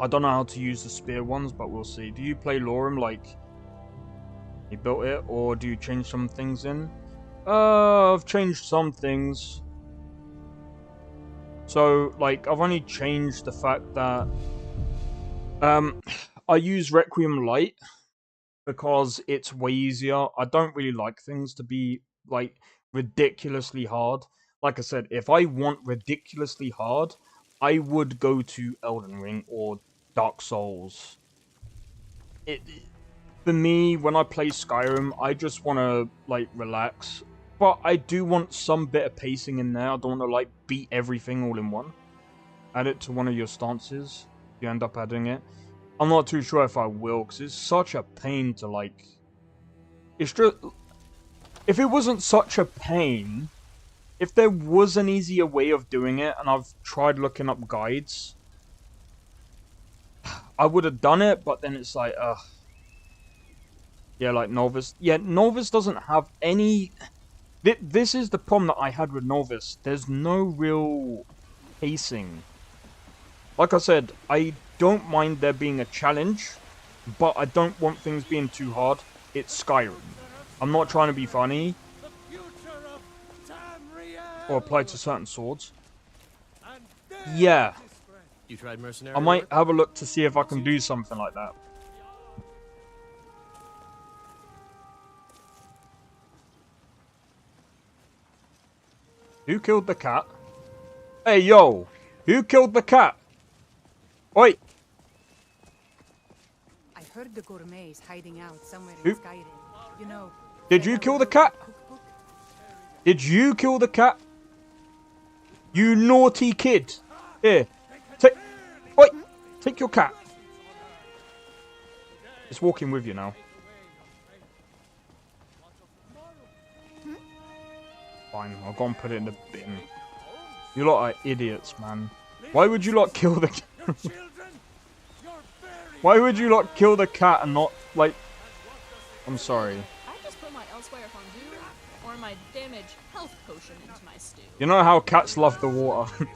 I don't know how to use the spear ones, but we'll see. Do you play LoreRim like you built it, or do you change some things in? I've changed some things. So, like, I've only changed the fact that I use Requiem Light because it's way easier. I don't really like things to be like ridiculously hard. Like I said, if I want ridiculously hard, I would go to Elden Ring or Dark Souls. For me, when I play Skyrim, I just want to like relax. But I do want some bit of pacing in there. I don't want to like beat everything all in one. Add it to one of your stances. If you end up adding it. I'm not too sure if I will, because it's such a pain to like... It's just... If it wasn't such a pain, if there was an easier way of doing it, and I've tried looking up guides, I would have done it, but then it's like, yeah, like Novice. Yeah, Novice doesn't have any... This is the problem that I had with Novice. There's no real pacing. Like I said, I don't mind there being a challenge, but I don't want things being too hard. It's Skyrim. I'm not trying to be funny or apply to certain swords. Yeah. You tried mercenary I might work? have a look to see if I can do something like that. Who killed the cat? Hey, yo! Who killed the cat? Oi! I heard the gourmets hiding out somewhere Who? in Skyrim. You know. Did you kill the cat? Did you kill the cat? You naughty kid! Here, take. Oi! Take your cat. It's walking with you now. Fine, I'll go and put it in the bin. You lot are idiots, man. Why would you lot kill the cat? Why would you lot kill the cat and not, like... I'm sorry. I just put my elsewhere fondue or my damage health potion into my stew. You know how cats love the water.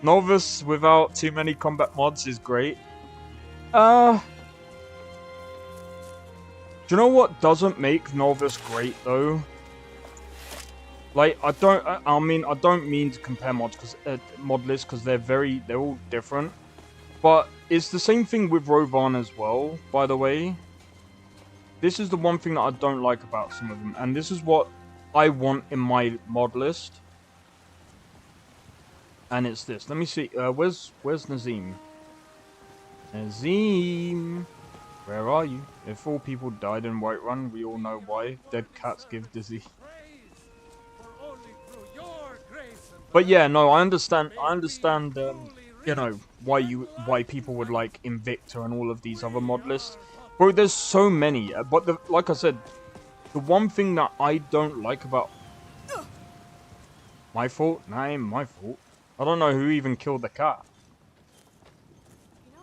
Novice without too many combat mods is great. Do you know what doesn't make Novice great though? Like, I don't mean to compare mods because mod lists because they're all different. But it's the same thing with Rovaan as well, by the way. This is the one thing that I don't like about some of them, and this is what I want in my mod list. And it's this. Let me see. Where's Nazim? Nazim, where are you? If 4 people died in Whiterun, we all know why. Dead cats give disease. But yeah, no, I understand. You know why people would like Invicta and all of these other mod lists. Bro, there's so many. But like I said, the one thing that I don't like about my fault, nah, ain't my fault. I don't know who even killed the cat.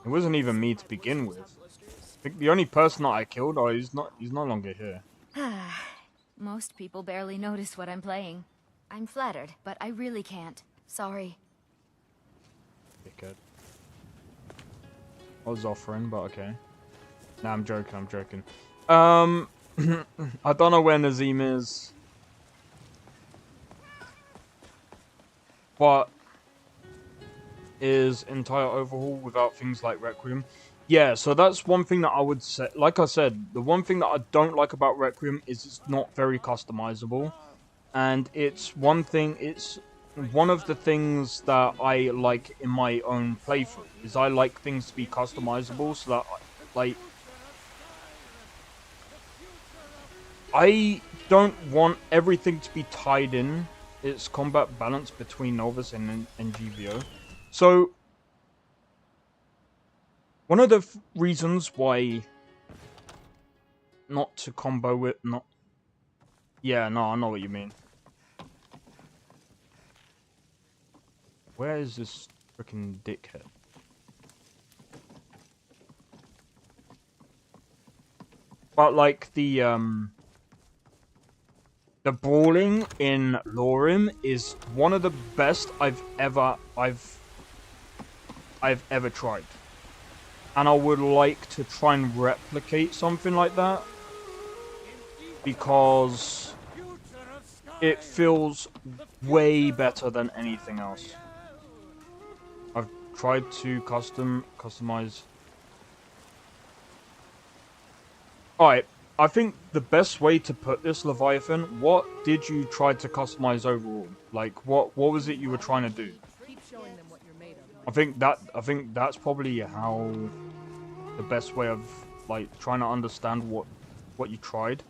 It wasn't even me to begin with. I think the only person that I killed, he's no longer here. Most people barely notice what I'm playing. I'm flattered, but I really can't. Sorry. Dickhead. I was offering, but okay. Nah, I'm joking. I don't know where Nazim is. But is entire overhaul without things like Requiem? Yeah, so that's one thing that I would say. Like I said, the one thing that I don't like about Requiem is it's not very customizable. And it's one of the things that I like in my own playthrough, is I like things to be customizable so that, like, I don't want everything to be tied in its combat balance between Novice and GVO. So, one of the reasons why not to combo it, yeah, no, I know what you mean. Where is this freaking dickhead? But like the brawling in LoreRim is one of the best I've ever tried. And I would like to try and replicate something like that, because it feels way better than anything else. I've tried to customize. Alright, I think the best way to put this, Leviathan, what did you try to customize overall? Like, what was it you were trying to do? Keep showing them what you're made of. I think that's probably how the best way of, like, trying to understand what you tried.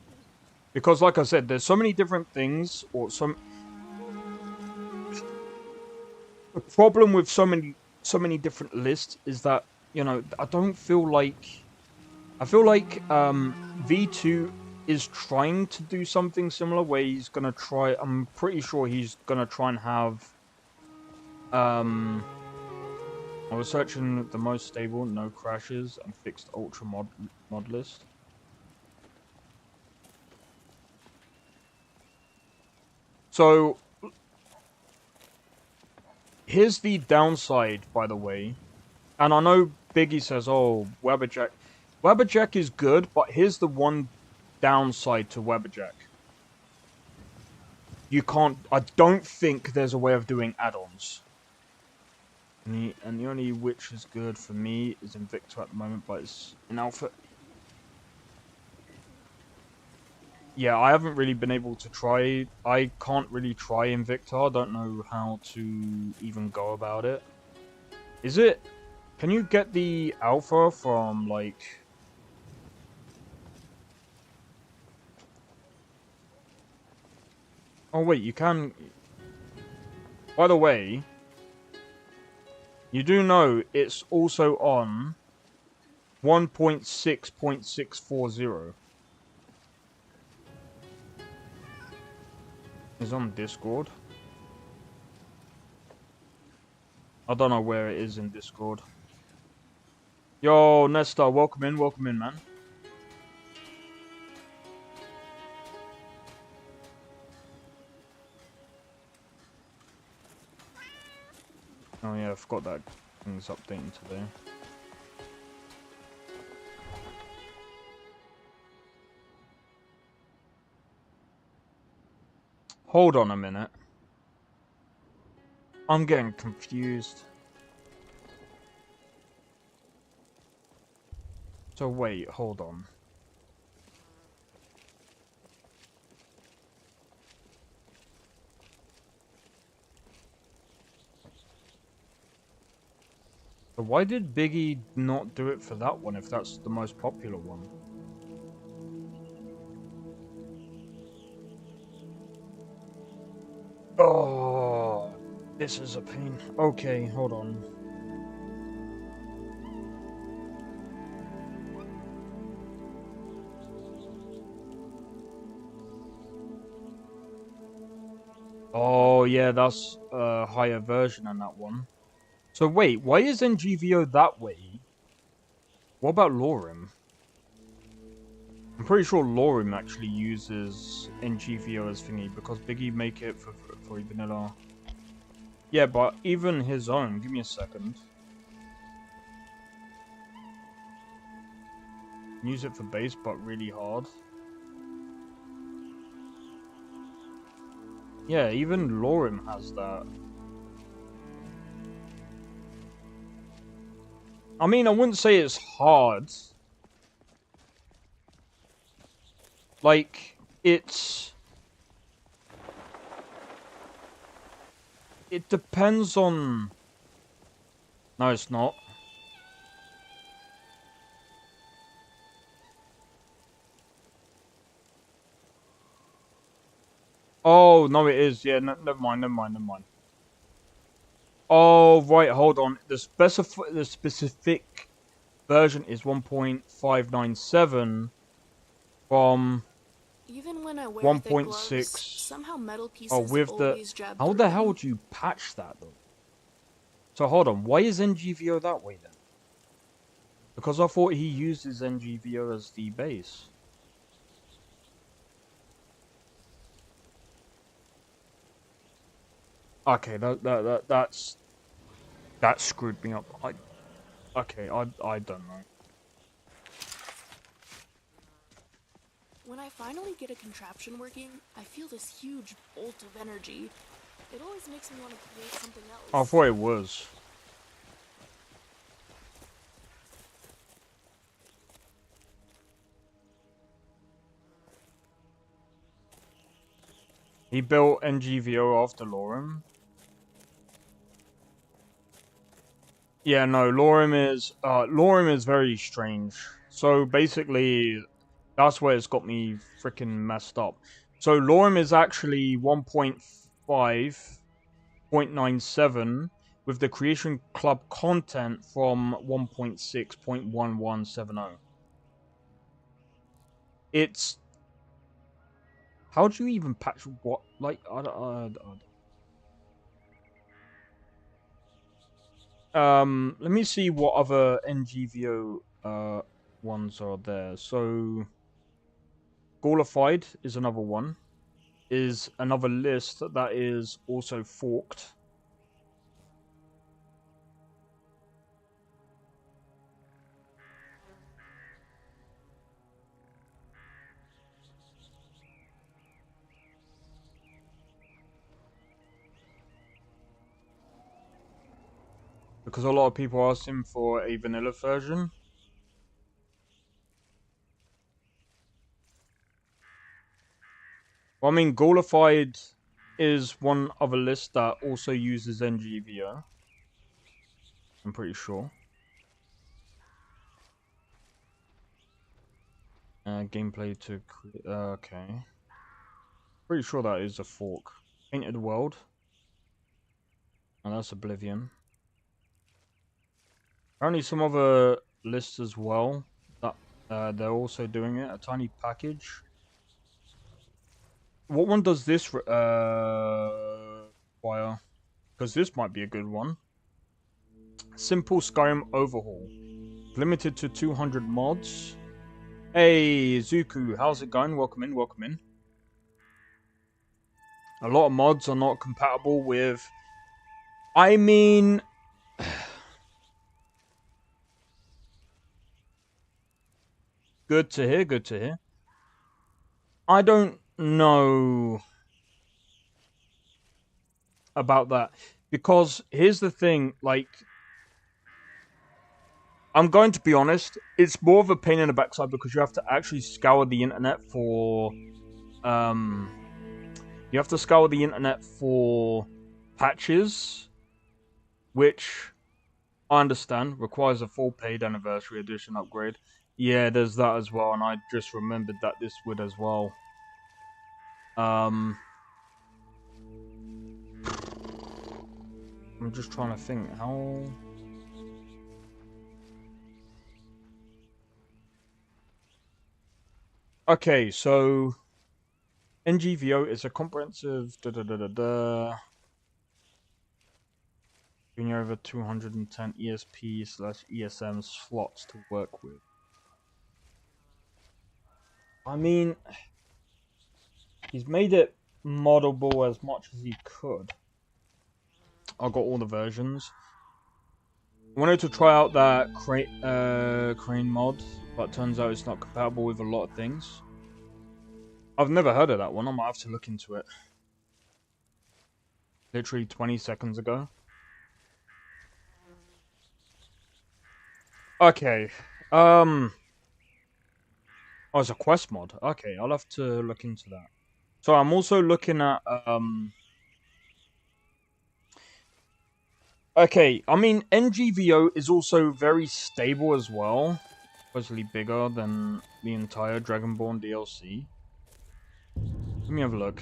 Because, like I said, there's so many different things, or some... The problem with so many different lists is that, you know, I feel like V2 is trying to do something similar, where he's gonna try, I'm pretty sure he's gonna try and have, I was searching the most stable, no crashes, and fixed ultra mod list. So, here's the downside, by the way. And I know Biggie says, oh, Webberjack. Webberjack is good, but here's the one downside to Webberjack. You can't... I don't think there's a way of doing add-ons. And the only which is good for me is Invicta at the moment, but it's in Alpha. Yeah, I haven't really been able to try... I can't really try Invicta. I don't know how to even go about it. Is it... Can you get the Alpha from, like... Oh, wait, you can... By the way... You do know it's also on 1.6.640. It's on Discord. I don't know where it is in Discord. Yo, Nesta, welcome in, man. Oh yeah, I forgot that thing's updating today. Hold on a minute. I'm getting confused. So wait, hold on. So why did Biggie not do it for that one if that's the most popular one? Oh, this is a pain. Okay, hold on. Oh, yeah, that's a higher version on that one. So wait, why is NGVO that way? What about LoreRim? I'm pretty sure LoreRim actually uses NGVO as thingy, because Biggie make it for vanilla. Yeah, but even his own. Give me a second. Use it for base, but really hard. Yeah, even LoreRim has that. I mean, I wouldn't say it's hard. Like, it depends on... No, it's not. Oh, no, it is. Yeah, no, never mind. Oh, right, hold on. The specific version is 1.597 from Even when I wear thick gloves, 1.6. somehow metal pieces Oh, with the... always jab How through the hell them. would you patch that, though? So, hold on. Why is NGVO that way, then? Because I thought he uses NGVO as the base. Okay, that screwed me up. I don't know. When I finally get a contraption working, I feel this huge bolt of energy. It always makes me want to create something else. I thought it was. He built NGVO after LoreRim. Yeah, no, LoreRim is very strange. So basically, that's where it's got me freaking messed up. So LoreRim is actually 1.5.97 with the Creation Club content from 1.6.1170. It's... How do you even patch what? Like, let me see what other NGVO ones are there. So Gaulified is another one. Is another list that is also forked. Because a lot of people asked him for a vanilla version. Well, I mean, Gaulified is one other list that also uses NGVO. I'm pretty sure. Gameplay to create... okay. Pretty sure that is a fork. Painted World. And that's Oblivion. Apparently some other lists as well. That they're also doing it. A tiny package. What one does this require? Because this might be a good one. Simple Skyrim overhaul. Limited to 200 mods. Hey, Zuku, how's it going? Welcome in, welcome in. A lot of mods are not compatible with... I mean... Good to hear, good to hear. I don't know about that. Because here's the thing, like... I'm going to be honest, it's more of a pain in the backside because you have to actually scour the internet for... You have to scour the internet for patches, which I understand requires a full paid anniversary edition upgrade. Yeah, there's that as well, and I just remembered that this would as well. I'm just trying to think how... Okay, so NGVO is a comprehensive giving you over 210 ESP/ESM slots to work with. I mean, he's made it moddable as much as he could. I got all the versions. I wanted to try out that crane mod, but turns out it's not compatible with a lot of things. I've never heard of that one. I might have to look into it. Literally 20 seconds ago. Okay. Oh, it's a quest mod. Okay, I'll have to look into that. So I'm also looking at okay, I mean NGVO is also very stable as well. Supposedly bigger than the entire Dragonborn DLC. Let me have a look.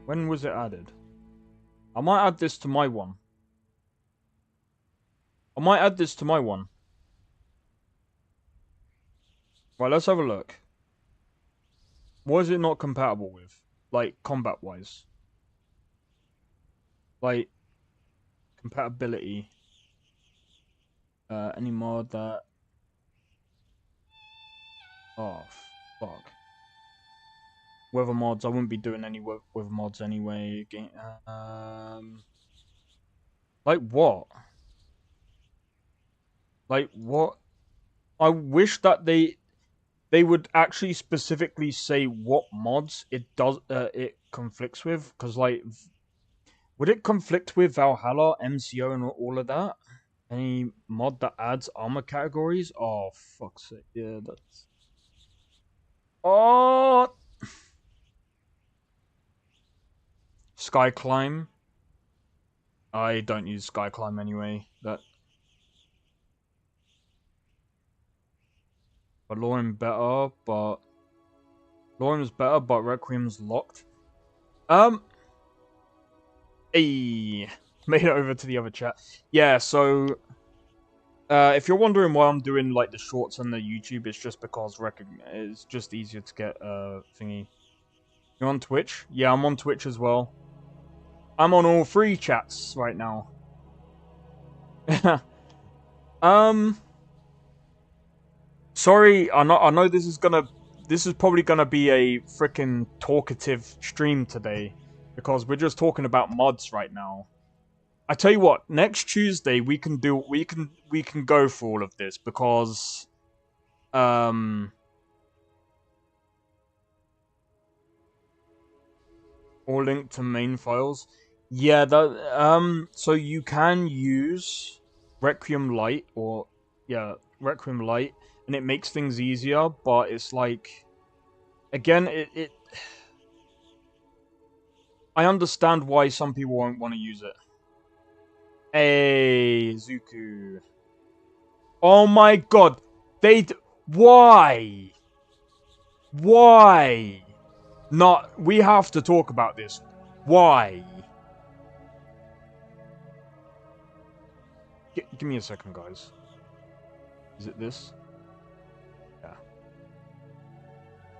When was it added? I might add this to my one. Right, let's have a look. What is it not compatible with? Like, combat-wise. Like, compatibility. Any mod that... Oh, fuck. Weather mods, I wouldn't be doing any weather mods anyway. Like what? Like what? I wish that they would actually specifically say what mods it conflicts with, because like, would it conflict with Valhalla, MCO, and all of that? Any mod that adds armor categories? Oh, fuck's sake. Yeah, that's... Oh! Sky Climb. I don't use Sky Climb anyway. But LoreRim better, but... LoreRim's better, but Requiem's locked. Hey! Made it over to the other chat. Yeah, so... if you're wondering why I'm doing like the shorts on the YouTube, it's just because it's just easier to get thingy. You're on Twitch? Yeah, I'm on Twitch as well. I'm on all three chats right now. Sorry, I know this is probably gonna be a freaking talkative stream today, because we're just talking about mods right now. I tell you what, next Tuesday we can go for all of this, because or link to main files. Yeah, that so you can use Requiem Lite, or Requiem Lite, and it makes things easier, but it's like, again, it I understand why some people won't want to use it. Hey, Zuku. Oh my god. Why? Why? Not, we have to talk about this. Why? Give me a second, guys. Is it this? Yeah.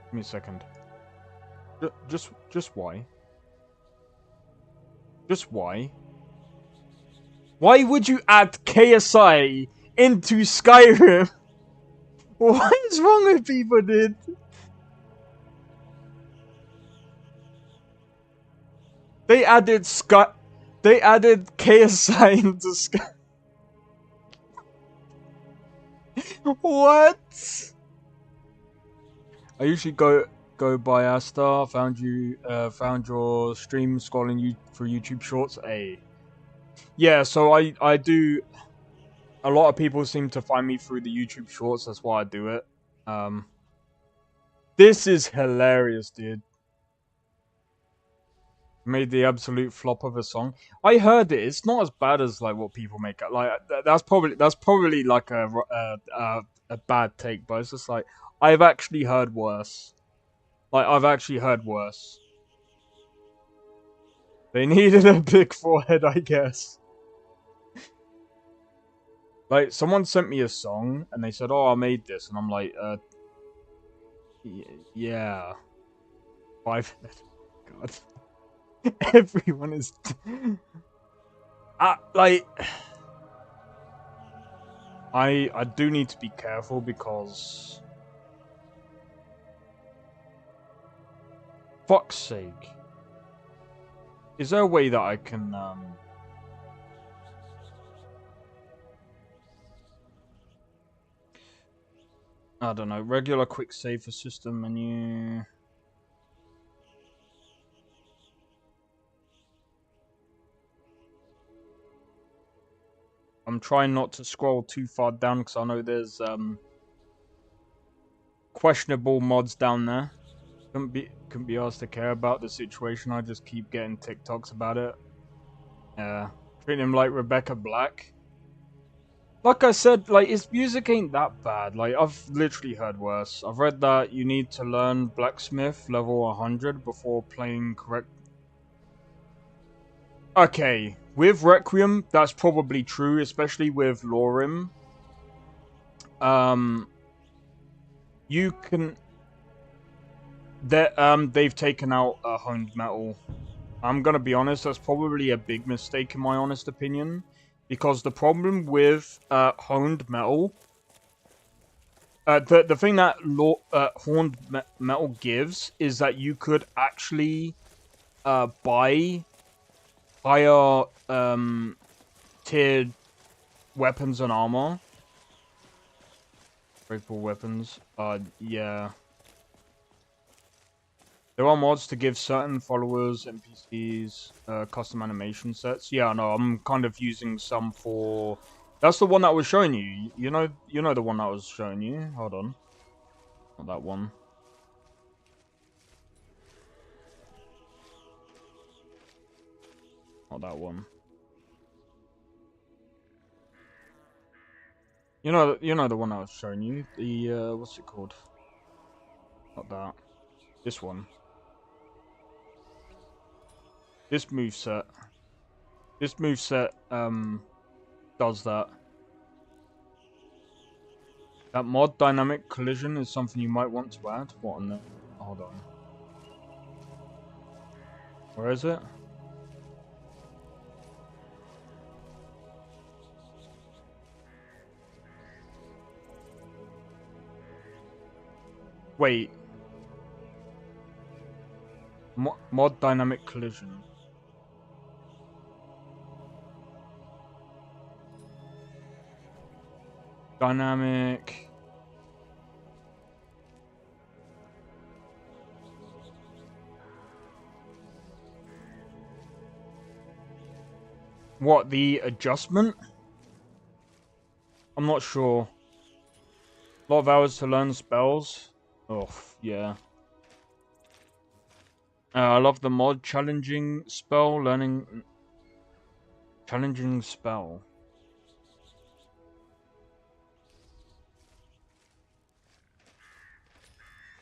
Give me a second. Just why? Just why? Why would you add KSI into Skyrim? What is wrong with people, dude? They added KSI into Skyrim. What? I usually go by Asta. Found your stream scrolling you through YouTube Shorts. Yeah, so I do. A lot of people seem to find me through the YouTube Shorts. That's why I do it. This is hilarious, dude. Made the absolute flop of a song. I heard it. It's not as bad as like what people make. Like that's probably like a bad take, but it's just like, I've actually heard worse. Like, I've actually heard worse. They needed a big forehead, I guess. Like, someone sent me a song, and they said, oh, I made this. And I'm like, yeah. 5 God. Everyone is... like... I do need to be careful because... Fuck's sake. Is there a way that I can, I don't know, regular quick save for system menu... I'm trying not to scroll too far down because I know there's questionable mods down there. Couldn't be asked to care about the situation. I just keep getting TikToks about it. Treating him like Rebecca Black. Like I said, like his music ain't that bad. Like I've literally heard worse. I've read that you need to learn blacksmith level 100 before playing correct. Okay, with Requiem, that's probably true, especially with LoreRim. You can... They've taken out honed metal. I'm gonna be honest, that's probably a big mistake in my honest opinion. Because the problem with honed metal... the thing that honed metal gives is that you could actually buy higher tiered weapons and armor. Breakable weapons. Yeah. There are mods to give certain followers, NPCs, custom animation sets. Yeah, no, I'm kind of using some for... That's the one that I was showing you. You know the one that I was showing you. Hold on. Not that one. Not that one. You know the one I was showing you. The what's it called? Not that. This one. This moveset. This moveset does that. That mod dynamic collision is something you might want to add. What on the... Hold on. Where is it? Wait. Mod dynamic collision. Dynamic. What, the adjustment? I'm not sure. A lot of hours to learn spells. Oh, yeah. I love the mod challenging spell learning. Challenging spell.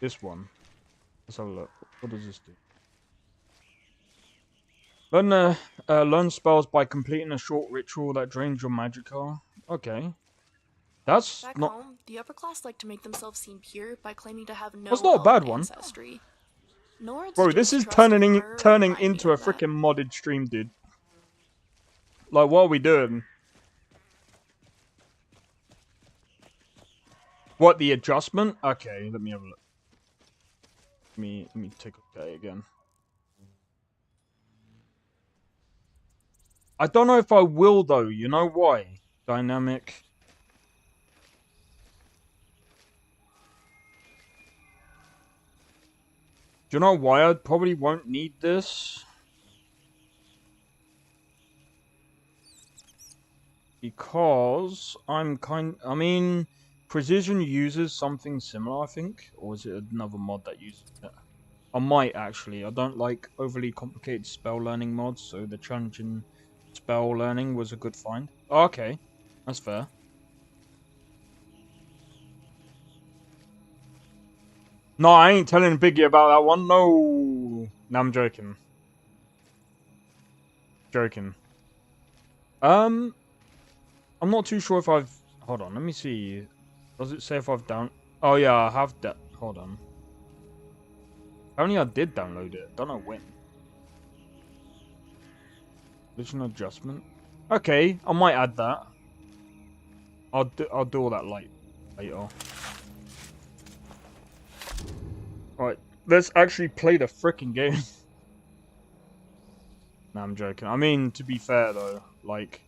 This one. Let's have a look. What does this do? Learn spells by completing a short ritual that drains your magicka. Okay. That's Back not... home, the upper class like to make themselves seem pure by claiming to have no That's not a bad one. ancestry. Nor Bro, this is turning into a freaking modded stream, dude. Like, what are we doing? What, the adjustment? Okay, let me have a look. Let me take a look at it again. I don't know if I will, though. You know why? Dynamic. Do you know why I probably won't need this? Because I mean, Precision uses something similar, I think. Or is it another mod that uses it? I might, actually. I don't like overly complicated spell learning mods, so the challenging spell learning was a good find. Oh, okay. That's fair. No, I ain't telling Biggie about that one. No. No, I'm joking. Joking. I'm not too sure if I've... Hold on, let me see. Does it say if I've down... Oh, yeah, I have that. Hold on. Apparently I did download it. Don't know when. Additional adjustment. Okay, I might add that. I'll do all that later. Alright, let's actually play the frickin' game. Nah, I'm joking. I mean, to be fair though, like,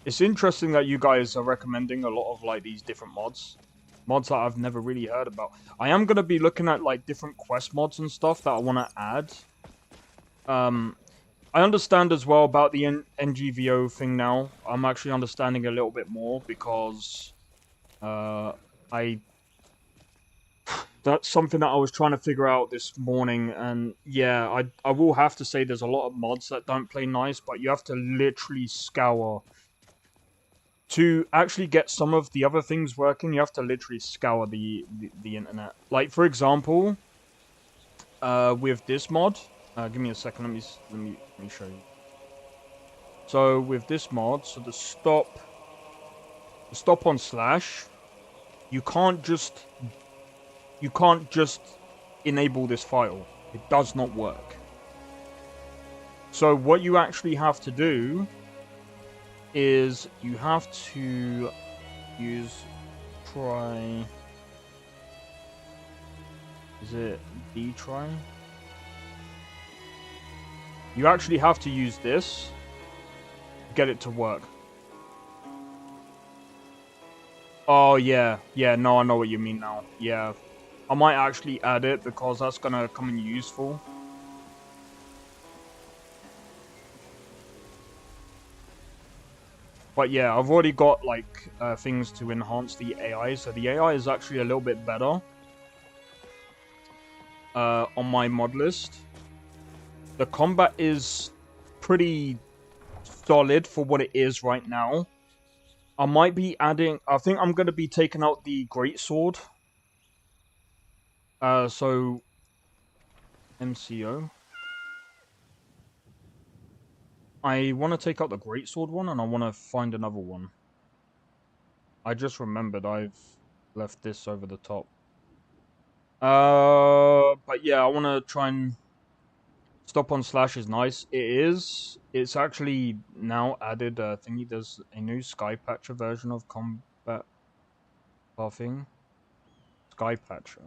it's interesting that you guys are recommending a lot of like these different mods. Mods that I've never really heard about. I am gonna be looking at like different quest mods and stuff that I wanna add. I understand as well about the NGVO thing now. I'm actually understanding a little bit more because that's something that I was trying to figure out this morning, and yeah, I will have to say there's a lot of mods that don't play nice, but you have to literally scour. To actually get some of the other things working, you have to literally scour the internet. Like, for example, with this mod, give me a second, let me show you. So with this mod, so the stop on slash, you can't just enable this file. It does not work. So what you actually have to do is you have to use try. Is it dtry? You actually have to use this to get it to work. Oh yeah, no, I know what you mean now. Yeah, I might actually add it because that's gonna come in useful. But yeah, I've already got like things to enhance the AI, so the AI is actually a little bit better on my mod list. The combat is pretty solid for what it is right now. I might be adding, I think I'm going to be taking out the greatsword. So MCO. I want to take out the greatsword one, and I want to find another one. I just remembered I've left this over the top. But yeah, I want to try and stop on slash is nice. It is. It's actually now added thingy. There's a new Skypatcher version of combat buffing. Skypatcher.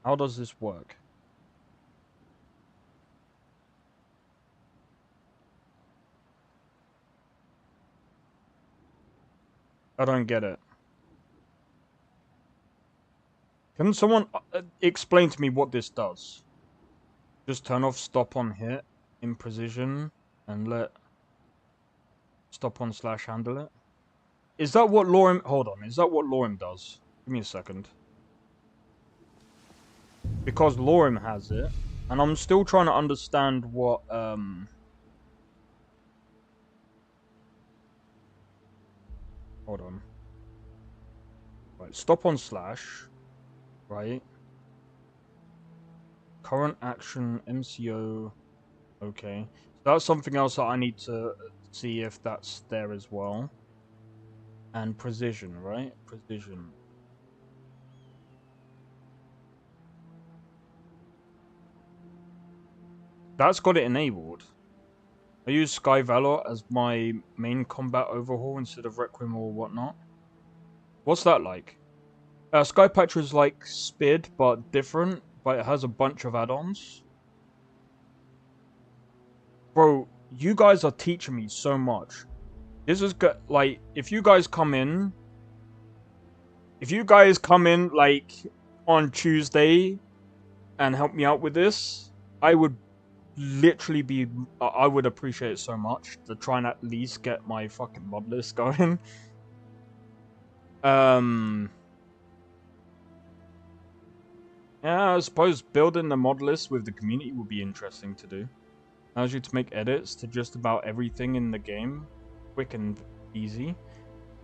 How does this work? I don't get it. Can someone explain to me what this does? Just turn off stop on hit in precision and let stop on slash handle it? Is that what LoreRim... Hold on, is that what LoreRim does? Give me a second. Because LoreRim has it, and I'm still trying to understand what, Hold on. Right, stop on slash. Right. Current action, MCO. Okay. So that's something else that I need to see if that's there as well. And precision, right? Precision. That's got it enabled. I use Sky Valor as my main combat overhaul instead of Requiem or whatnot. What's that like? Skypatcher is like Spid, but different. But it has a bunch of add-ons. Bro, you guys are teaching me so much. This is good. Like, if you guys come in, like on Tuesday and help me out with this, I would literally be, I would appreciate it so much to try and at least get my fucking mod list going. Yeah, I suppose building the mod list with the community would be interesting to do. Allows you to make edits to just about everything in the game. Quick and easy.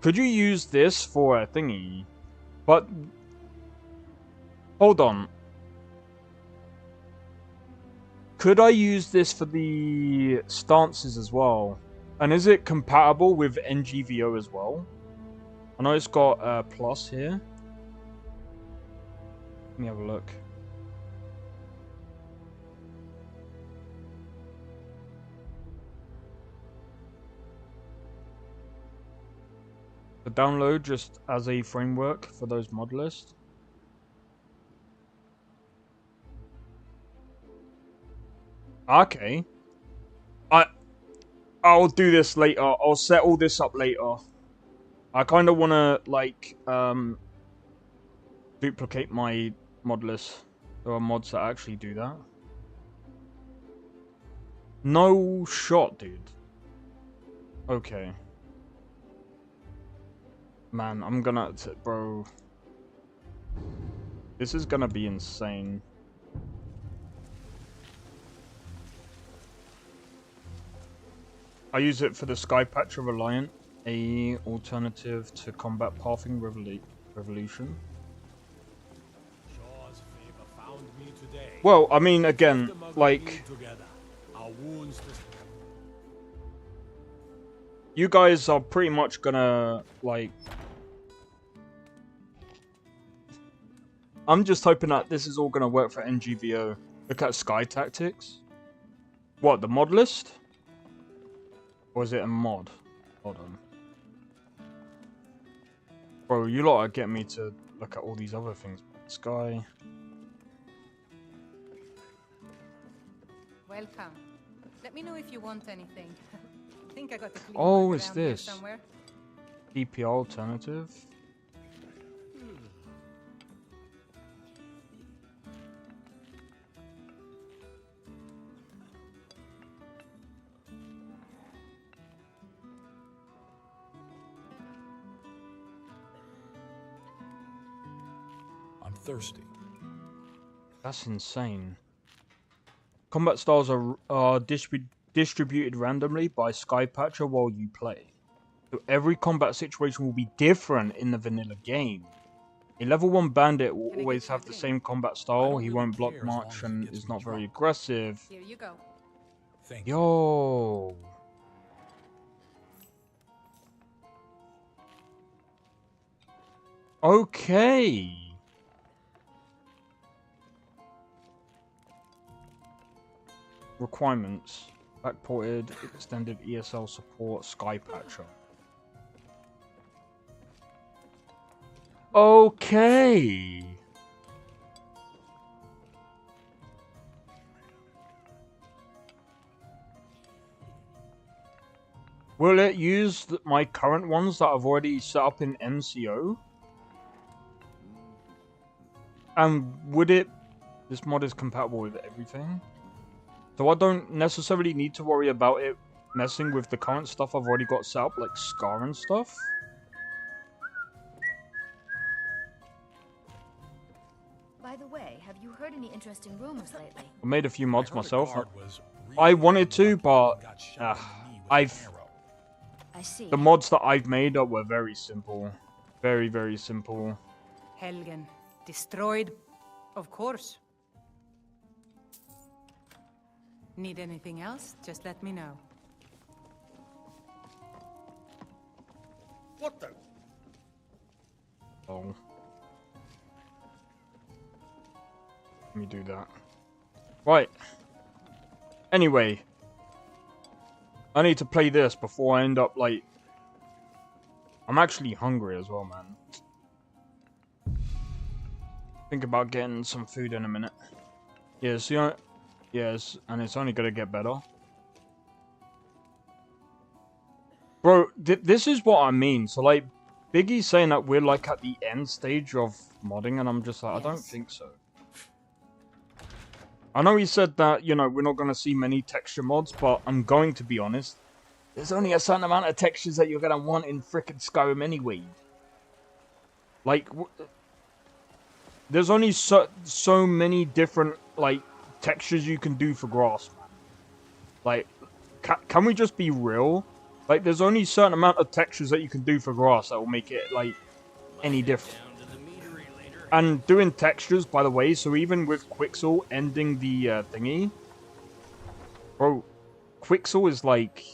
Could you use this for a thingy? But... Hold on. Could I use this for the stances as well? And is it compatible with NGVO as well? I know it's got plus here. Let me have a look. The download just as a framework for those mod lists. Okay. I'll do this later. I'll set all this up later. I kind of want to, like, duplicate my mod list. There are mods that actually do that. No shot, dude. Okay. Man, I'm gonna... Bro. This is gonna be insane. I use it for the Sky Patcher Reliant, a alternative to combat pathing revolution. Well, I mean, again, like, you guys are pretty much gonna, like, I'm just hoping that this is all gonna work for NGVO. Look at Sky Tactics. What, the mod list? Or is it a mod? Hold on. Bro, you lot are getting me to look at all these other things. Sky. Welcome. Let me know if you want anything. I think I got the Oh, it's this. DPR alternative. I'm thirsty. That's insane. Combat styles are distributed randomly by Sky Patcher while you play. So every combat situation will be different in the vanilla game. A level 1 bandit will always have the same combat style. He won't block much and is not very aggressive. Here you go. Thank you. Yo. Okay. Requirements. Backported, extended ESL support, Sky Patcher. Okay. Will it use my current ones that I've already set up in MCO? And would it... This mod is compatible with everything? So I don't necessarily need to worry about it messing with the current stuff I've already got set up, like Scar and stuff. By the way, have you heard any interesting rumors lately? I made a few mods myself. I wanted to, but I see. The mods that I've made were very simple. Very, very simple. Helgen. Destroyed? Of course. Need anything else? Just let me know. What the? Oh. Let me do that. Right. Anyway. I need to play this before I end up, like... I'm actually hungry as well, man. Think about getting some food in a minute. Yeah, so yes, and it's only gonna get better. Bro, this is what I mean. So, like, Biggie's saying that we're, like, at the end stage of modding, and I'm just like, I don't think so. I know he said that, you know, we're not gonna see many texture mods, but I'm going to be honest. There's only a certain amount of textures that you're gonna want in frickin' Skyrim anyway. Like, there's only so many different, like, textures you can do for grass, man. Like, can we just be real? Like, there's only a certain amount of textures that you can do for grass that will make it, like, any different. And doing textures, by the way, so even with Quixel ending the thingy, bro, Quixel is, like,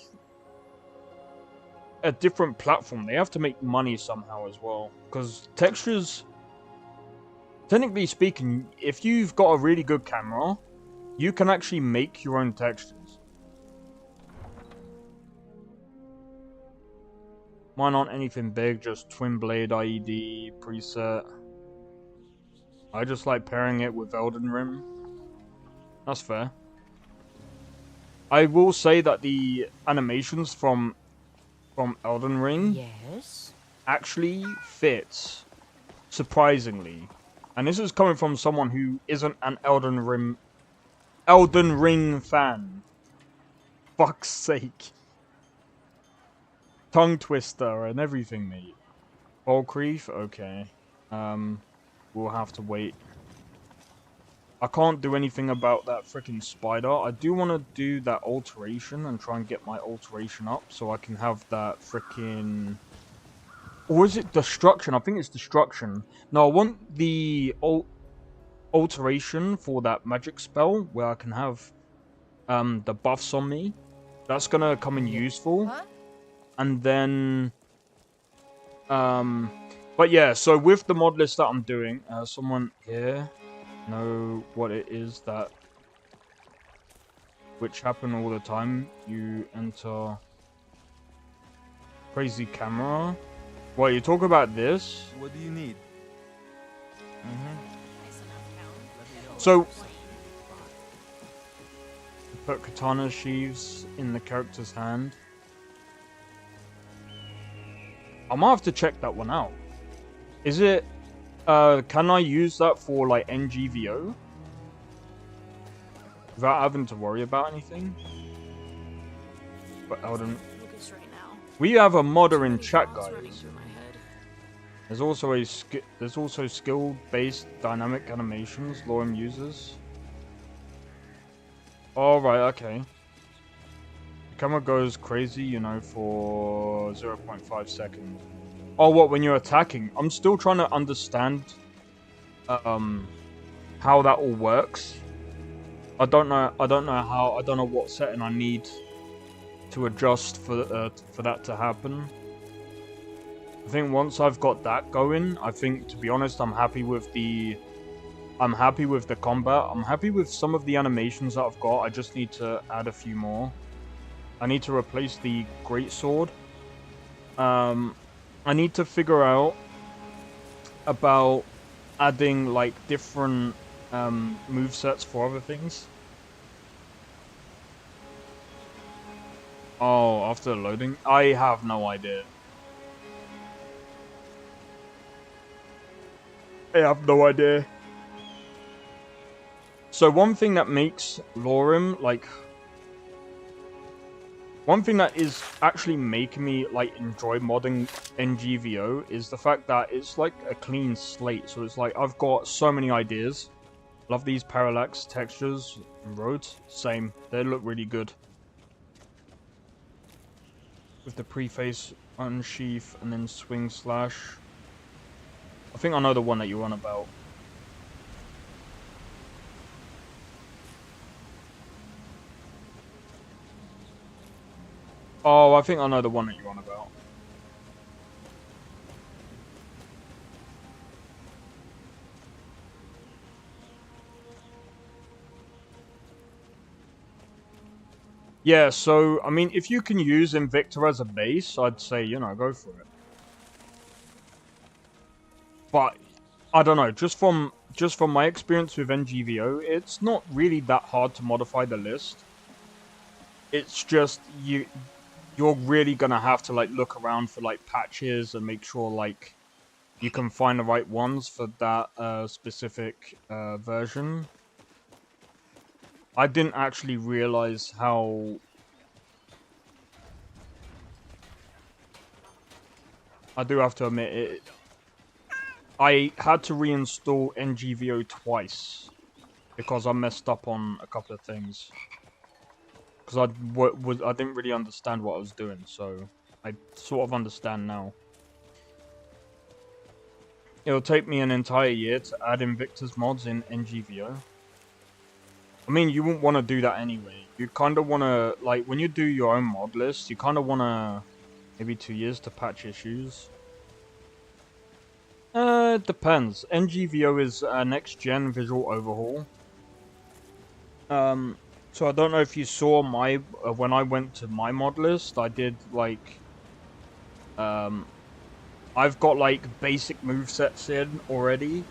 a different platform. They have to make money somehow as well. Because textures... Technically speaking, if you've got a really good camera, you can actually make your own textures. Mine aren't anything big, just twin blade IED preset. I just like pairing it with Elden Rim. That's fair. I will say that the animations from Elden Ring actually fit surprisingly. And this is coming from someone who isn't an Elden Ring fan. Fuck's sake. Tongue twister and everything, mate. Volcreef? Okay. We'll have to wait. I can't do anything about that freaking spider. I do want to do that alteration and try and get my alteration up so I can have that freaking... Or is it destruction? I think it's destruction. No, I want the alteration for that magic spell where I can have the buffs on me. That's gonna come in useful. And then... But yeah, so with the mod list that I'm doing, someone here know what it is that... Which happen all the time. You enter... Crazy camera. Well, you talk about this. What do you need? So, put katana sheaths in the character's hand. I might have to check that one out. Is it... can I use that for, like, NGVO? Without having to worry about anything? But Elden... We have a modder in chat, guys. There's also skill-based dynamic animations LoreRim uses. Alright, okay. The camera goes crazy, you know, for 0.5 seconds. Oh, what, when you're attacking? I'm still trying to understand how that all works. I don't know what setting I need to adjust for that to happen. I think once I've got that going, I think, to be honest, I'm happy with the combat. I'm happy with some of the animations that I've got. I just need to add a few more. I need to replace the greatsword. I need to figure out about adding like different movesets for other things. Oh, after loading? I have no idea. I have no idea. So one thing that makes LoreRim, like... One thing that is actually making me, like, enjoy modding NGVO is the fact that it's, like, a clean slate. So it's like, I've got so many ideas. Love these parallax textures and roads. Same. They look really good. With the preface unsheath and then swing slash. I think I know the one that you're on about. Oh, I think I know the one that you're on about. Yeah, so, I mean, if you can use Invicta as a base, I'd say, you know, go for it. But, I don't know, just from my experience with NGVO, it's not really that hard to modify the list. It's just, you're really gonna have to, like, look around for, like, patches and make sure, like, you can find the right ones for that specific version. I didn't actually realize how... I do have to admit it. I had to reinstall NGVO twice because I messed up on a couple of things. Because I didn't really understand what I was doing, so I sort of understand now. It'll take me an entire year to add Invictus mods in NGVO. I mean, you wouldn't want to do that anyway. You kind of want to, like, when you do your own mod list, you kind of want to, maybe 2 years to patch issues. It depends. NGVO is a next-gen visual overhaul. So I don't know if you saw my, when I went to my mod list, I did, like, I've got like basic movesets in already.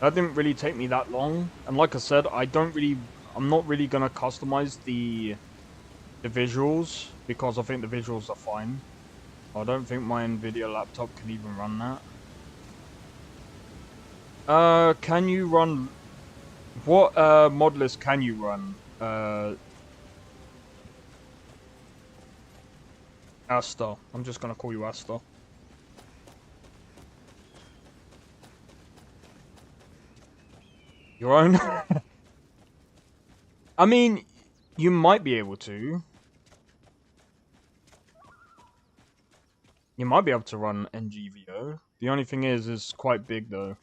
That didn't really take me that long, and like I said, I'm not really gonna customize the visuals because I think the visuals are fine. I don't think my Nvidia laptop can even run that. Can you run? What mod list can you run? Asta. I'm just gonna call you Asta. Your own? I mean, you might be able to. You might be able to run NGVO. The only thing is, it's quite big though.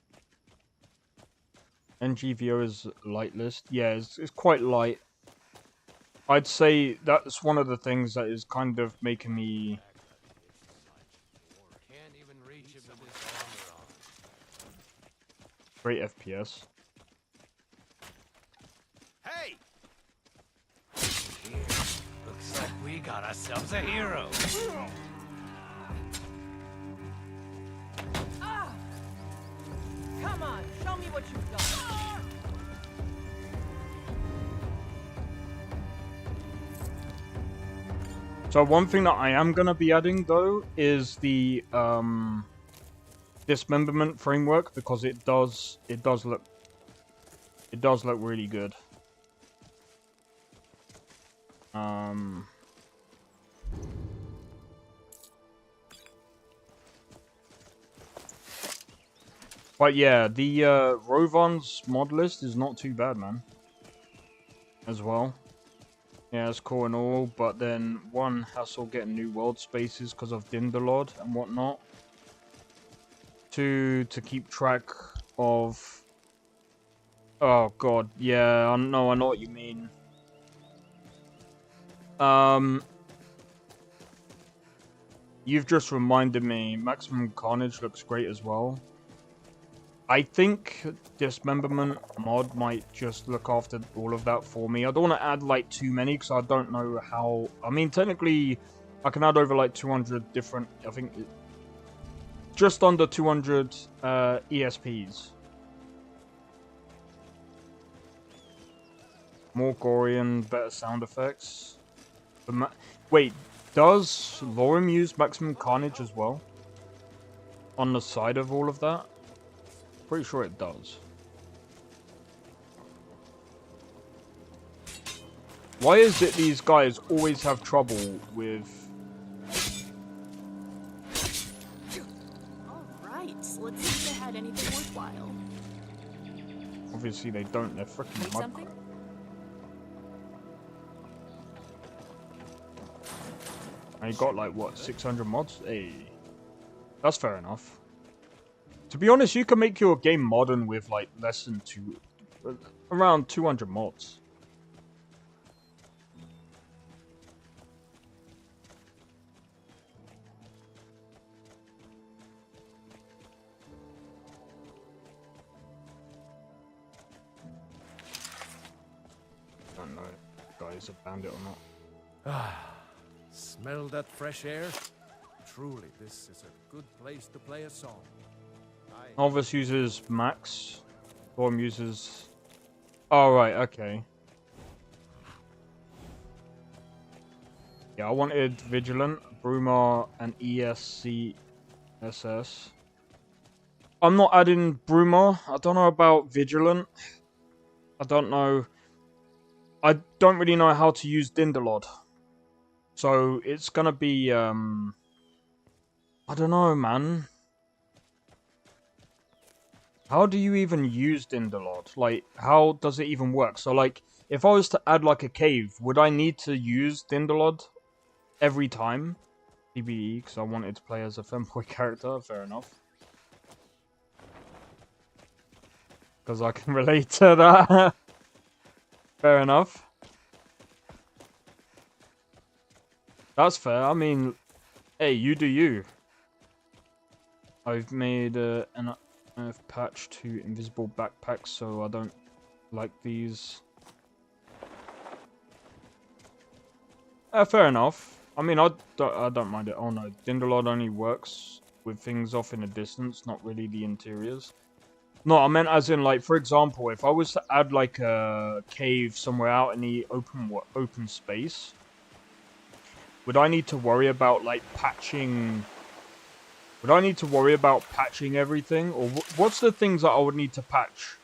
NGVO is light list. Yeah, it's quite light. I'd say that's one of the things that is kind of making me... Great FPS. Hey! Looks like we got ourselves a hero. Ah! Come on, show me what you've got. So one thing that I am gonna be adding though is the dismemberment framework, because it does look really good. But yeah, the Rovan's mod list is not too bad, man. As well. Yeah, it's cool and all, but then one hassle getting new world spaces because of Dindalod and whatnot. Two, to keep track of... Oh god, yeah, I know what you mean. You've just reminded me, Maximum Carnage looks great as well. I think Dismemberment mod might just look after all of that for me. I don't want to add like too many because I don't know how... I mean, technically, I can add over like 200 different... I think just under 200 ESPs. More gory and better sound effects. Wait, does LoreRim use Maximum Carnage as well? On the side of all of that? Pretty sure it does. Why is it these guys always have trouble with... Alright, let's see if they had anything worthwhile. Obviously they don't, they're freaking Need something? And you got like, what, 600 mods? Hey. That's fair enough. To be honest, you can make your game modern with like less than around 200 mods. I don't know if the guy is a bandit or not. Ah, smell that fresh air? Truly, this is a good place to play a song. Elvis uses Max. Storm uses... Oh, right, okay. Yeah, I wanted Vigilant, Brumar, and ESCSS. I'm not adding Brumar. I don't know about Vigilant. I don't know. I don't really know how to use Dindalod. So, it's gonna be, I don't know, man. How do you even use Dindalod? Like, how does it even work? So, like, if I was to add, like, a cave, would I need to use Dindalod every time? TBE, because I wanted to play as a femboy character, fair enough. Because I can relate to that. Fair enough. That's fair, I mean, hey, you do you. I've made an... I've patched to invisible backpacks, so I don't like these. Fair enough. I mean, I don't mind it. Oh no, Dindelod only works with things off in a distance, not really the interiors. No, I meant as in, like, for example, if I was to add, like, a cave somewhere out in the open space, would I need to worry about, like, patching... Would I need to worry about patching everything? Or what's the things that I would need to patch,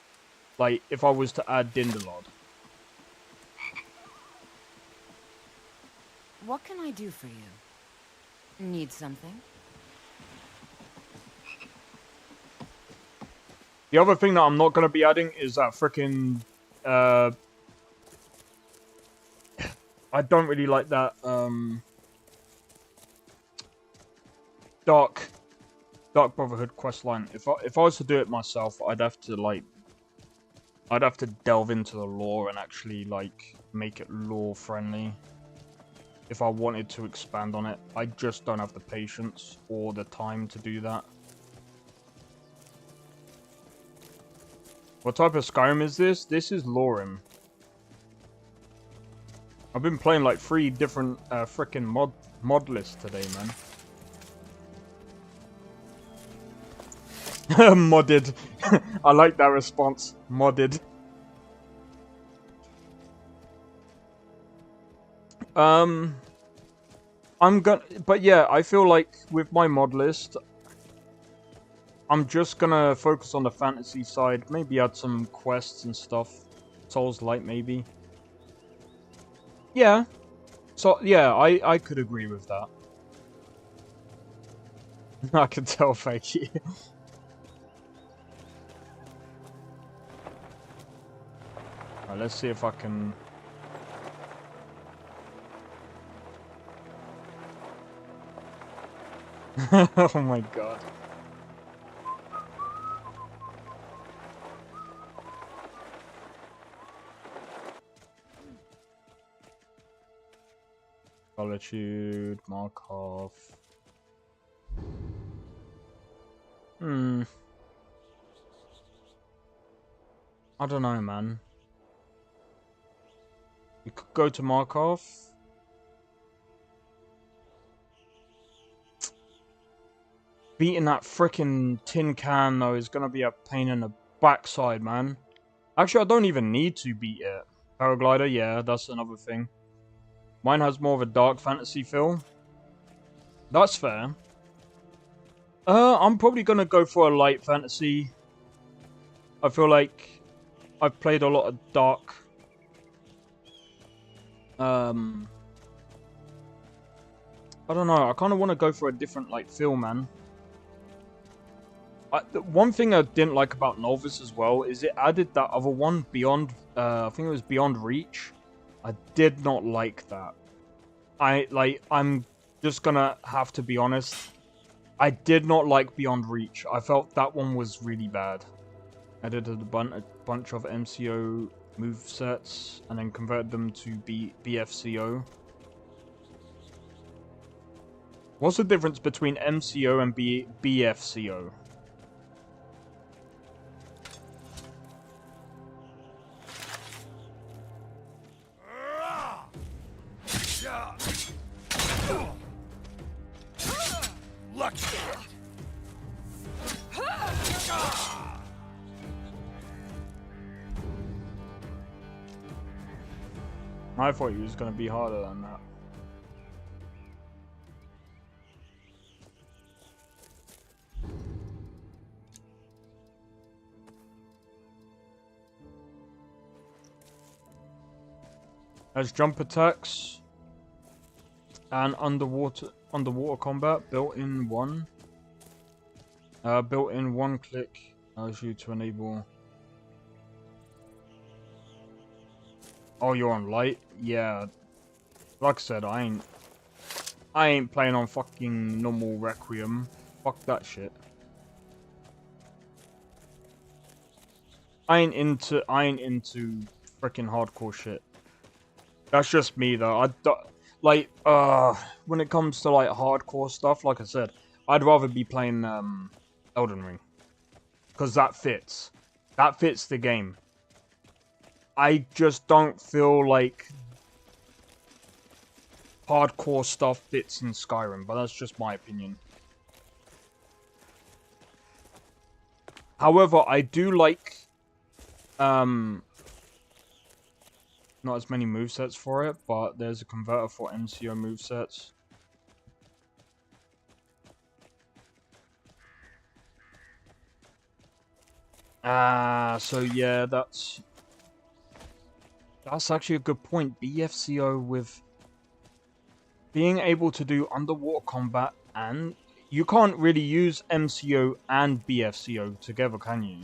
like, if I was to add Dindelod? What can I do for you? Need something? The other thing that I'm not going to be adding is that frickin'... I don't really like that, Dark Brotherhood questline. If I was to do it myself, I'd have to, like... I'd have to delve into the lore and actually, like, make it lore-friendly. If I wanted to expand on it. I just don't have the patience or the time to do that. What type of Skyrim is this? This is LoreRim. I've been playing like 3 different frickin' mod lists today, man. Modded. I like that response. Modded. But yeah, I feel like with my mod list, I'm just gonna focus on the fantasy side, maybe add some quests and stuff. Souls-like, maybe. Yeah. So, yeah, I could agree with that. I can tell, thank you. Alright, let's see if I can... Oh my god. Solitude, Markov. I don't know, man. We could go to Markov. Beating that frickin' tin can, though, is gonna be a pain in the backside, man. Actually, I don't even need to beat it. Paraglider, yeah, that's another thing. Mine has more of a dark fantasy feel. That's fair. I'm probably gonna go for a light fantasy. I feel like I've played a lot of dark. I don't know. I kind of want to go for a different like feel, man. One thing I didn't like about Novice as well is it added that other one, Beyond, I think it was Beyond Reach. I did not like that. I'm just gonna have to be honest. I did not like Beyond Reach. I felt that one was really bad. Added a bunch of MCO movesets and then converted them to BFCO. What's the difference between MCO and BFCO? I thought it was going to be harder than that. There's jump attacks and underwater combat built-in one. Built-in one click allows you to enable. Oh, you're on light? Yeah. Like I said, I ain't playing on fucking normal Requiem. Fuck that shit. I ain't into freaking hardcore shit. That's just me though. When it comes to like hardcore stuff, like I said, I'd rather be playing Elden Ring. Because that fits. That fits the game. I just don't feel like hardcore stuff fits in Skyrim, but that's just my opinion. However, I do like not as many movesets for it, but there's a converter for MCO movesets. So yeah, that's actually a good point. BFCO with being able to do underwater combat, and you can't really use MCO and BFCO together, can you?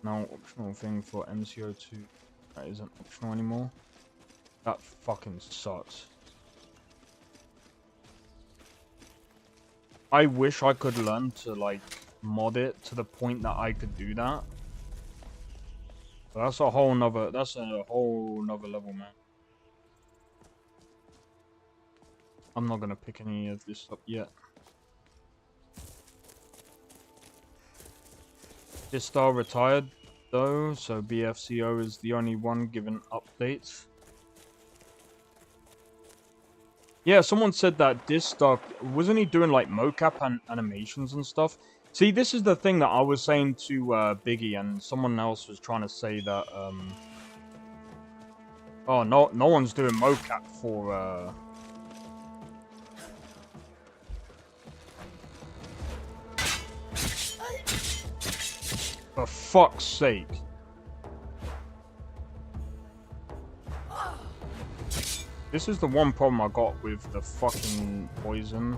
No optional thing for MCO2. That isn't optional anymore. That fucking sucks. I wish I could learn to like mod it to the point that I could do that. But that's a whole nother level, man. I'm not gonna pick any of this up yet. This star retired though, so BFCO is the only one given updates. Yeah, someone said that this stuff, wasn't he doing like mocap and animations and stuff? See, this is the thing that I was saying to Biggie, and someone else was trying to say that, oh, no one's doing mocap for, for fuck's sake. This is the one problem I got with the fucking poison.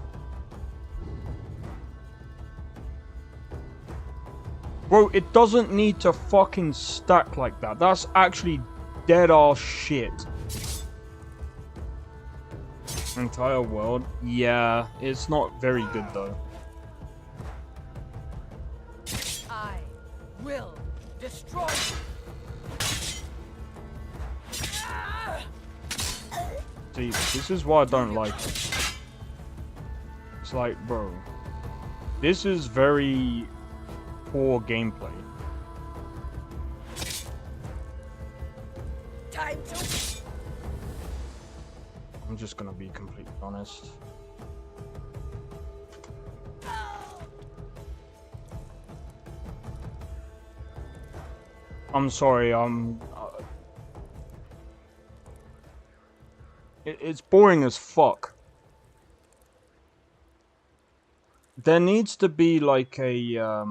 Bro, it doesn't need to fucking stack like that. That's actually dead ass shit. Entire world? Yeah, it's not very good though. I will destroy you. See, this is why I don't like it. It's like, bro, this is very poor gameplay. Time to... I'm just gonna be completely honest. I'm sorry, it's boring as fuck. There needs to be like a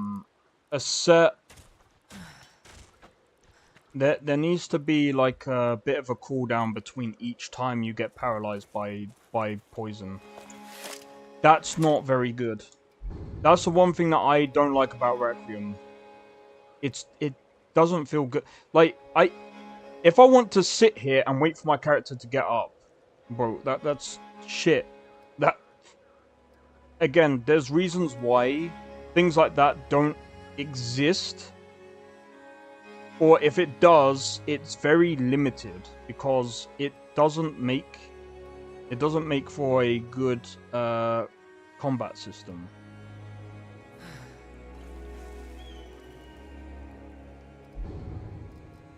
set. There needs to be like a bit of a cooldown between each time you get paralyzed by poison. That's not very good. That's the one thing that I don't like about Requiem. It doesn't feel good. Like if I want to sit here and wait for my character to get up, bro, that's shit. That, again, there's reasons why things like that don't exist. Or if it does, it's very limited because it doesn't make for a good combat system.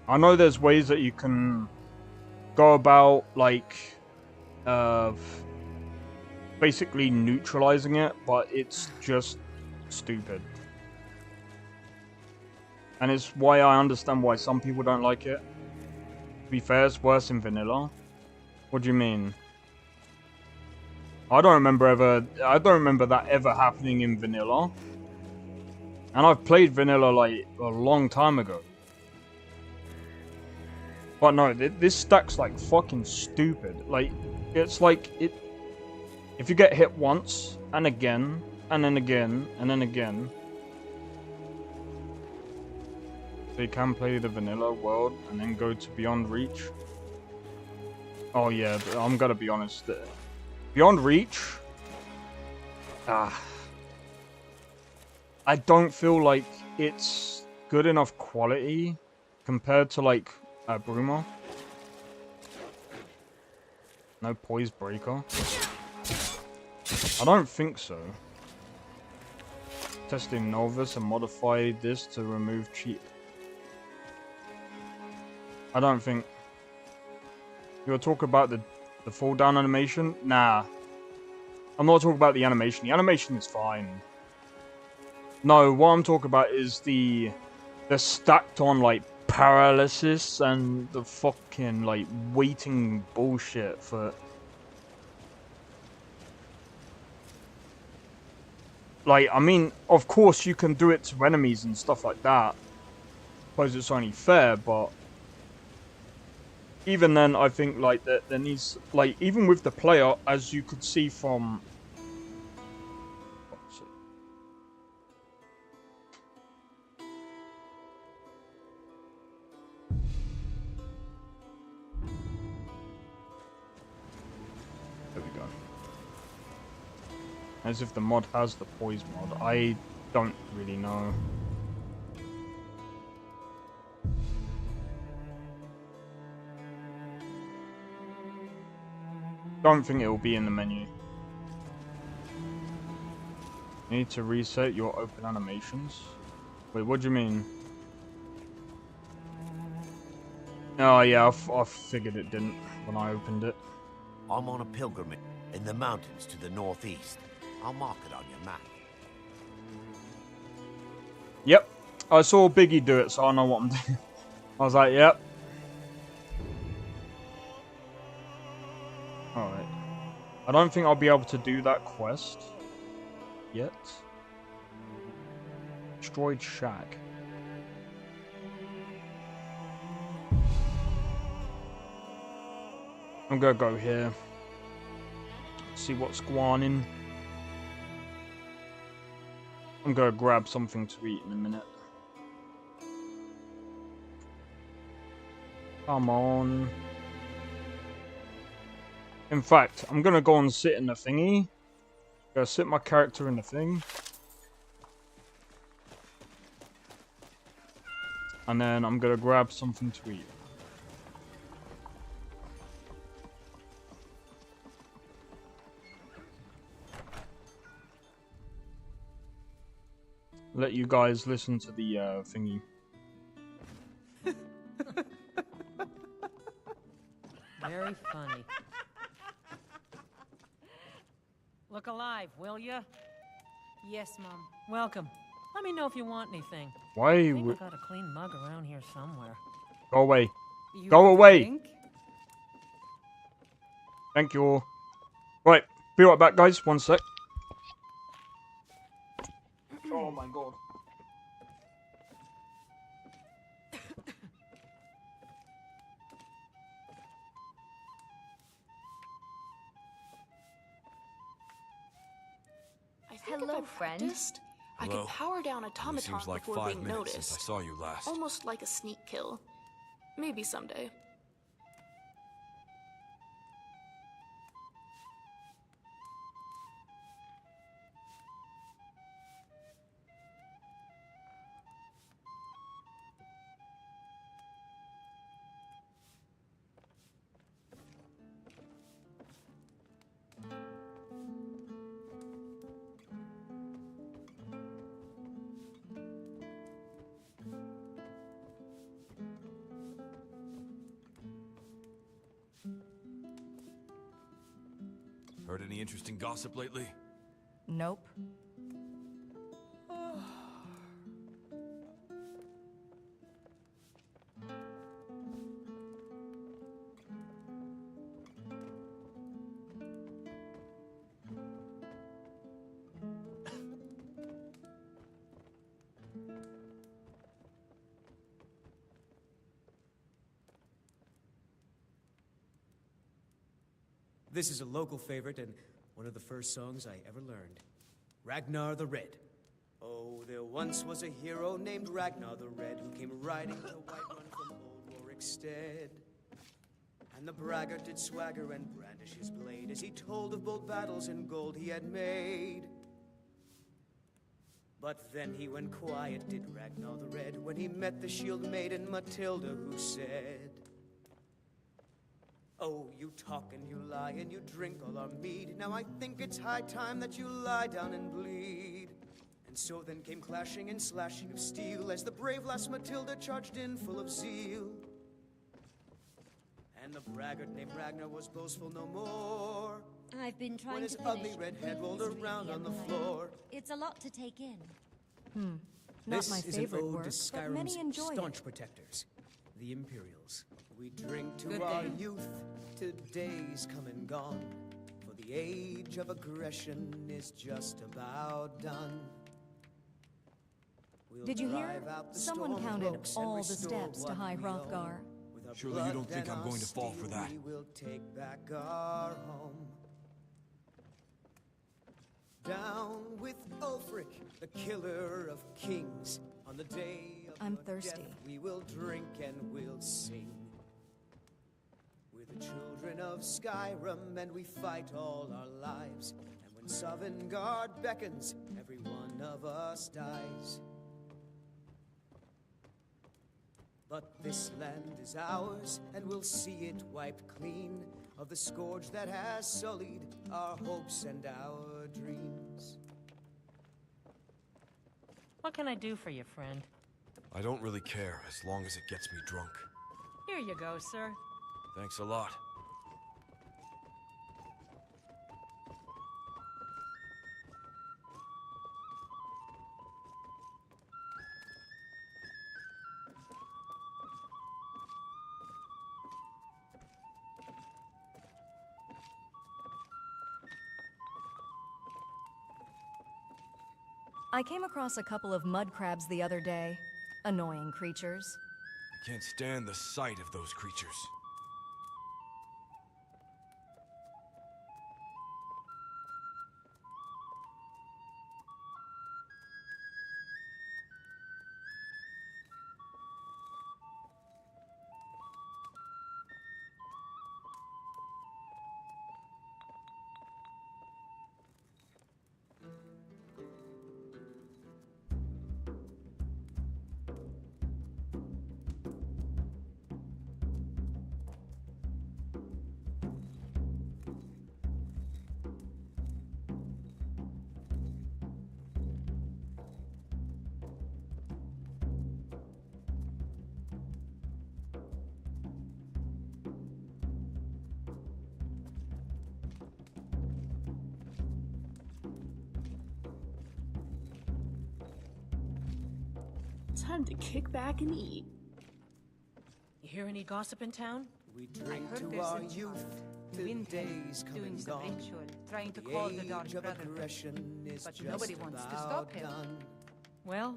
I know there's ways that you can go about like basically neutralizing it, but it's just stupid. And it's why I understand why some people don't like it. To be fair, it's worse in vanilla. What do you mean? I don't remember that ever happening in vanilla. And I've played vanilla like a long time ago. But no, this stack's like fucking stupid. Like, it's like if you get hit once, and again, and then again, and then again. So you can play the vanilla world and then go to Beyond Reach. Oh yeah, I'm gonna be honest. Beyond Reach, I don't feel like it's good enough quality compared to like Bruma. No Poise Breaker. I don't think so. Testing Novice and modify this to remove cheat. I don't think. You were talking about the fall down animation? Nah. I'm not talking about the animation. The animation is fine. No, what I'm talking about is the stacked on like paralysis and the fucking like waiting bullshit for like, I mean, of course you can do it to enemies and stuff like that. Suppose it's only fair, but even then I think like that there needs, like, even with the player, as you could see from there we go. As if the mod has the poise mod. I don't really know. Don't think it will be in the menu. You need to reset your open animations. Wait, what do you mean? Oh yeah, I figured it didn't when I opened it. I'm on a pilgrimage in the mountains to the northeast. I'll mark it on your map. Yep, I saw Biggie do it, so I know what I'm doing. I was like, yep. Alright. I don't think I'll be able to do that quest yet. Destroyed shack. I'm gonna go here. See what's going on. I'm gonna grab something to eat in a minute. Come on. In fact, I'm gonna go and sit in the thingy. Gonna sit my character in the thing. And then I'm gonna grab something to eat. Let you guys listen to the thingy. Very funny. Look alive, will ya? Yes, Mom. Welcome. Let me know if you want anything. Why I think would... I got a clean mug around here somewhere. Go away. You Go away. think? Thank you. Right, be right back, guys. One sec. Oh my god. I think Hello, if I friend. practiced, I could Hello. power down automatons Seems like before 5 being minutes noticed. since I saw you last. Almost like a sneak kill. Maybe someday. Heard any interesting gossip lately? Nope. This is a local favorite and one of the first songs I ever learned. Ragnar the Red. Oh, there once was a hero named Ragnar the Red who came riding with a white run from old Warwick stead. And the braggart did swagger and brandish his blade as he told of bold battles and gold he had made. But then he went quiet, did Ragnar the Red, when he met the shield maiden Matilda, who said, "Oh, you talk and you lie and you drink all our mead. Now I think it's high time that you lie down and bleed." And so then came clashing and slashing of steel as the brave lass Matilda charged in full of zeal. And the braggart named Ragnar was boastful no more. I've been trying When his to ugly finish red the head rolled history of around the on the Empire. floor. It's a lot to take in. Not This my is favorite an ode work, to but Skyrim's many enjoy staunch it. protectors, the Imperials. We drink to Good our day. youth, to days come and gone. For the age of aggression is just about done. We'll Did you hear? drive out the Someone storm counted cloaks and all the restore steps to what High we Hrothgar. own. With our Surely you don't blood think and I'm our going to fall for steel, that. We will take back our home. Down with Ulfric, the killer of kings. On the day of I'm your thirsty. death, we will drink and we'll sing. We're the children of Skyrim, and we fight all our lives. And when Sovngarde beckons, every one of us dies. But this land is ours, and we'll see it wiped clean of the scourge that has sullied our hopes and our dreams. What can I do for you, friend? I don't really care, as long as it gets me drunk. Here you go, sir. Thanks a lot. I came across a couple of mud crabs the other day. Annoying creatures. I can't stand the sight of those creatures. Time to kick back and eat. You hear any gossip in town? We I drink heard to there's our a youth, child, to Windhelm, days come doing and some gone. ritual, trying to The call the age Dark of Brotherhood. aggression is But just nobody wants to about stop him. done. Well,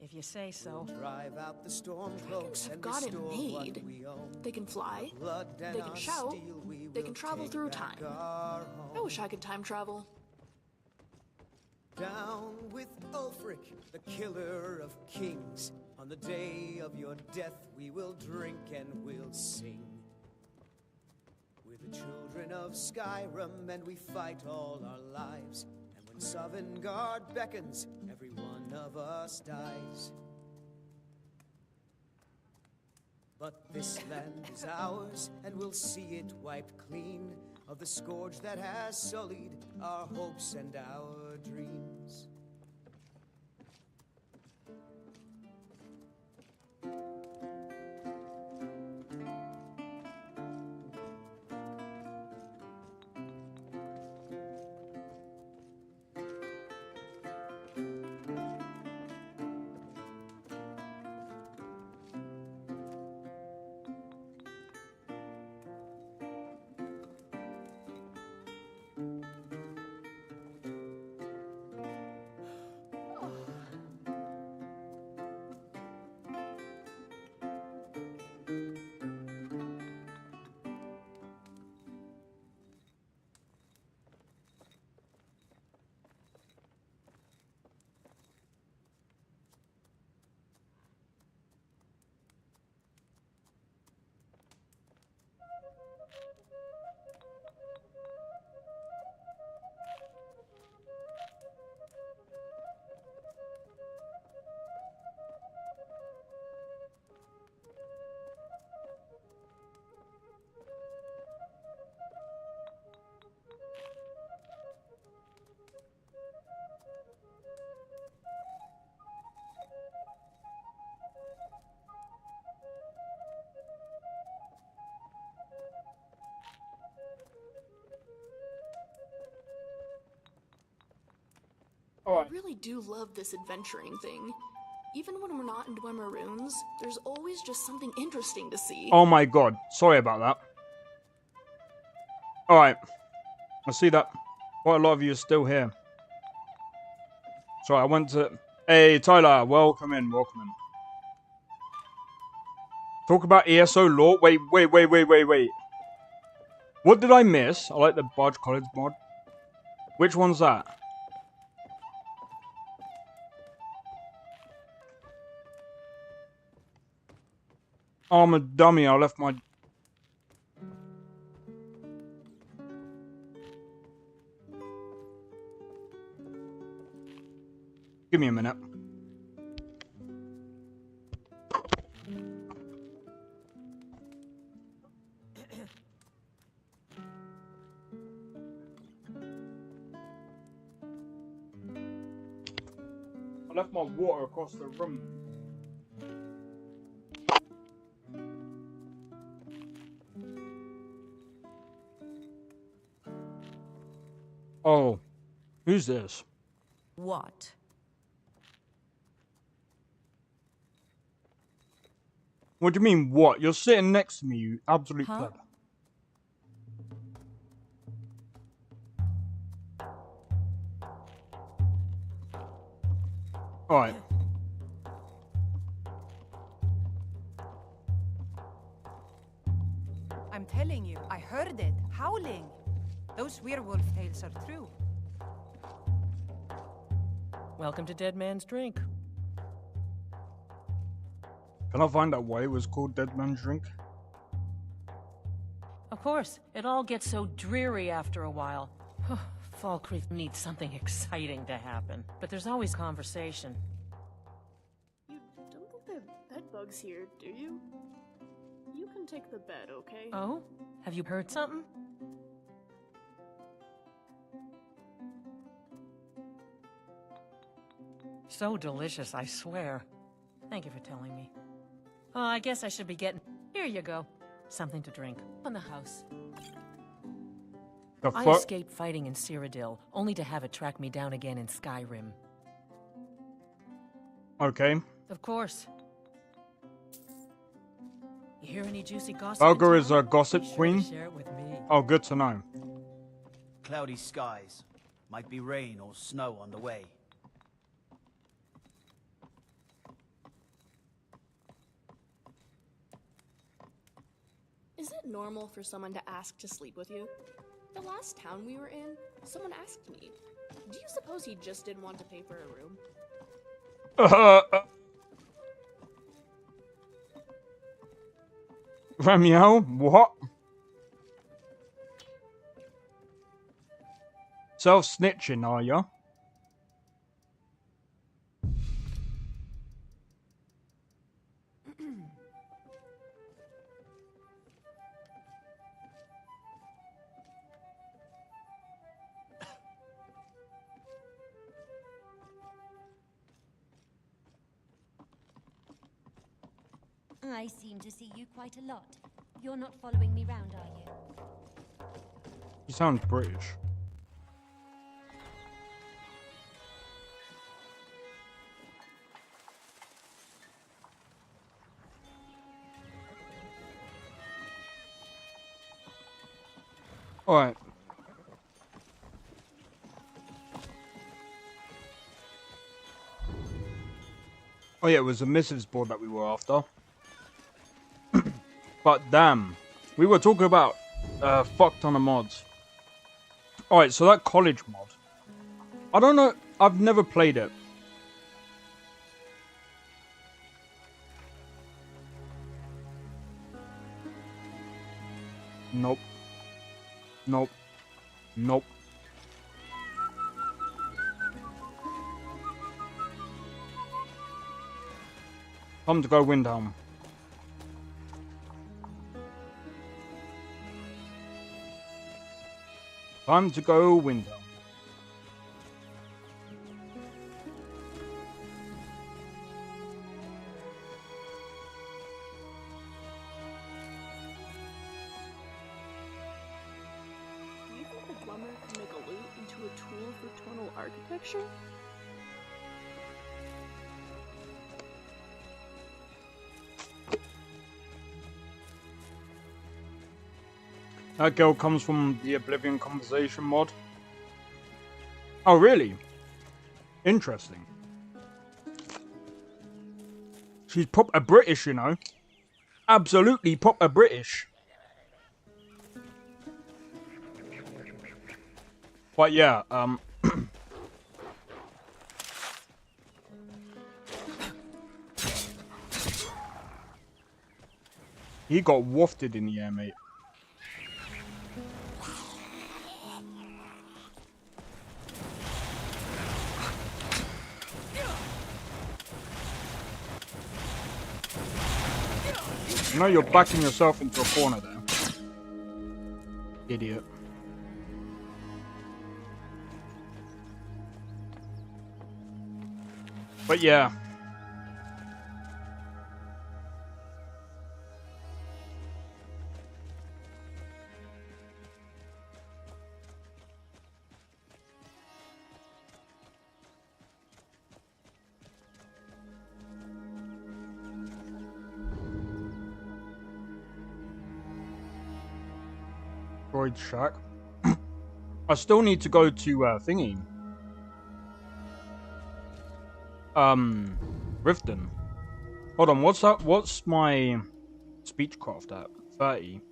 if you say so. We'll drive out the storm Dragons cloaks have and got it restore made. what we own. They can fly, Blood and they can our shout, steel, we they will can travel take through back time. our I home. wish I could time travel. Down with Ulfric, the killer of kings. On the day of your death, we will drink and we'll sing. We're the children of Skyrim, and we fight all our lives. And when Sovngarde beckons, every one of us dies. But this land is ours, and we'll see it wiped clean of the scourge that has sullied our hopes and our dreams. I really do love this adventuring thing. Even when we're not in Dwemer Ruins, there's always just something interesting to see. Oh my god. Sorry about that. Alright. I see that quite a lot of you are still here. Sorry, I went to... Hey, Tyler. Welcome in. Welcome in. Talk about ESO lore. Wait. What did I miss? I like the Barge College mod. Which one's that? Oh, I'm a dummy. I left my... Give me a minute. I left my water across the room. Oh, who's this? What? What do you mean, what? You're sitting next to me, you absolute pleb. Alright. I'm telling you, I heard it, howling. Those werewolf tales are true. Welcome to Dead Man's Drink. Can I find out why it was called Dead Man's Drink? Of course, it all gets so dreary after a while. Fall Creek needs something exciting to happen, but there's always conversation. You don't think there are bed bugs here, do you? You can take the bed, okay? Oh? Have you heard something? So delicious, I swear. Thank you for telling me. Oh, I guess I should be getting... Here you go. Something to drink. On the house. I escaped fighting in Cyrodiil, only to have it track me down again in Skyrim. Okay. Of course. You hear any juicy gossip? Belga is a gossip queen? Share it with me. Oh, good to know. Cloudy skies. Might be rain or snow on the way. Is it normal for someone to ask to sleep with you? The last town we were in, someone asked me. Do you suppose he just didn't want to pay for a room? Ramiel? What? Self-snitching, are ya? I seem to see you quite a lot. You're not following me round, are you? You sound British. Alright. Oh yeah, it was a missives board that we were after. But damn, we were talking about fuck ton of mods. Alright, so that college mod. I don't know, I've never played it. Nope. Nope. Nope. Time to go Windhelm. Time to go Windhelm. Do you think the Dwemer can make a loot into a tool for tonal architecture? That girl comes from the Oblivion Conversation mod. Oh, really? Interesting. She's proper British, you know. Absolutely proper British. But yeah, he got wafted in the air, mate. You know you're backing yourself into a corner there. Idiot. But yeah. Droid Shack. I still need to go to thingy. Riften. Hold on, what's that? What's my speechcraft at? 30.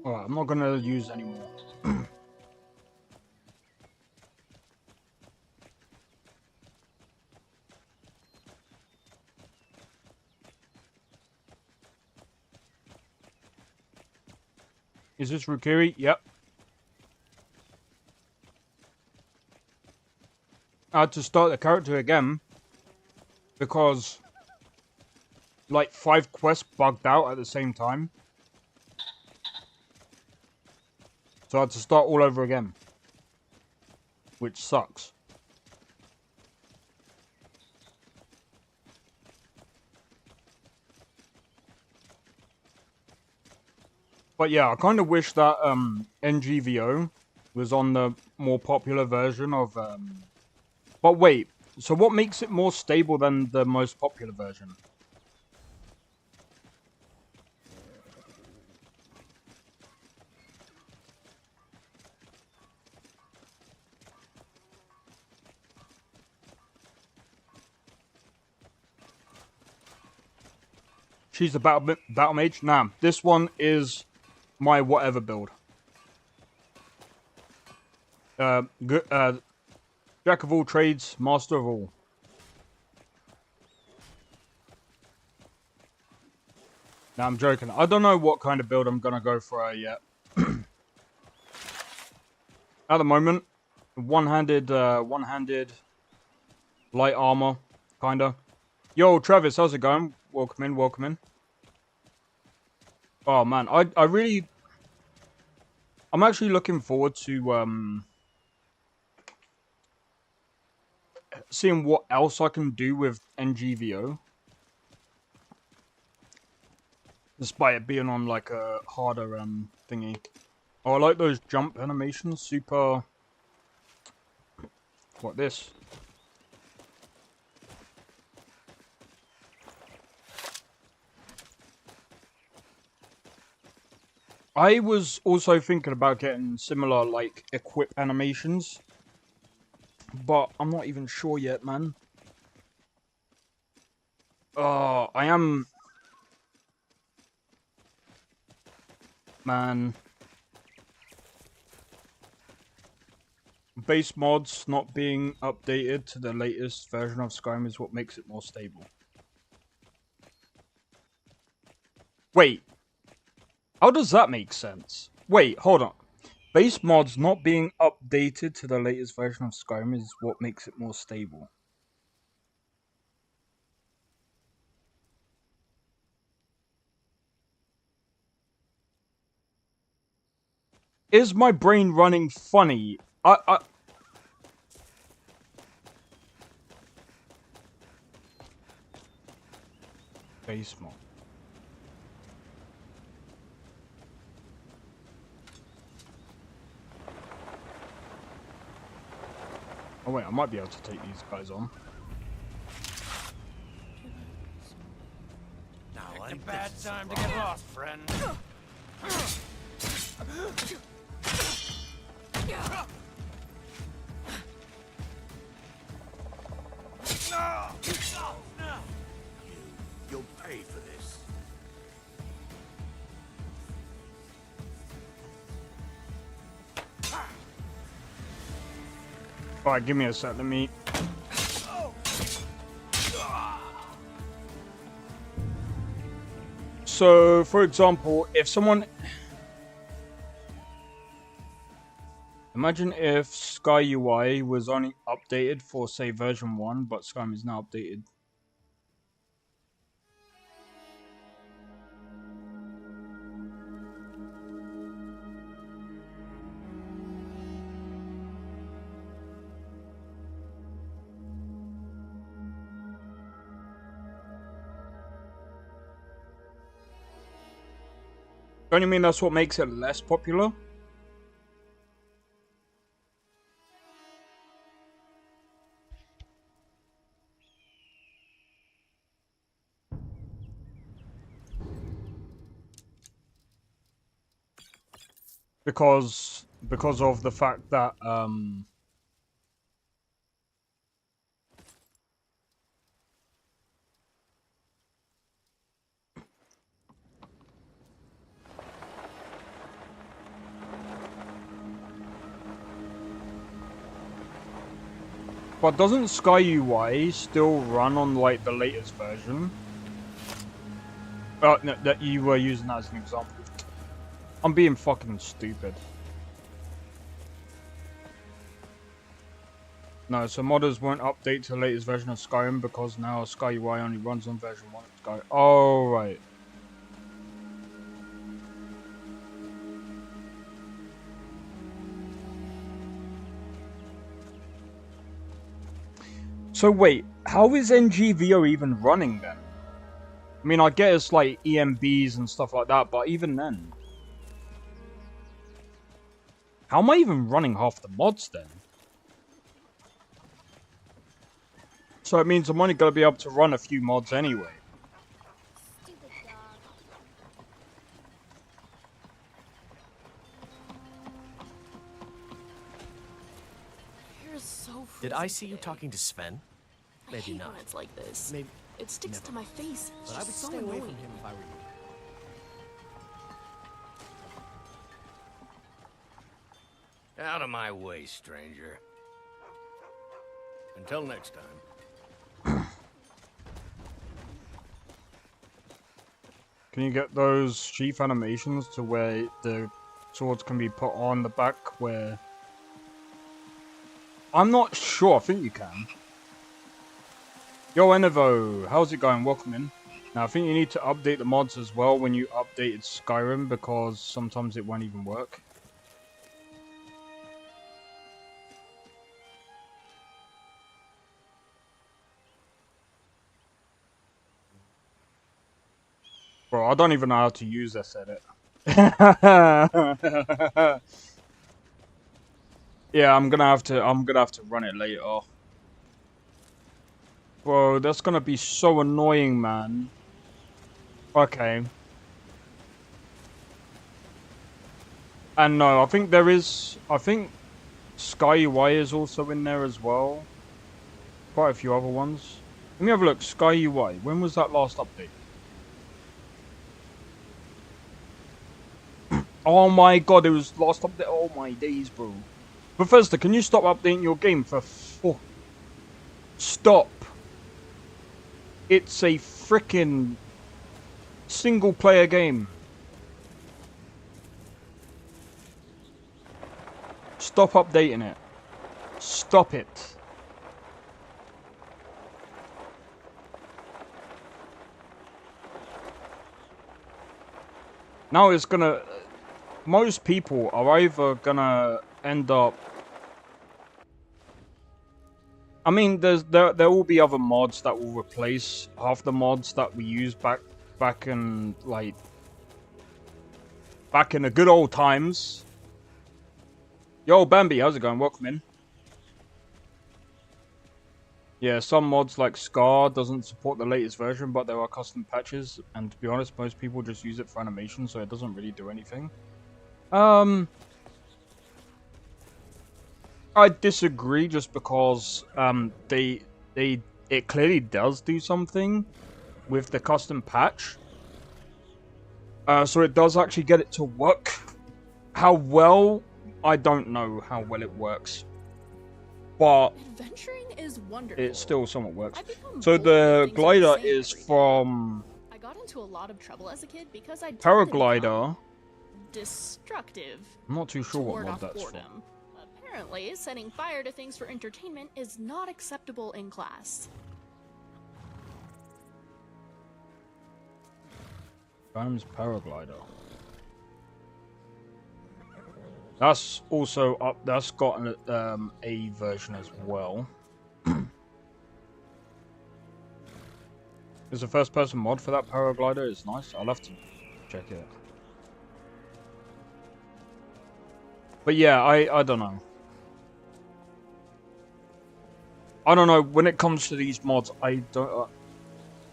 Alright, I'm not gonna use any more. Is this Rukiri? Yep. I had to start the character again because like 5 quests bugged out at the same time. So I had to start all over again. Which sucks. But yeah, I kind of wish that NGVO was on the more popular version of... But wait, so what makes it more stable than the most popular version? She's the battle mage? Nah, this one is my whatever build. Jack of all trades, master of all. Nah, I'm joking. I don't know what kind of build I'm gonna go for her yet. At the moment, one-handed light armor, kinda. Yo, Travis, how's it going? Welcome in, welcome in. Oh man, I'm actually looking forward to seeing what else I can do with NGVO. Despite it being on like a harder thingy. Oh, I like those jump animations, super... What, this? I was also thinking about getting similar, like, equip animations. But I'm not even sure yet, man. I am... Man. Base mods not being updated to the latest version of Skyrim is what makes it more stable. Wait. How does that make sense? Wait, hold on. Base mods not being updated to the latest version of Skyrim is what makes it more stable. Is my brain running funny? Base mod. Oh wait, I might be able to take these guys on. Now a bad time to get lost, friend. You'll pay for this. Alright, give me a sec, let me... So, for example, if someone... Imagine if Sky UI was only updated for, say, version 1, but Skyrim is now updated. Don't you mean that's what makes it less popular? Because of the fact that but doesn't Sky UI still run on like the latest version? No, that you were using that as an example. I'm being fucking stupid. No, so modders won't update to the latest version of Skyrim because now Sky UI only runs on version 1 of Skyrim. Oh, right. So wait, how is NGVO even running then? I mean, I get it's like EMBs and stuff like that, but even then. How am I even running half the mods then? So it means I'm only going to be able to run a few mods anyway. Hair is so Did I see you talking to Sven? I Maybe hate not. when it's like this. Maybe. It sticks to my face. It's But I would just so stay away annoying. from him if I were you. Out of my way, stranger. Until next time. Can you get those sheath animations to where the swords can be put on the back where... I'm not sure, I think you can. Yo Enevo, how's it going? Welcome in. Now I think you need to update the mods as well when you updated Skyrim because sometimes it won't even work. Bro, I don't even know how to use this edit. Yeah, I'm gonna have to run it later. Bro, that's gonna be so annoying, man. Okay. And no, I think Sky UI is also in there as well. Quite a few other ones. Let me have a look. Sky UI. When was that last update? Oh my god, it was last update. Oh my days, bro. Bethesda, can you stop updating your game for Stop. It's a freaking single player game. Stop updating it. Stop it. Now it's gonna... Most people are either gonna end up... I mean, there will be other mods that will replace half the mods that we used back in the good old times. Yo, Bambi, how's it going? Welcome in. Yeah, some mods like Scar doesn't support the latest version, but there are custom patches, and to be honest, most people just use it for animation, so it doesn't really do anything. I disagree just because it clearly does do something with the custom patch. So it does actually get it to work. How well, I don't know how well it works. But Adventuring is wonderful. it still somewhat works. So the glider is from I got into a lot of trouble as a kid because I Paraglider. Destructive. I'm not too sure what ward mod off that's boredom. from. Apparently, setting fire to things for entertainment is not acceptable in class. Skyrim's Paraglider. That's also up. That's got an A version as well. There's a first-person mod for that Paraglider. It's nice. I'll have to check it. But yeah, I don't know. I don't know. When it comes to these mods, I don't.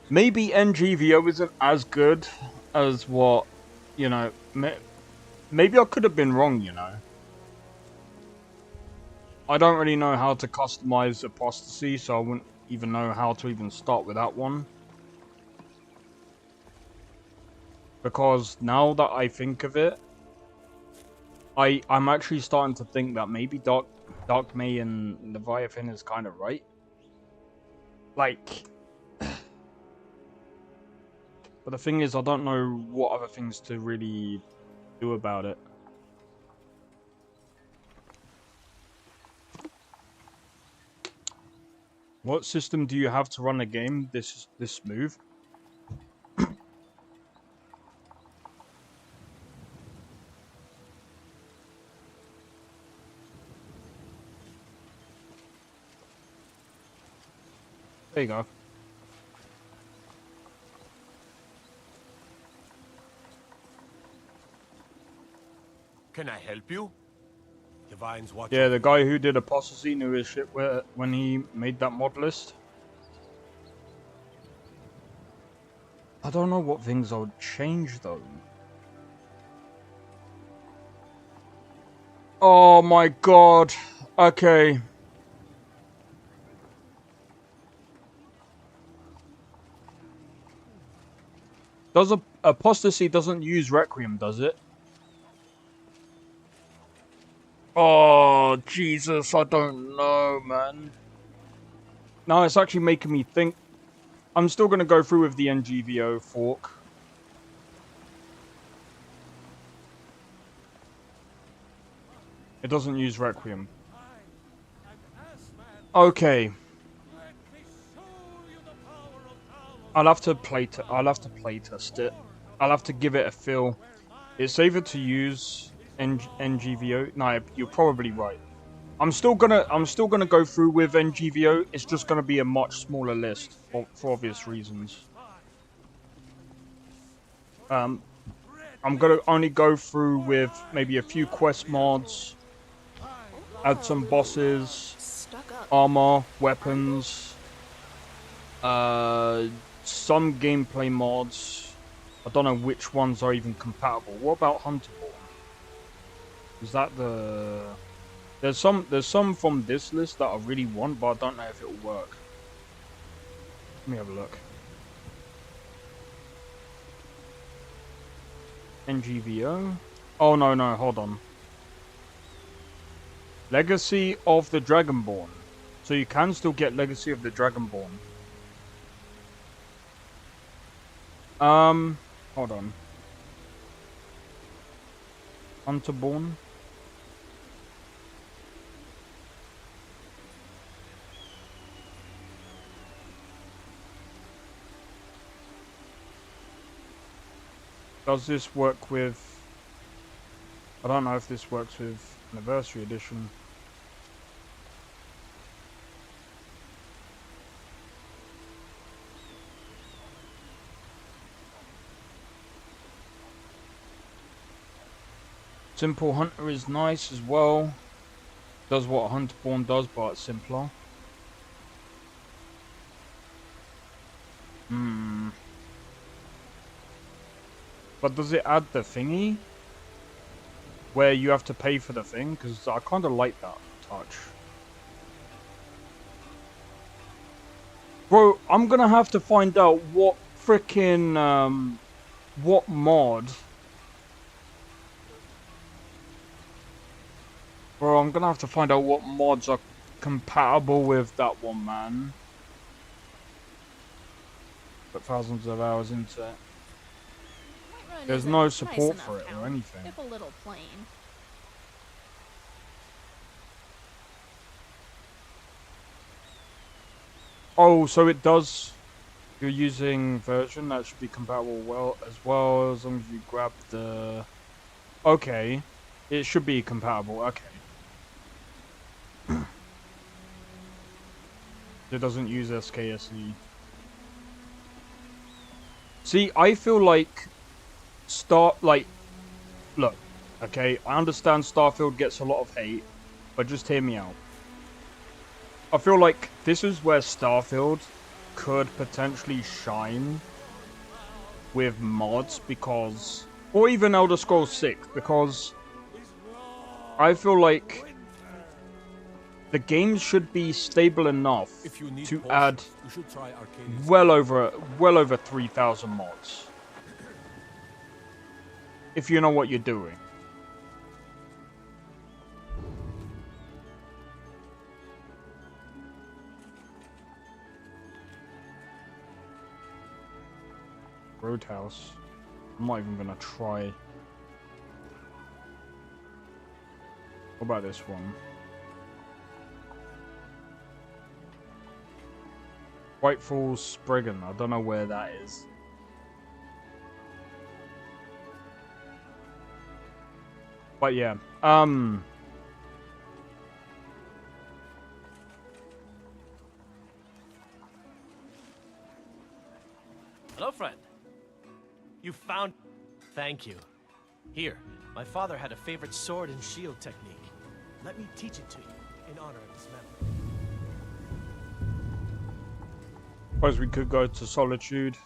Maybe NGVO isn't as good as what, you know. Maybe I could have been wrong, you know. I don't really know how to customize Apostasy, so I wouldn't even know how to even start with that one. Because now that I think of it, I'm actually starting to think that maybe Dark May and Leviathan is kind of right. Like, but the thing is, I don't know what other things to really do about it. What system do you have to run a game this smooth? There you go. Can I help you? Divine's watching. Yeah, the guy who did Apostasy knew his shit when he made that mod list. I don't know what things I would change though. Oh my god. Okay. Does Apostasy doesn't use Requiem, does it? Oh, Jesus, I don't know, man. No, it's actually making me think. I'm still going to go through with the NGVO fork. It doesn't use Requiem. Okay. I'll have to playtest it. I'll have to give it a feel. It's safer to use NGVO. No, you're probably right. I'm still gonna go through with NGVO. It's just gonna be a much smaller list for obvious reasons. I'm gonna only go through with maybe a few quest mods, add some bosses, armor, weapons, some gameplay mods. I don't know which ones are even compatible. What about Hunterborn? Is that the... There's some from this list that I really want, but I don't know if it'll work. Let me have a look. NGVO? Oh, no, hold on. Legacy of the Dragonborn. So you can still get Legacy of the Dragonborn. Hold on. Hunterborn. Does this work with... I don't know if this works with Anniversary Edition. Simple Hunter is nice as well. Does what Hunterborn does, but it's simpler. Hmm. But does it add the thingy? Where you have to pay for the thing? Because I kind of like that touch. Bro, I'm gonna have to find out what frickin' what mod. Bro, I'm gonna have to find out what mods are compatible with that one, man. Put thousands of hours into it. Whiterun There's is a no nice support enough for it or town, anything. if a little plain. Oh, so it does. You're using version that should be compatible as well as long as you grab the. Okay, it should be compatible. Okay. It doesn't use SKSE. See, I feel like look, okay, I understand Starfield gets a lot of hate, but just hear me out. I feel like this is where Starfield could potentially shine with mods because, or even Elder Scrolls 6, because I feel like the game should be stable enough to add well over 3,000 mods. If you know what you're doing. Roadhouse. I'm not even gonna try. What about this one? Whitefall Spriggan. I don't know where that is. But yeah, Hello, friend. You found... Thank you. Here, my father had a favorite sword and shield technique. Let me teach it to you in honor of his memory. suppose we could go to Solitude.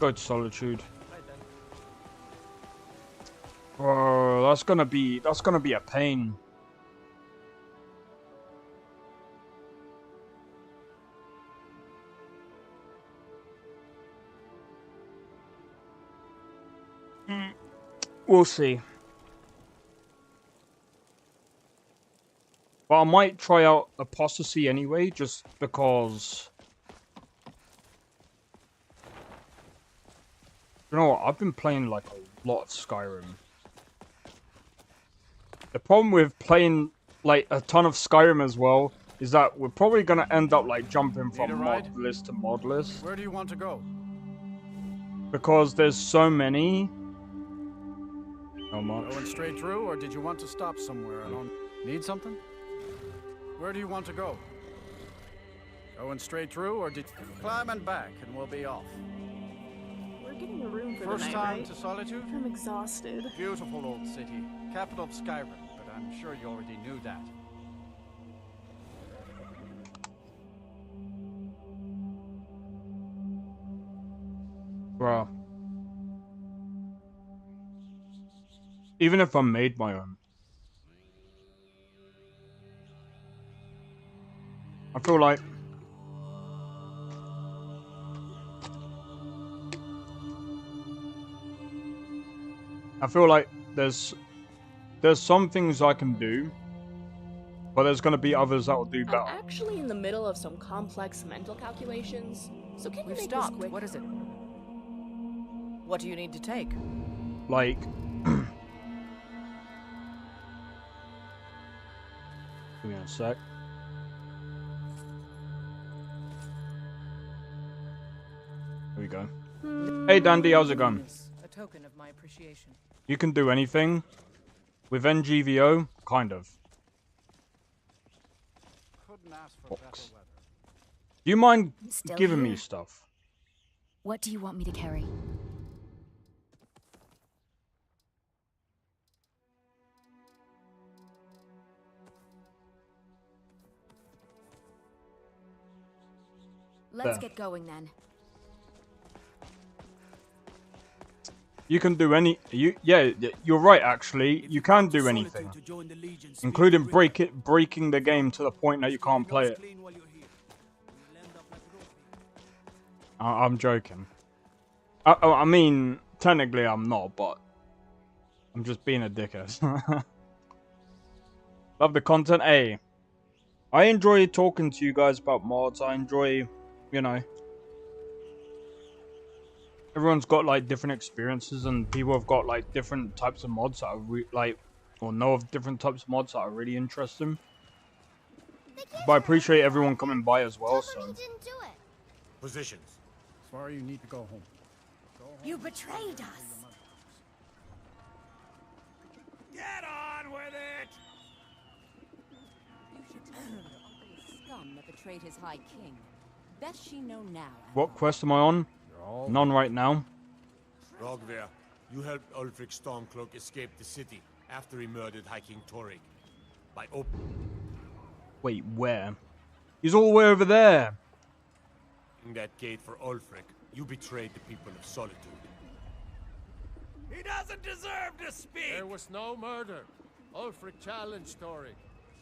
Go to Solitude. Oh, that's gonna be a pain. We'll see. But I might try out Apostasy anyway, just because. You know what? I've been playing like a lot of Skyrim. The problem with playing like a ton of Skyrim as well is that we're probably gonna end up like jumping from mod list to mod list. Where do you want to go? Because there's so many. Not much. Going straight through, or did you want to stop somewhere along? Need something? Where do you want to go? Going straight through, or did climb and back, and we'll be off. We're getting a room for First the night, time right? to Solitude? I'm exhausted. Beautiful old city, capital of Skyrim, but I'm sure you already knew that. Bruh. Even if I made my own. I feel like there's some things I can do, but there's gonna be others that will do better. I'm actually in the middle of some complex mental calculations, so can you We've make stopped. this quick? What is it? What do you need to take? Like give me a sec. There we go. Hey Dandy, how's it going? A token of my appreciation. You can do anything. With NGVO, kind of. Couldn't ask for better Box. weather. Do you mind Still giving me here? stuff? What do you want me to carry? Let's There. get going then. You can do yeah, you're right actually. You can do anything. Including breaking the game to the point that you can't play it. I'm joking. I mean, technically I'm not, but I'm just being a dickhead. Love the content. Hey, I enjoy talking to you guys about mods. I enjoy, you know, everyone's got like different experiences, and people have got like different types of mods that are or know of different types of mods that are really interesting. But I appreciate everyone coming by as well. So. Positions. Sorry, you need to go home. You betrayed us. Get on with it! You should tell her the ugly scum that betrayed his high king. Best she know now. What quest am I on? None right now. Rogver, you helped Ulfric Stormcloak escape the city after he murdered High King Torrig. By Wait, where? He's all the way over there. opening that gate for Ulfric, you betrayed the people of Solitude. He doesn't deserve to speak! There was no murder. Ulfric challenged Torrig.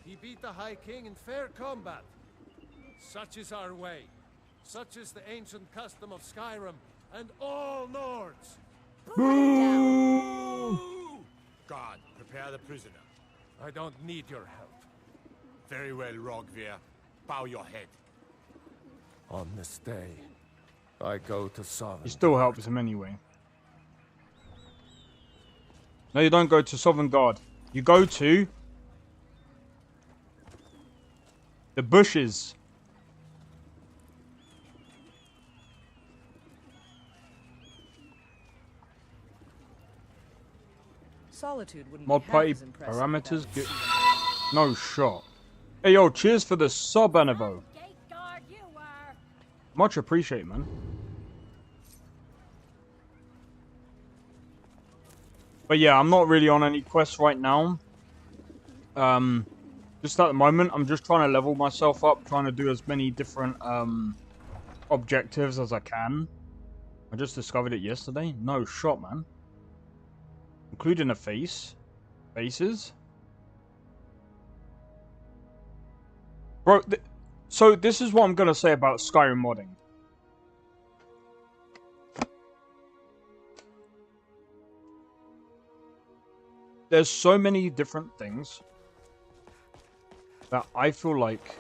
He beat the High King in fair combat. Such is our way. Such is the ancient custom of Skyrim and all Nords. God, prepare the prisoner. I don't need your help. Very well, Rogver. Bow your head. On this day, I go to Sovngarde. He still helps him anyway. No, you don't go to Sovngarde. You go to the bushes. Solitude wouldn't Mod be half party as impressive parameters. without No shot. Hey yo, cheers for the sub, Anivo. Much appreciated, man. But yeah, I'm not really on any quests right now. Just at the moment, I'm just trying to level myself up, trying to do as many different objectives as I can. I just discovered it yesterday. No shot, man. Including a faces. Bro, so this is what I'm gonna say about Skyrim modding. There's so many different things that I feel like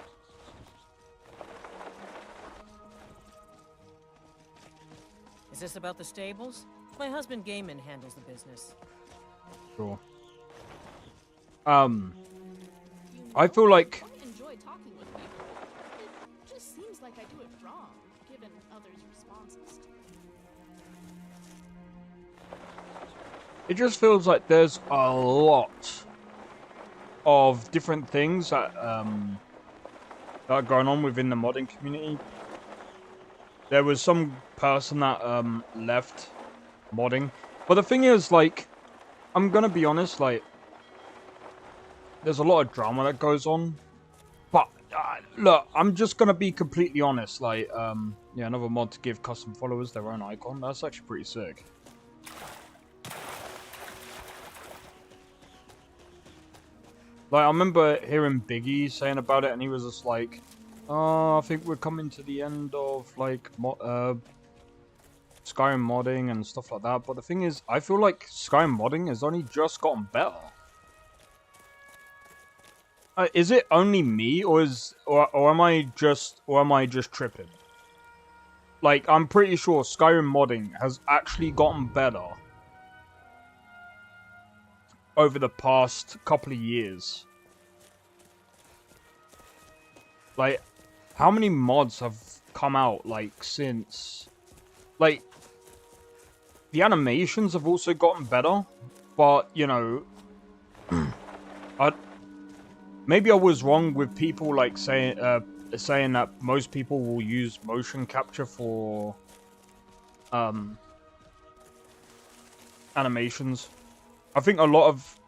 Is this about the stables? My husband Gaiman handles the business. Sure. I feel like I enjoy talking with people. It just seems like I do it wrong, given others' responses. it just feels like there's a lot of different things that that are going on within the modding community. There was some person that left modding, but the thing is, like, I'm gonna be honest, like, there's a lot of drama that goes on. But look, I'm just gonna be completely honest. Like, yeah, another mod to give custom followers their own icon. That's actually pretty sick. Like, I remember hearing Biggie saying about it, and he was just like, "Oh, I think we're coming to the end of like Skyrim modding and stuff like that." But the thing is, I feel like Skyrim modding has only just gotten better. Is it only me, or am I just tripping? Like, I'm pretty sure Skyrim modding has actually gotten better over the past couple of years. Like, how many mods have come out, like, since... Like, the animations have also gotten better, but, you know... Maybe I was wrong with people, like, saying that most people will use motion capture for animations. I think a lot of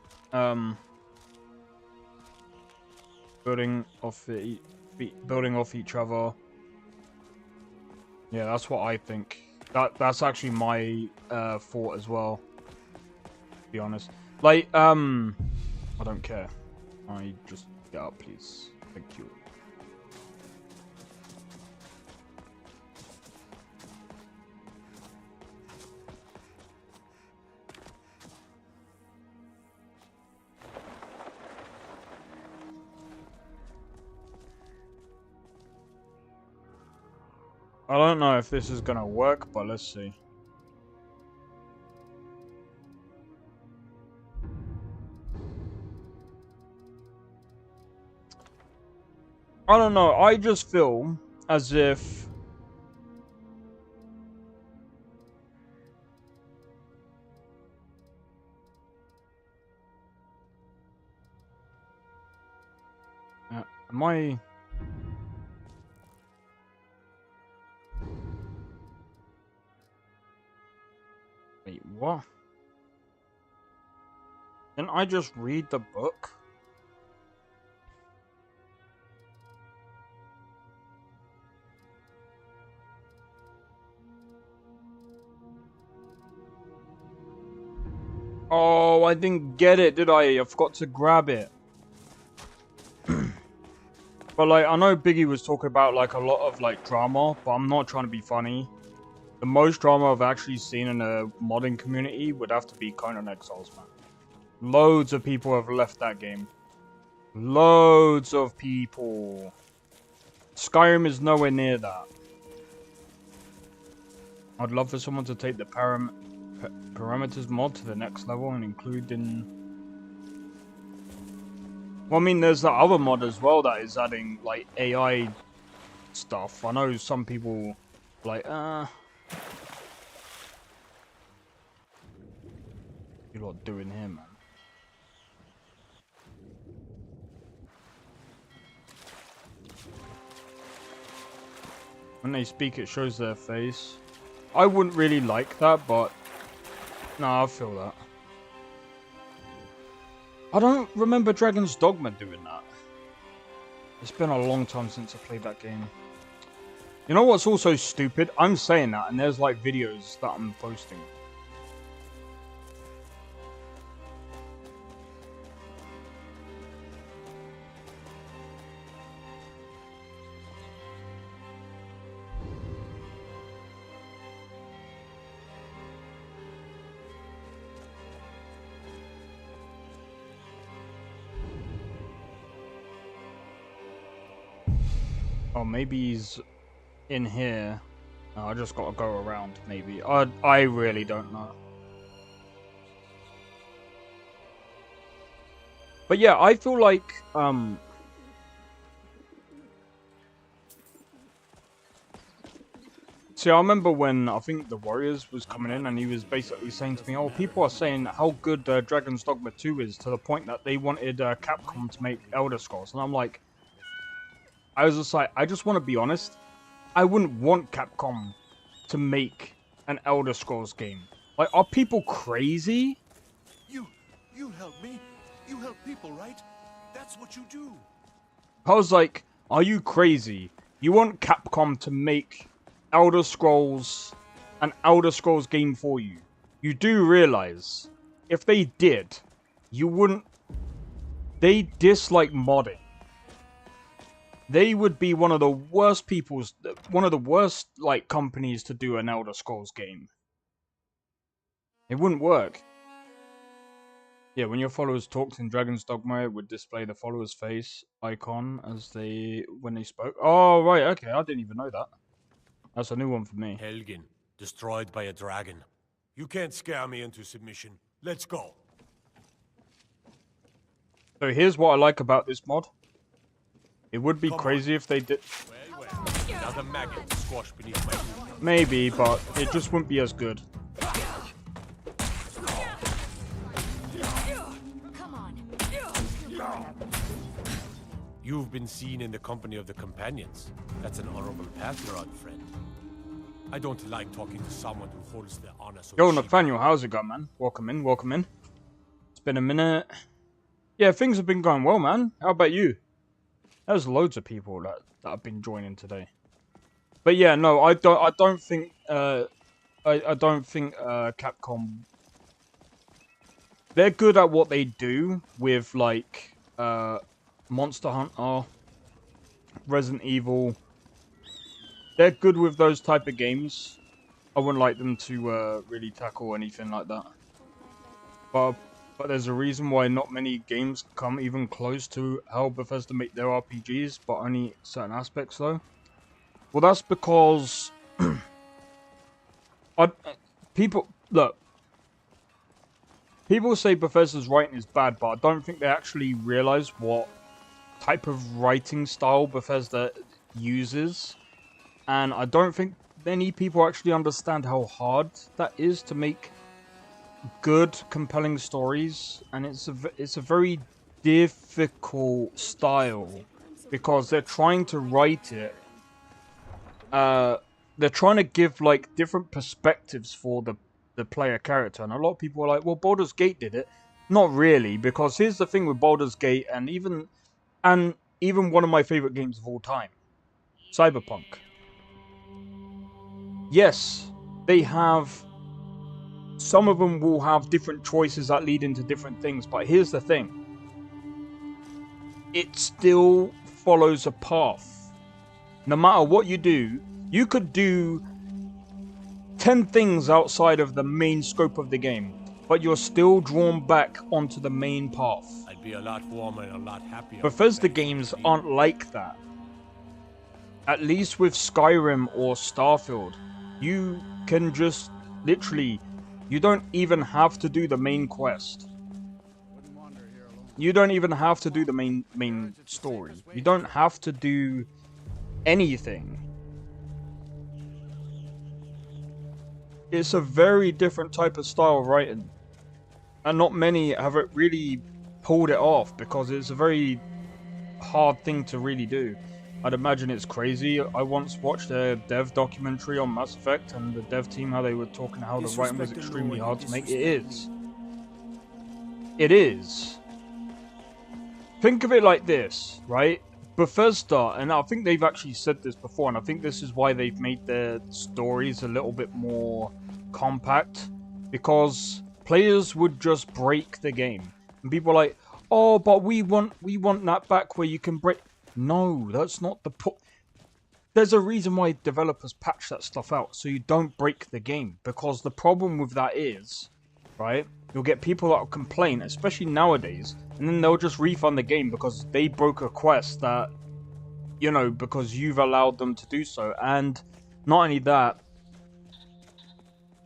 building off each other. Yeah, that's what I think. That's actually my thought as well. To be honest, like I don't care. I just get up, please. Thank you. I don't know if this is gonna work, but let's see. I don't know, I just feel as if... am I... Wait, what? Didn't I just read the book? Oh, I didn't get it, did I? I forgot to grab it. But, like, I know Biggie was talking about, like, a lot of, like, drama, but I'm not trying to be funny. The most drama I've actually seen in a modding community would have to be Conan Exiles, man. Loads of people have left that game. Loads of people. Skyrim is nowhere near that. I'd love for someone to take the parameters mod to the next level and include in... Well, I mean, there's that other mod as well that is adding, like, AI stuff. I know some people, like, you lot doing here, man? When they speak, it shows their face. I wouldn't really like that, but... No, I feel that. I don't remember Dragon's Dogma doing that. It's been a long time since I played that game. You know what's also stupid? I'm saying that, and there's like videos that I'm posting. Oh, maybe he's in here. Oh, I just gotta go around, maybe. I really don't know. But yeah, I feel like, See, I remember when, I think the Warriors was coming in and he was basically saying to me, oh, people are saying how good Dragon's Dogma 2 is to the point that they wanted Capcom to make Elder Scrolls. And I'm like, I was just like, I just want to be honest. I wouldn't want Capcom to make an Elder Scrolls game. Like, are people crazy? You help me. You help people, right? That's what you do. I was like, are you crazy? You want Capcom to make Elder Scrolls, an Elder Scrolls game for you. You do realize, if they did, you wouldn't... They dislike modding. They would be one of the worst people's... One of the worst, like, companies to do an Elder Scrolls game. It wouldn't work. Yeah, when your followers talked in Dragon's Dogma, it would display the follower's face icon as when they spoke. Oh, right, okay, I didn't even know that. That's a new one for me. Helgen, destroyed by a dragon. You can't scare me into submission. Let's go. So here's what I like about this mod. It would be crazy if they did... Well. Now the maggot squashed beneath my boot. Maybe, but it just wouldn't be as good. You've been seen in the company of the companions. That's an honorable path you're on, friend. I don't like talking to someone who holds the honor so Yo, cheap. Nathaniel, how's it going, man? Welcome in, welcome in. It's been a minute. Yeah, things have been going well, man. How about you? There's loads of people that have been joining today. But yeah, no, I don't think I don't think Capcom, they're good at what they do with like Monster Hunter, Resident Evil. They're good with those type of games. I wouldn't like them to really tackle anything like that. But there's a reason why not many games come even close to how Bethesda make their RPGs, but only certain aspects though. Well, that's because people look. People say Bethesda's writing is bad, but I don't think they actually realize what type of writing style Bethesda uses, and I don't think many people actually understand how hard that is to make good, compelling stories, and it's a very difficult style because they're trying to write it. They're trying to give like different perspectives for the player character, and a lot of people are like, "Well, Baldur's Gate did it." Not really, because here's the thing with Baldur's Gate, and even one of my favorite games of all time, Cyberpunk. Yes, they have. Some of them will have different choices that lead into different things, but here's the thing. It still follows a path. No matter what you do, you could do 10 things outside of the main scope of the game, but you're still drawn back onto the main path. I'd be a lot warmer and a lot happier. Bethesda games aren't like that. At least with Skyrim or Starfield, you can just literally, you don't even have to do the main quest. You don't even have to do the main story. You don't have to do anything. It's a very different type of style of writing, and not many have really pulled it off because it's a very hard thing to really do. I'd imagine it's crazy. I once watched a dev documentary on Mass Effect, and the dev team, how they were talking how the writing was extremely hard to make. It is. It is. Think of it like this, right? Bethesda, and I think they've actually said this before, and I think this is why they've made their stories a little bit more compact, because players would just break the game. And people are like, oh, but we want that back where you can break. No, that's not the point. There's a reason why developers patch that stuff out, so you don't break the game. Because the problem with that is, right, you'll get people that will complain, especially nowadays, and then they'll just refund the game because they broke a quest that, you know, because you've allowed them to do so. And not only that,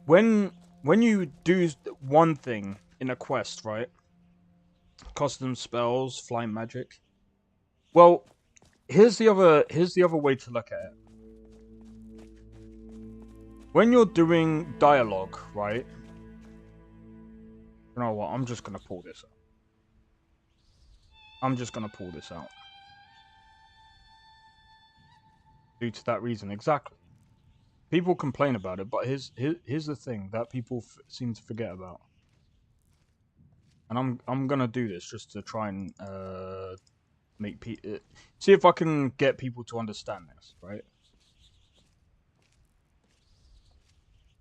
when you do one thing in a quest, right, custom spells, flying magic, well, here's the other way to look at it. When you're doing dialogue, right? You know what? I'm just gonna pull this out. Due to that reason, exactly. People complain about it, but here's the thing that people seem to forget about. And I'm gonna do this just to try and see if I can get people to understand this, right?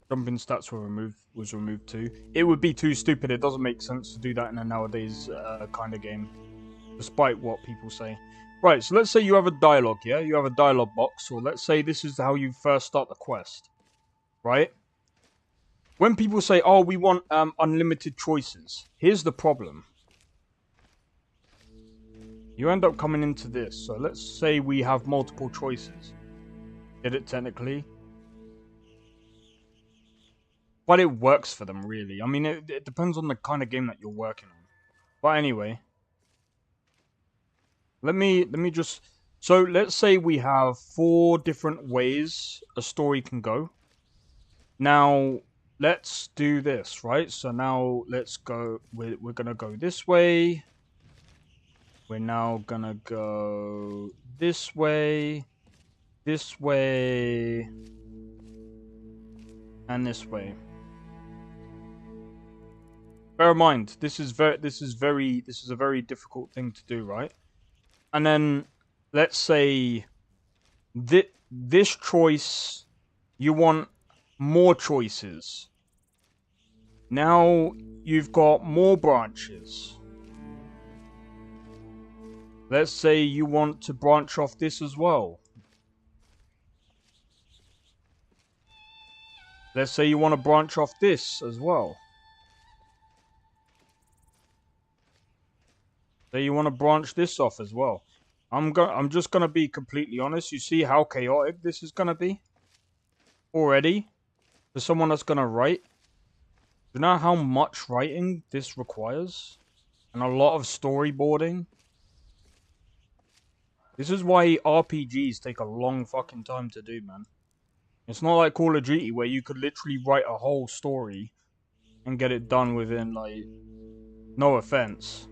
Jumping stats was removed too. It would be too stupid. It doesn't make sense to do that in a nowadays kind of game, despite what people say. Right, so let's say you have a dialogue, yeah? You have a dialogue box, or let's say this is how you first start the quest, right? When people say, oh, we want unlimited choices, here's the problem. You end up coming into this. So let's say we have multiple choices. Did it technically? But it works for them, really. I mean, it depends on the kind of game that you're working on. But anyway. Let me just... So let's say we have 4 different ways a story can go. Now, let's do this, right? So now let's go... We're going to go this way. We're now gonna go this way, and this way. Bear in mind, this is a very difficult thing to do, right? And then let's say this choice, you want more choices. Now you've got more branches. Let's say you want to branch off this as well. Let's say you want to branch off this as well. Say you want to branch this off as well. I'm just gonna be completely honest. You see how chaotic this is gonna be already for someone that's gonna write. Do you know how much writing this requires? And a lot of storyboarding? This is why RPGs take a long fucking time to do, man. It's not like Call of Duty where you could literally write a whole story and get it done within, like, no offense,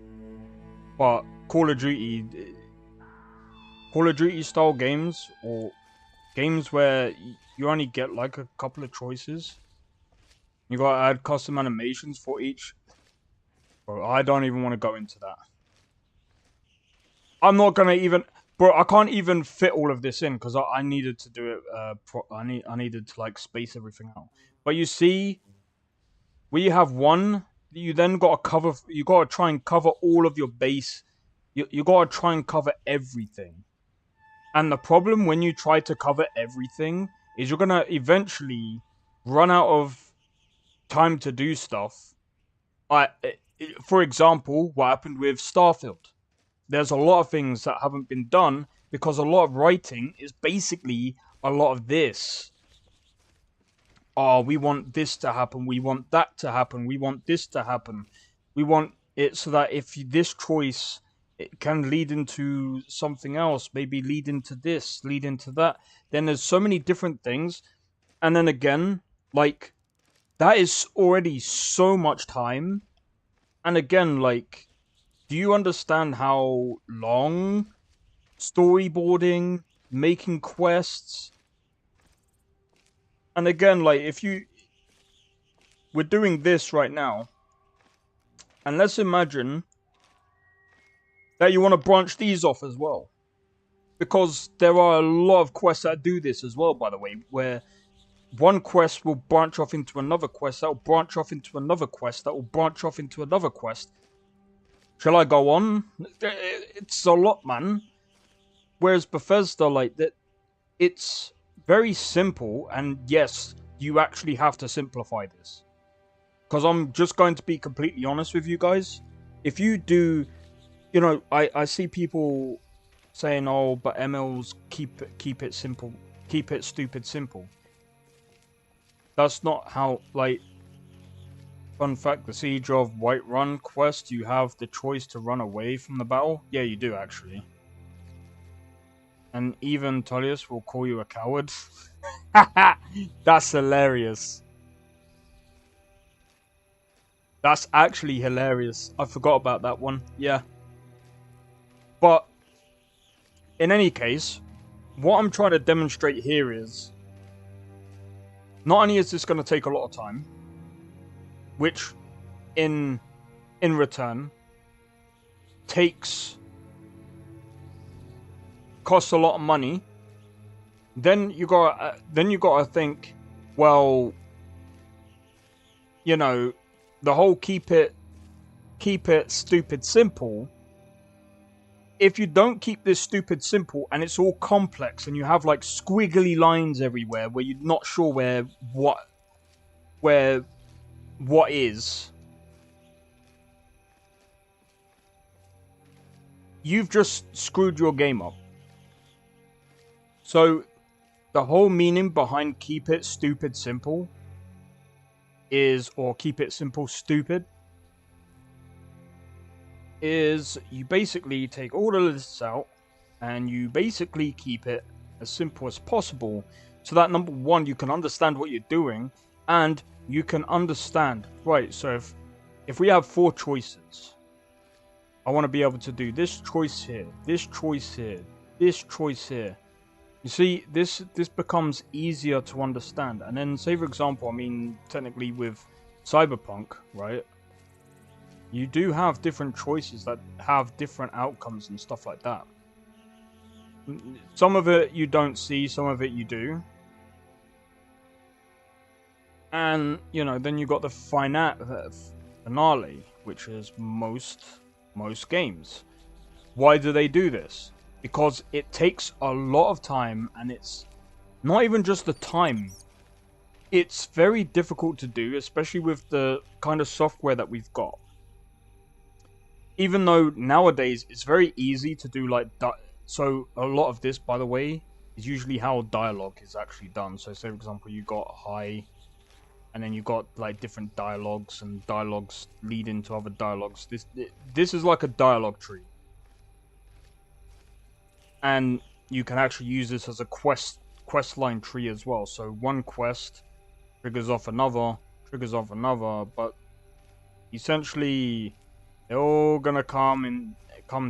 but Call of Duty style games, or games where you only get like a couple of choices, you gotta add custom animations for each. Bro, I don't even want to go into that. I'm not gonna even, bro. I can't even fit all of this in because I needed to do it. I needed to like space everything out. But you see, where you have one, you then gotta cover. You gotta try and cover all of your base. You gotta try and cover everything. And the problem when you try to cover everything is you're gonna eventually run out of time to do stuff. For example, what happened with Starfield. There's a lot of things that haven't been done because a lot of writing is basically a lot of this. Oh, we want this to happen, we want that to happen, we want this to happen. We want it so that if this choice, it can lead into something else, maybe lead into this, lead into that. Then there's so many different things. And then again, like, that is already so much time. And again, like, do you understand how long storyboarding, making quests? And again, like, we're doing this right now. And let's imagine that you want to branch these off as well. Because there are a lot of quests that do this as well, by the way, where one quest will branch off into another quest, that will branch off into another quest, that will branch off into another quest. Shall I go on? It's a lot, man. Whereas Bethesda, like, that, it's very simple, and yes, you actually have to simplify this. Because I'm just going to be completely honest with you guys. If you do, you know, I see people saying, oh, but MLs keep it simple, keep it stupid simple. That's not how, like, fun fact, the Siege of Whiterun quest, you have the choice to run away from the battle. Yeah, you do, actually. And even Tullius will call you a coward. That's hilarious. That's actually hilarious. I forgot about that one. Yeah. But, in any case, what I'm trying to demonstrate here is, not only is this going to take a lot of time, which, in return, costs a lot of money. Then you gotta think, well, you know, the whole keep it stupid simple. If you don't keep this stupid simple and it's all complex and you have like squiggly lines everywhere where you're not sure where what is, you've just screwed your game up. So the whole meaning behind keep it stupid simple is, or keep it simple stupid, is you basically take all of this out and you basically keep it as simple as possible so that, number one, you can understand what you're doing and you can understand, right, so if we have 4 choices, I want to be able to do this choice here, this choice here, this choice here. You see, this becomes easier to understand. And then, say for example, I mean, technically with Cyberpunk, right? You do have different choices that have different outcomes and stuff like that. Some of it you don't see, some of it you do. And, you know, then you got the finale, which is most games. Why do they do this? Because it takes a lot of time, and it's not even just the time. It's very difficult to do, especially with the kind of software that we've got. Even though nowadays it's very easy to do like so a lot of this, by the way, is usually how dialogue is actually done. So say for example you got high, and then you got like different dialogues, and dialogues lead into other dialogues. This is like a dialogue tree, and you can actually use this as a quest line tree as well. So one quest triggers off another, but essentially they're all gonna come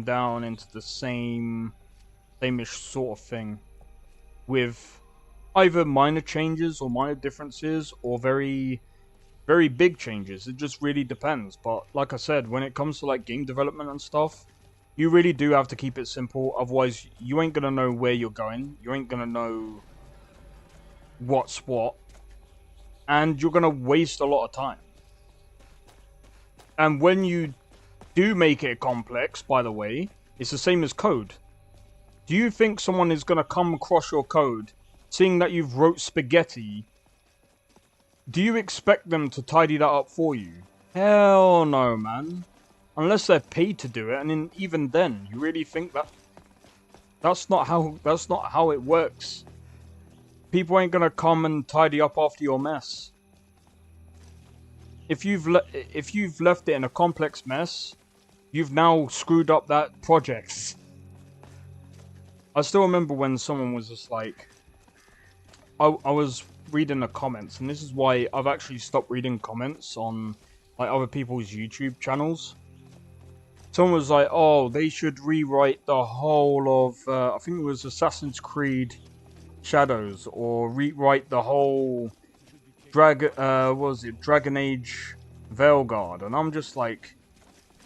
down into the same-ish sort of thing, with either minor changes or minor differences, or very, very big changes. It just really depends. But like I said, when it comes to like game development and stuff, you really do have to keep it simple. Otherwise, you ain't gonna know where you're going. You ain't gonna know what's what, and you're gonna waste a lot of time. And when you do make it complex, by the way, it's the same as code. Do you think someone is gonna come across your code, seeing that you've wrote spaghetti? Do you expect them to tidy that up for you? Hell no, man. Unless they're paid to do it, and even then, you really think that's not how it works. People ain't gonna come and tidy up after your mess. If you've left it in a complex mess, you've now screwed up that project. I still remember when someone was just like, I was reading the comments, and this is why I've actually stopped reading comments on like other people's YouTube channels. Someone was like, oh, they should rewrite the whole of, I think it was Assassin's Creed Shadows, or rewrite the whole Dragon Age Veilguard. And I'm just like,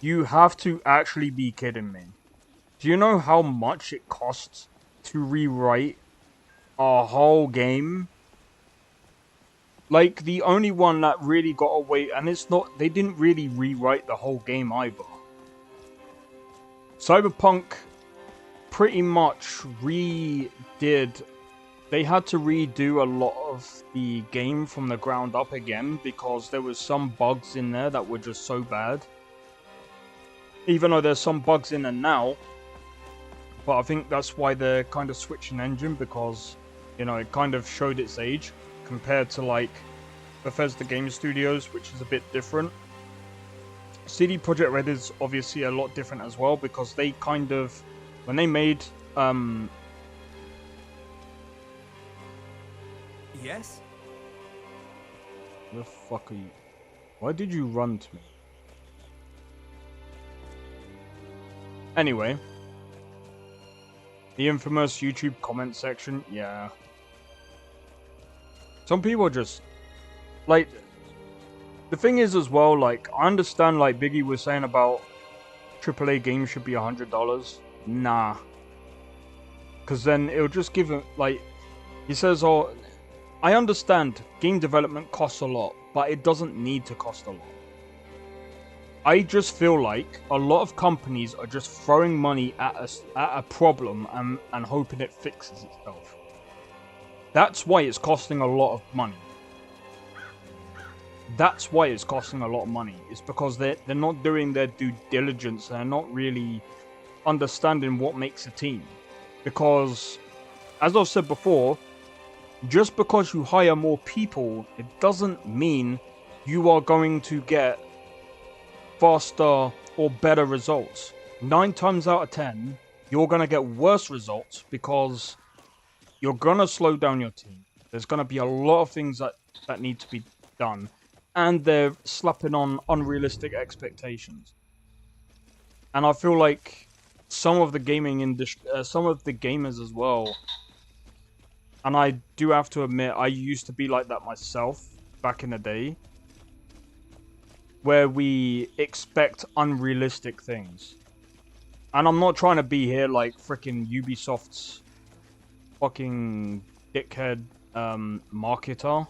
you have to actually be kidding me. Do you know how much it costs to rewrite a whole game? Like, the only one that really got away, and it's not, they didn't really rewrite the whole game either. Cyberpunk pretty much redid, they had to redo a lot of the game from the ground up again, because there was some bugs in there that were just so bad. Even though there's some bugs in there now, but I think that's why they're kind of switching engine, because, you know, it kind of showed its age compared to like Bethesda Game Studios, which is a bit different. CD Projekt Red is obviously a lot different as well, because they kind of, when they made Yes? the fuck are you? Why did you run to me? Anyway, the infamous YouTube comment section, yeah. Some people just, like, the thing is as well, like, I understand, like Biggie was saying about AAA games should be $100. Nah. Because then it'll just give him, like, he says, oh, I understand game development costs a lot, but it doesn't need to cost a lot. I just feel like a lot of companies are just throwing money at a problem and hoping it fixes itself. That's why it's costing a lot of money. That's why it's costing a lot of money. It's because they're not doing their due diligence. They're not really understanding what makes a team. Because, as I've said before, just because you hire more people, it doesn't mean you are going to get faster or better results. 9 times out of 10, you're going to get worse results, because you're going to slow down your team. There's going to be a lot of things that need to be done, and they're slapping on unrealistic expectations. And I feel like some of the gaming industry, some of the gamers as well, and I do have to admit, I used to be like that myself back in the day, where we expect unrealistic things. And I'm not trying to be here like freaking Ubisoft's fucking dickhead marketer,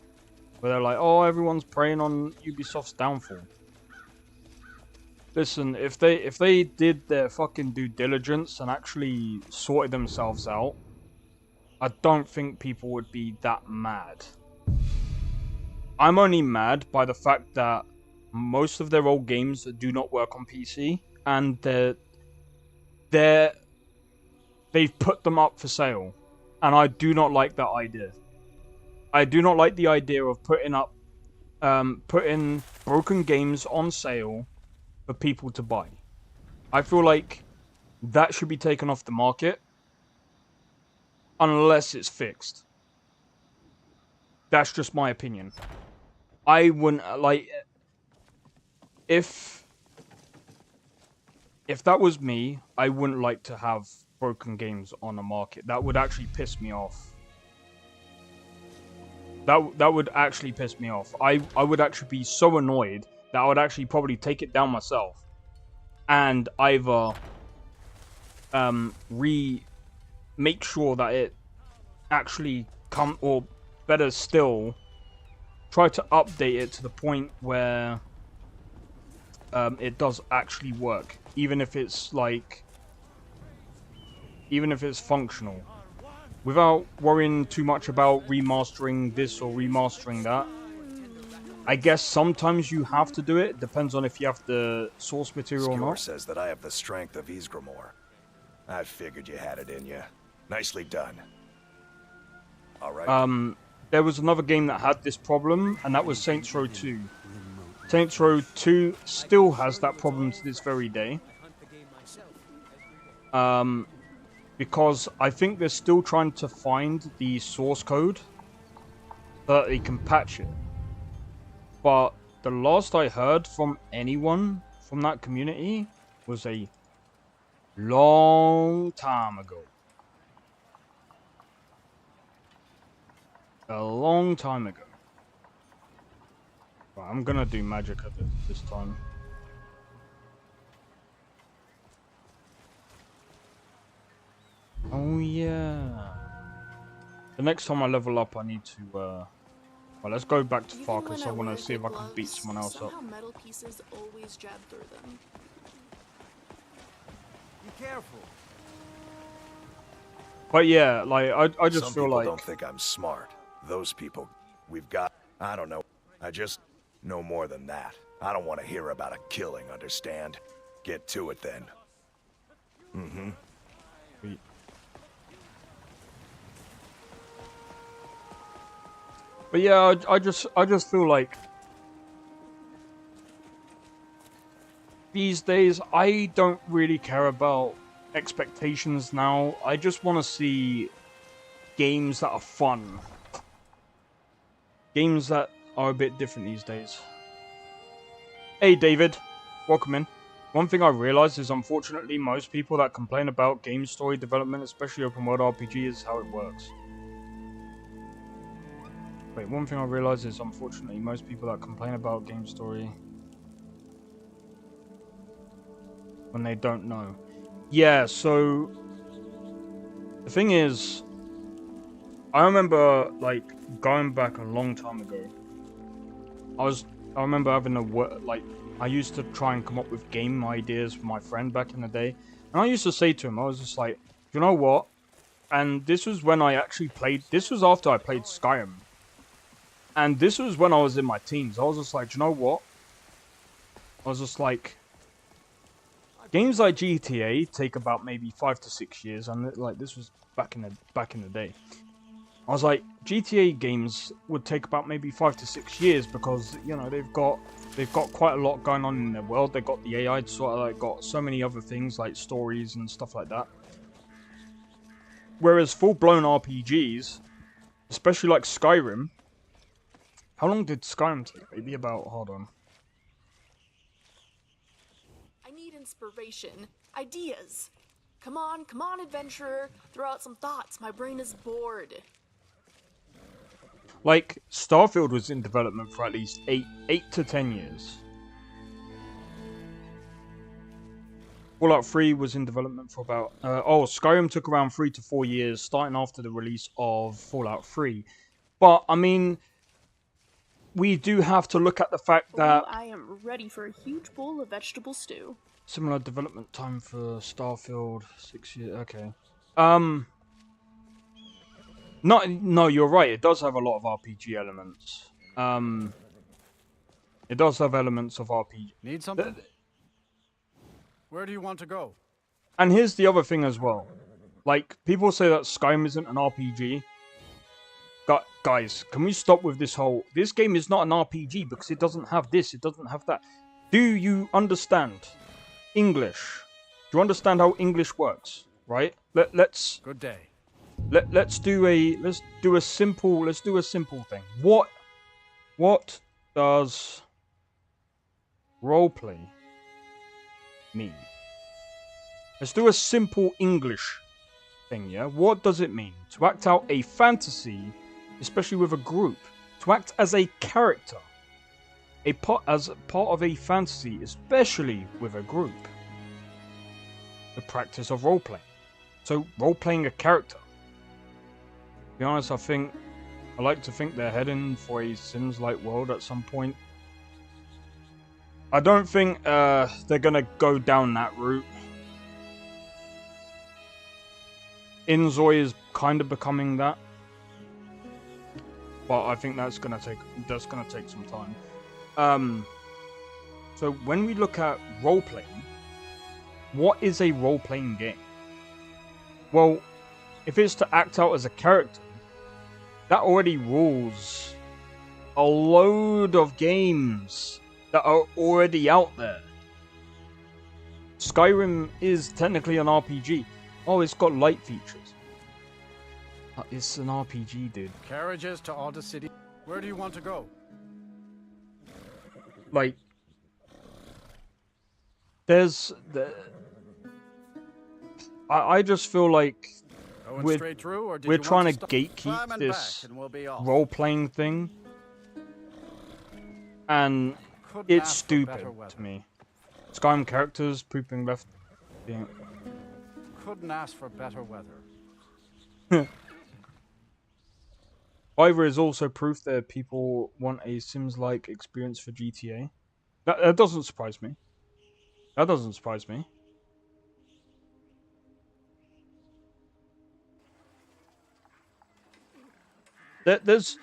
where they're like, oh, everyone's preying on Ubisoft's downfall. Listen, if they did their fucking due diligence and actually sorted themselves out, I don't think people would be that mad. I'm only mad by the fact that most of their old games do not work on PC, and they've put them up for sale, and I do not like that idea. I do not like the idea of putting broken games on sale for people to buy. I feel like that should be taken off the market unless it's fixed. That's just my opinion. I wouldn't like if that was me, I wouldn't like to have broken games on the market. That would actually piss me off. That would actually piss me off. I would actually be so annoyed that I would actually probably take it down myself and either make sure that it actually or better still, try to update it to the point where it does actually work, even if it's functional, without worrying too much about remastering this or remastering that. I guess sometimes you have to do it. Depends on if you have the source material or not. Says that I have the strength of Ysgramor. I figured you had it in you. Nicely done. All right. There was another game that had this problem, and that was Saints Row 2. Saints Row 2 still has that problem to this very day. Because I think they're still trying to find the source code so that they can patch it. But the last I heard from anyone from that community was a long time ago. A long time ago. Right, I'm gonna do magic at this time. Oh yeah. The next time I level up, I need to. Well, let's go back to Farkas. I want to see if I can beat someone else up. Metal pieces always jab through them. Be careful. But yeah, like I just feel like don't think I'm smart. Those people we've got. I don't know. I just know more than that. I don't want to hear about a killing. Understand? Get to it then. Mm-hmm. But yeah, I just feel like these days I don't really care about expectations now. I just want to see games that are fun. Games that are a bit different these days. Hey David, welcome in. One thing I realized is unfortunately most people that complain about game story development, especially open world RPG, is how it works. Wait, one thing I realized is unfortunately most people that complain about game story when they don't know. Yeah, so the thing is, I remember like going back a long time ago. I remember having I used to try and come up with game ideas with my friend back in the day, and I used to say to him, I was just like, you know what? And this was when I actually played. This was after I played Skyrim. And this was when I was in my teens. I was just like, you know what? I was just like, games like GTA take about maybe 5 to 6 years, and like this was back in the day. I was like, GTA games would take about maybe 5 to 6 years because you know they've got quite a lot going on in their world. They got the AI, sort of like got so many other things like stories and stuff like that. Whereas full-blown RPGs, especially like Skyrim. How long did Skyrim take? Maybe about, hold on. I need inspiration. Ideas. Come on, adventurer. Throw out some thoughts. My brain is bored. Like, Starfield was in development for at least 8 to 10 years. Fallout 3 was in development for about... Skyrim took around 3 to 4 years, starting after the release of Fallout 3. But, I mean, we do have to look at the fact that... Oh, I am ready for a huge bowl of vegetable stew. Similar development time for Starfield, 6 years, okay. No, you're right, it does have a lot of RPG elements. It does have elements of RPG. Need something? Where do you want to go? And here's the other thing as well. Like, people say that Skyrim isn't an RPG. Guys, can we stop with this whole... This game is not an RPG because it doesn't have this, it doesn't have that. Do you understand English? Do you understand how English works? Right? Let's... Good day. Let's do a simple thing. What does roleplay mean? Let's do a simple English thing, yeah? What does it mean? To act out a fantasy, especially with a group. To act as a character. As part of a fantasy, especially with a group. The practice of roleplaying. So, role-playing a character. To be honest, I like to think they're heading for a Sims-like world at some point. I don't think they're gonna go down that route. Inzoi is kind of becoming that, but I think that's gonna take some time. So when we look at role-playing, what is a role-playing game? Well, if it's to act out as a character, that already rules a load of games that are already out there. Skyrim is technically an RPG. Oh, it's got light features. It's an RPG, dude. Carriages to all the city. Where do you want to go? Like, I just feel like we're trying to gatekeep this role-playing thing, and it's stupid to me. Skyrim characters pooping left. Couldn't ask for better weather. Fiverr is also proof that people want a Sims-like experience for GTA. That doesn't surprise me. That doesn't surprise me. There's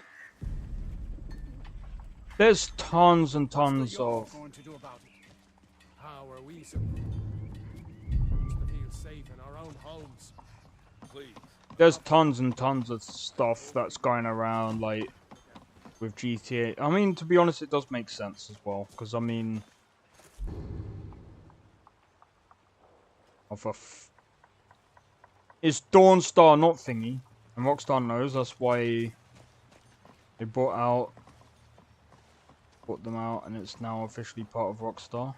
tons and tons of... How are we supposed to feel safe in our own homes? Please. There's tons and tons of stuff that's going around, like, with GTA. I mean, to be honest, it does make sense as well, because, I mean... It's Dawnstar, not Thingy. And Rockstar knows, that's why they brought them out, and it's now officially part of Rockstar.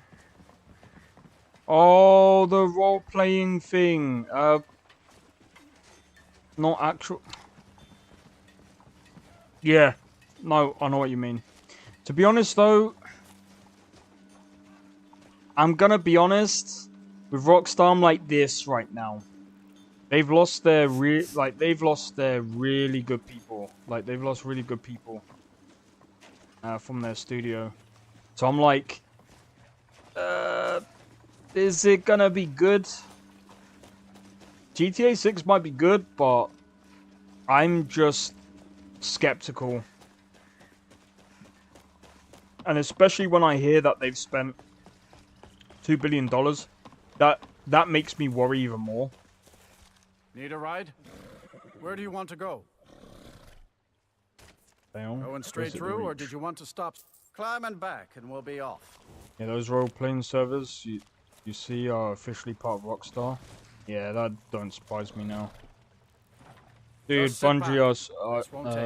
Oh, the role-playing thing. Not actual... Yeah. No, I know what you mean. To be honest, though, I'm gonna be honest. With Rockstar, I'm like this right now. They've lost their really good people. Like, they've lost really good people from their studio. So I'm like, is it gonna be good? GTA 6 might be good, but I'm just skeptical. And especially when I hear that they've spent $2 billion, that makes me worry even more. Need a ride? Where do you want to go? Going straight through, or did you want to stop? Climb and back, and we'll be off. Yeah, those role-playing servers you see are officially part of Rockstar. Yeah, that don't surprise me now. Dude, Bungie,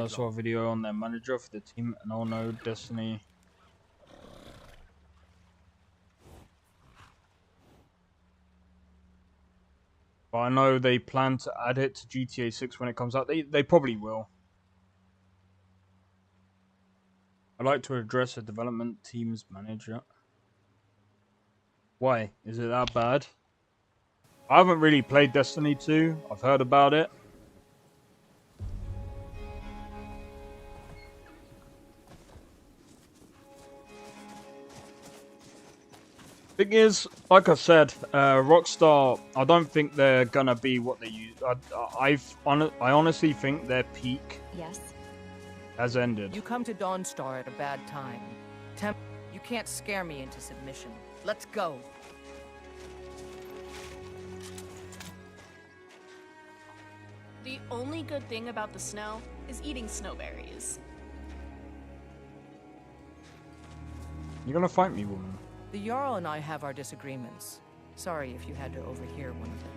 I saw a video on their manager for the team, and oh no, Destiny. But I know they plan to add it to GTA 6 when it comes out. They probably will. I'd like to address a development team's manager. Why? Is it that bad? I haven't really played Destiny 2. I've heard about it. Thing is, like I said, Rockstar, I don't think they're gonna be what they use. I honestly think their peak has ended. You come to Dawnstar at a bad time. You can't scare me into submission. Let's go. The only good thing about the snow is eating snowberries. You're gonna fight me, woman. The Jarl and I have our disagreements. Sorry if you had to overhear one of them.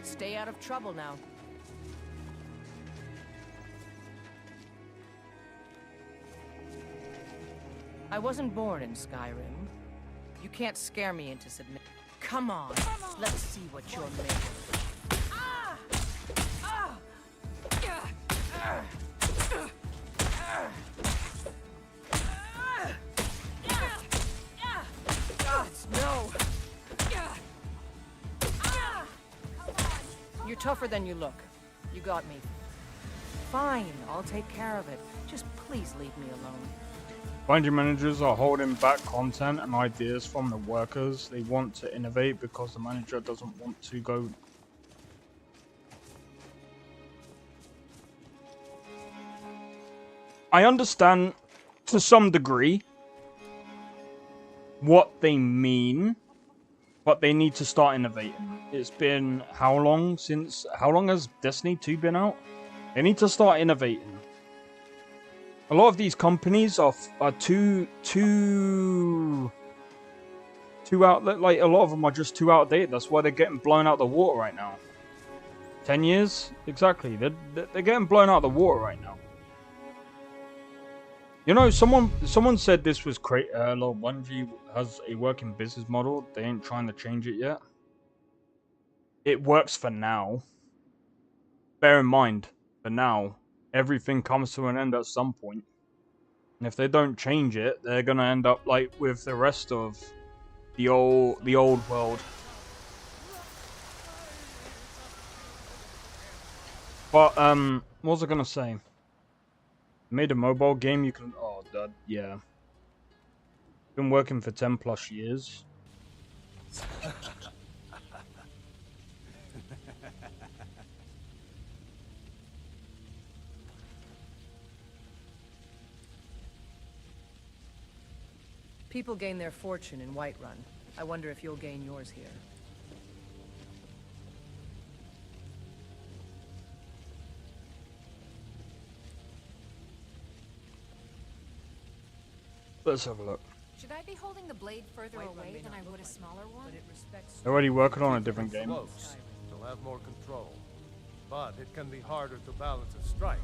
Stay out of trouble now. I wasn't born in Skyrim. You can't scare me into submit. Come on, let's see what you're made of. No! You're tougher than you look. You got me. Fine, I'll take care of it. Just please leave me alone. Bungie managers are holding back content and ideas from the workers. They want to innovate because the manager doesn't want to go. I understand to some degree what they mean, but they need to start innovating. It's been how long has Destiny 2 been out? They need to start innovating. A lot of these companies are too out. Like a lot of them are just too outdated. That's why they're getting blown out the water right now. 10 years exactly. They're getting blown out the water right now. You know, someone said this was great. Bungie has a working business model. They ain't trying to change it yet. It works for now. Bear in mind, for now, everything comes to an end at some point. And if they don't change it, they're gonna end up like with the rest of the old world. But what was I gonna say? Made a mobile game you can. Oh, yeah. Been working for 10 plus years. People gain their fortune in Whiterun. I wonder if you'll gain yours here. Let's have a look. Should I be holding the blade further away than I would a smaller one? They're already working on a different game. Close. You'll have more control. But it can be harder to balance a strike.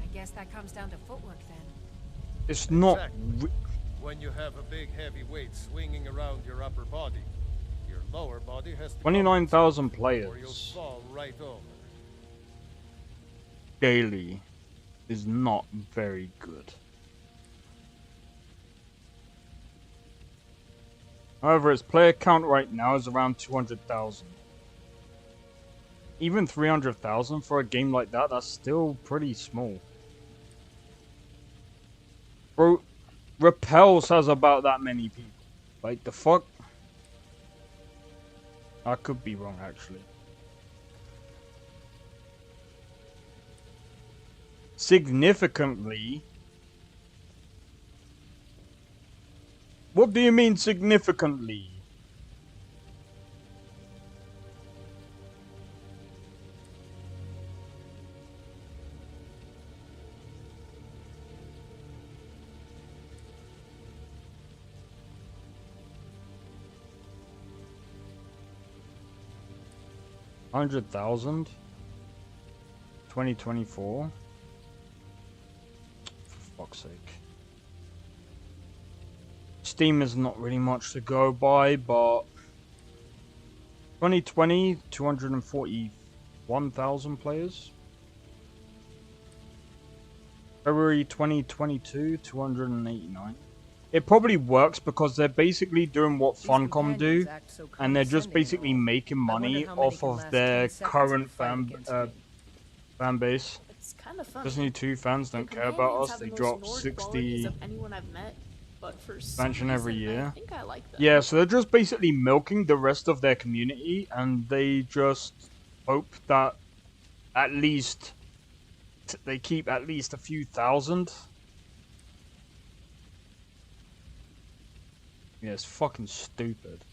I guess that comes down to footwork then. It's not. Exactly. When you have a big heavy weight swinging around your upper body, your lower body has to 29,000 or you'll players fall right over. daily is not very good. However, its player count right now is around 200,000. Even 300,000 for a game like that, that's still pretty small. Bro, Repels has about that many people. Like, the fuck? I could be wrong, actually. Significantly? What do you mean significantly? $100,000? 2024? For fuck's sake. Steam is not really much to go by, but 2020, 241,000 players. February 2022, 289. it probably works because they're basically doing what Funcom do, and they're just basically making money off of their current fan base. It's kind of funny. Destiny 2 fans don't care about us. They drop 60 of anyone I've met, but for expansion every year. I think I like them. Yeah, so they're just basically milking the rest of their community, and they just hope that at least they keep at least a few thousand. Yeah, it's fucking stupid.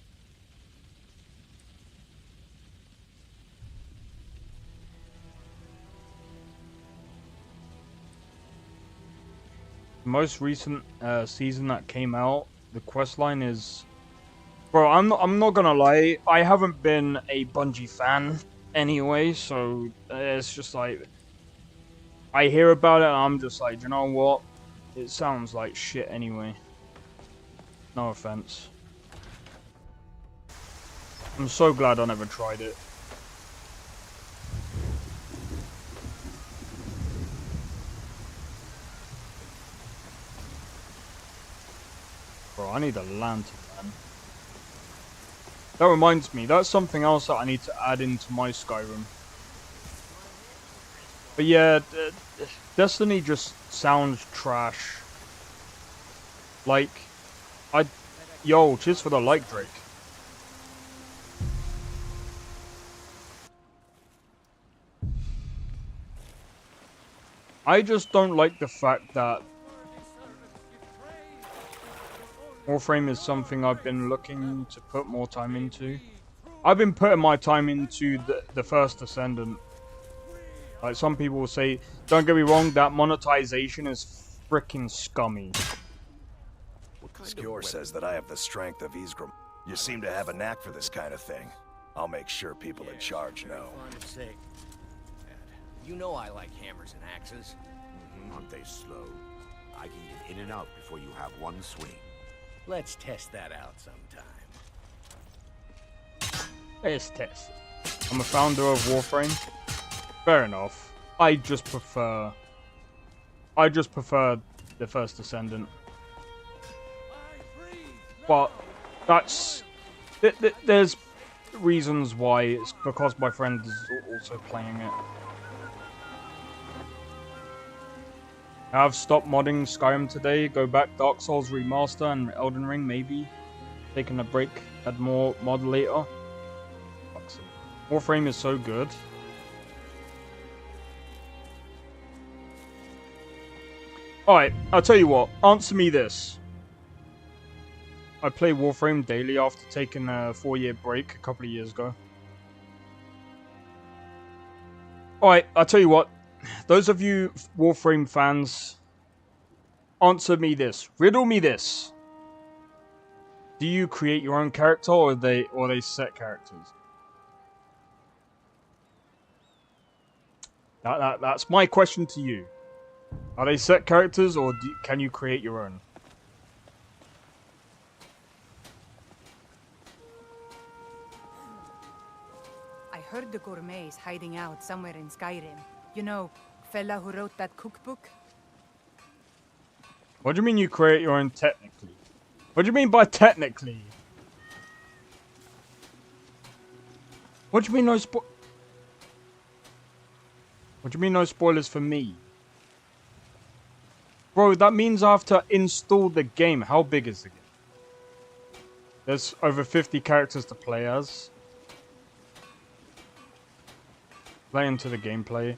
The most recent season that came out, the questline is... Bro, I'm not gonna lie, I haven't been a Bungie fan anyway, so it's just like... I hear about it and I'm just like, you know what? It sounds like shit anyway. No offense. I'm so glad I never tried it. Bro, I need a lantern, man. That reminds me, that's something else that I need to add into my Skyrim. But yeah, Destiny just sounds trash. Like, yo, cheers for the like, Drake. I just don't like the fact that Warframe is something I've been looking to put more time into. I've been putting my time into the First Ascendant. Like, some people will say, don't get me wrong, that monetization is freaking scummy. Skjor says that I have the strength of Ysgrim. You seem to have a knack for this kind of thing. I'll make sure people in charge know. You know I like hammers and axes. Aren't they slow? I can get in and out before you have one swing. Let's test that out sometime. Let's test it. I'm a founder of Warframe. Fair enough. I just prefer the First Ascendant. But that's there's reasons why. It's because my friend is also playing it. I've stopped modding Skyrim today. Go back Dark Souls Remaster and Elden Ring maybe. Taking a break. Add more mod later. Warframe is so good. Alright, I'll tell you what. Answer me this. I play Warframe daily after taking a 4-year break a couple of years ago. Alright, I'll tell you what. Those of you Warframe fans, answer me this. Riddle me this. Do you create your own character or are they set characters? That's my question to you. Are they set characters or can you create your own? I heard the gourmet's hiding out somewhere in Skyrim. You know, fella who wrote that cookbook? What do you mean you create your own technically? What do you mean by technically? What do you mean no What do you mean no spoilers for me? Bro, that means I have to install the game. How big is the game? There's over 50 characters to play as. Play into the gameplay.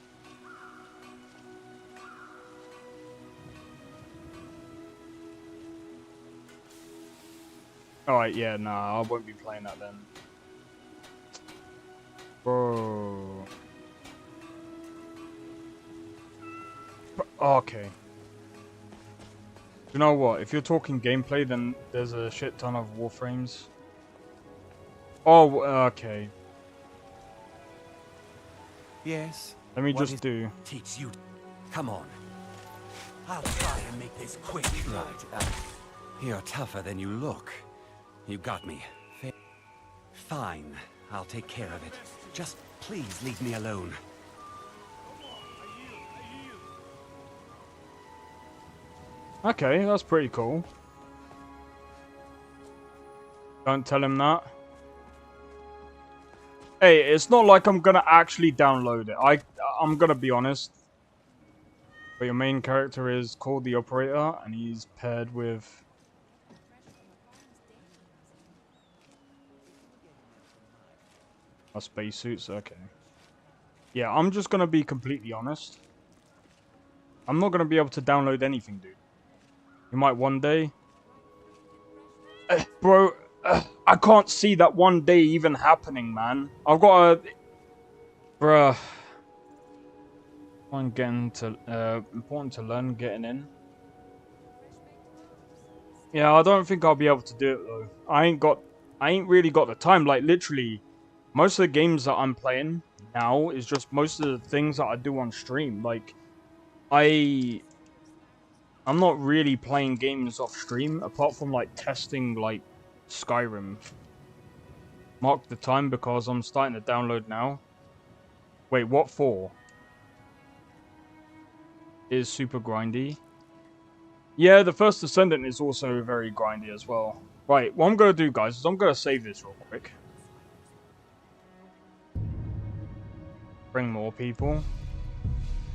Alright, yeah, nah, I won't be playing that then. Bro. Okay. You know what? If you're talking gameplay, then there's a shit ton of Warframes. Oh, okay. Yes. Let me just do. Teach you. Come on. I'll try and make this quick. Right. You're tougher than you look. You got me. Fine. I'll take care of it. Just please leave me alone. Okay, that's pretty cool. Don't tell him that. Hey, it's not like I'm gonna actually download it. I'm gonna be honest. But your main character is called the Operator, and he's paired with a spacesuits. Okay. Yeah, I'm just gonna be completely honest. I'm not gonna be able to download anything, dude. You might one day. Bro, I can't see that one day even happening, man. I've got a... Bruh. Important to learn getting in. Yeah, I don't think I'll be able to do it, though. I ain't really got the time. Like, literally, most of the games that I'm playing now is just most of the things that I do on stream. Like, I'm not really playing games off stream, apart from, like, testing, like, Skyrim. Mark the time because I'm starting to download now. Wait, what for? Is super grindy. Yeah, the First Descendant is also very grindy as well. Right, what I'm going to do, guys, is I'm going to save this real quick. Bring more people.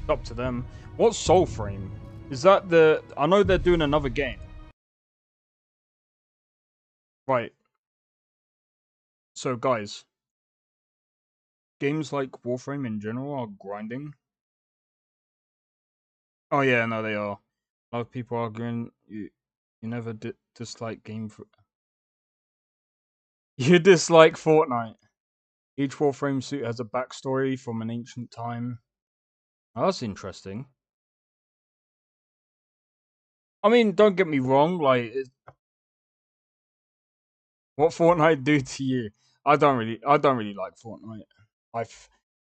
It's up to them. What's Soulframe? Is that the... I know they're doing another game. Right. So, guys. Games like Warframe in general are grinding. Oh, yeah, no, they are. A lot of people arguing you never dislike game... You dislike Fortnite. Each Warframe suit has a backstory from an ancient time. Oh, that's interesting. I mean, don't get me wrong, like... What Fortnite do to you? I don't really like Fortnite.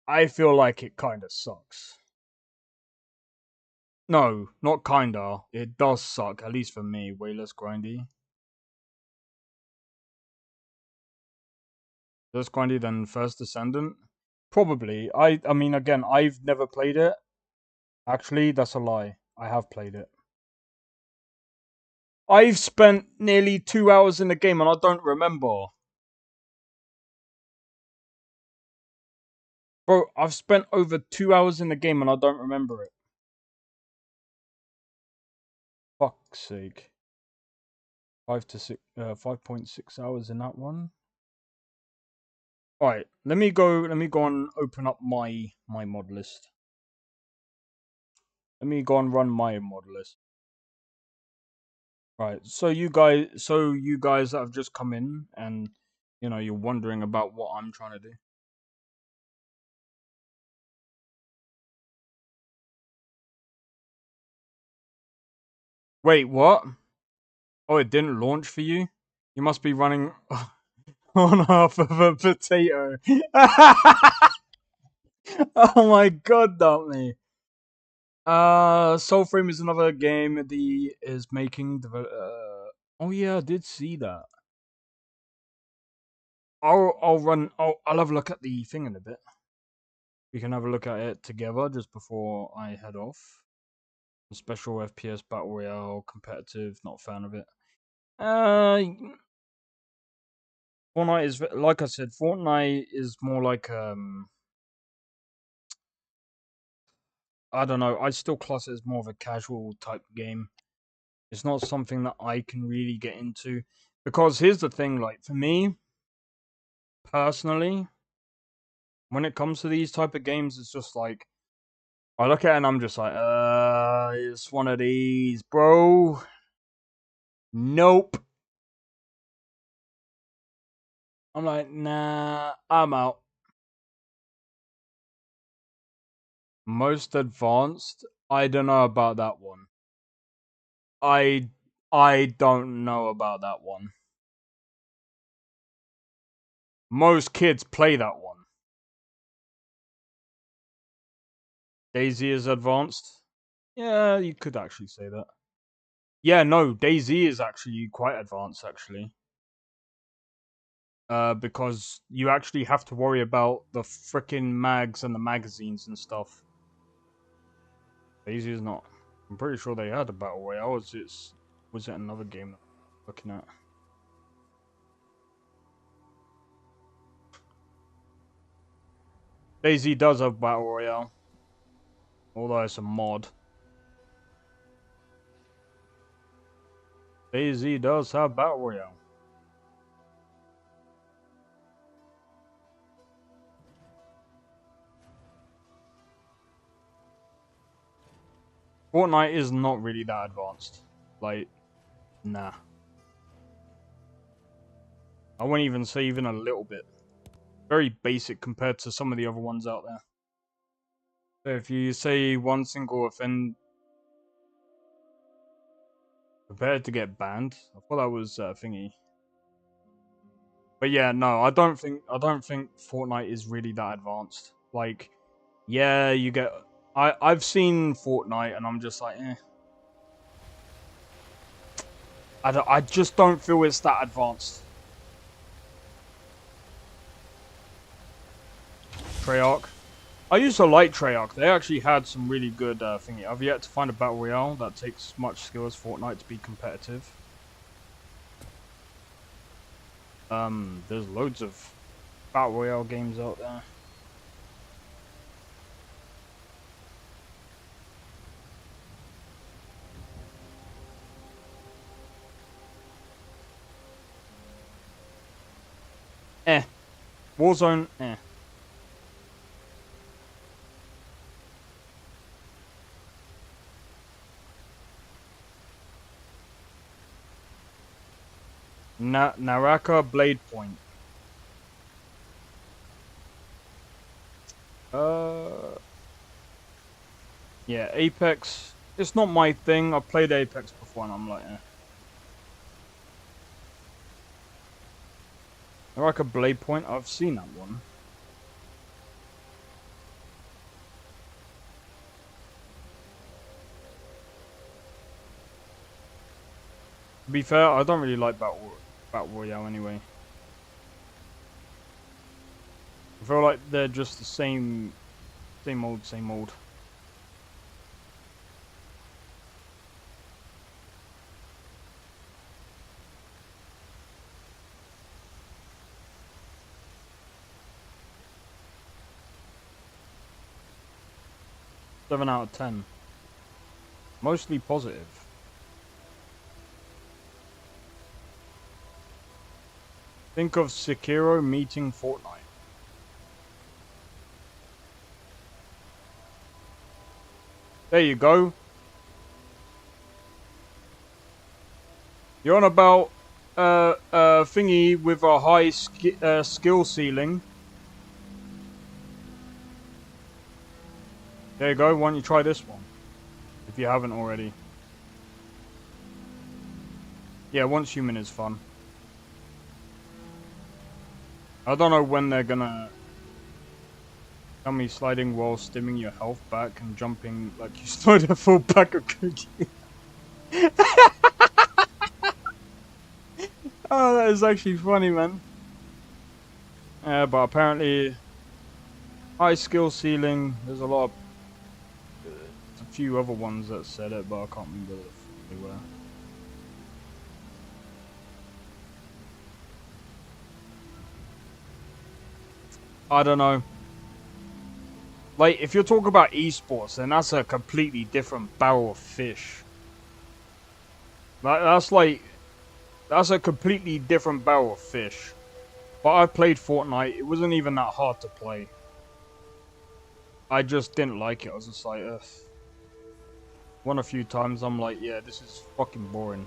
I feel like it kind of sucks. No, not kinda. It does suck, at least for me. Way less grindy. Less grindy than First Descendant? Probably. I mean, again, I've never played it. Actually, that's a lie. I have played it. I've spent nearly 2 hours in the game and I don't remember. Bro, I've spent over 2 hours in the game and I don't remember it. Fuck's sake. 5.6 hours in that one. Alright, let me go and open up my mod list. Let me go and run my mod list. Right, so you guys that have just come in and you're wondering about what I'm trying to do. Wait, what? Oh, it didn't launch for you? You must be running on half of a potato. Oh my god, Dumpney. Soulframe is another game the is making. Oh yeah, I did see that. I'll have a look at the thing in a bit. We can have a look at it together just before I head off. Special FPS Battle Royale, competitive, not a fan of it. Fortnite is, like I said, Fortnite is more like, I don't know, I still class it as more of a casual type game. It's not something that I can really get into. Because here's the thing, like, for me, personally, when it comes to these type of games, it's just like, I look at it and I'm just like, it's one of these, bro. Nope. I'm like, nah, I'm out. Most advanced? I don't know about that one. I don't know about that one. Most kids play that one. DayZ is advanced? Yeah, you could actually say that. Yeah, no, DayZ is actually quite advanced, actually. Because you actually have to worry about the frickin' mags and the magazines and stuff. DayZ is not. I'm pretty sure they had a battle royale. Was it another game that I'm looking at? DayZ does have Battle Royale. Although it's a mod. DayZ does have Battle Royale. Fortnite is not really that advanced. Like, nah. I wouldn't even say even a little bit. Very basic compared to some of the other ones out there. So if you say one single offend prepared to get banned, I thought that was thingy. But yeah, no, I don't think Fortnite is really that advanced. Like, yeah, you get. I've seen Fortnite and I'm just like, eh. I just don't feel it's that advanced. Treyarch. I used to like Treyarch. They actually had some really good thingy. I've yet to find a Battle Royale that takes much skill as Fortnite to be competitive. There's loads of Battle Royale games out there. Warzone, Naraka Blade Point. Yeah, Apex. It's not my thing. I played Apex before and I'm like, eh. Naraka Blade Point. I've seen that one. To be fair, I don't really like Battle Royale anyway. I feel like they're just the same old, same old. Seven out of 10. Mostly positive. Think of Sekiro meeting Fortnite. There you go. You're on about thingy with a high skill ceiling. There you go. Why don't you try this one? If you haven't already. Yeah, Once Human is fun. I don't know when they're gonna tell me sliding while stimming your health back and jumping like you stole a full pack of cookies. Oh, that is actually funny, man. But apparently, high skill ceiling. There's a lot of, a few other ones that said it, but I can't remember what they were. I don't know. Like, if you're talking about esports, then that's a completely different barrel of fish. That's a completely different barrel of fish. But I played Fortnite. It wasn't even that hard to play. I just didn't like it. I was just like, ugh. Won a few times. I'm like, yeah, this is fucking boring.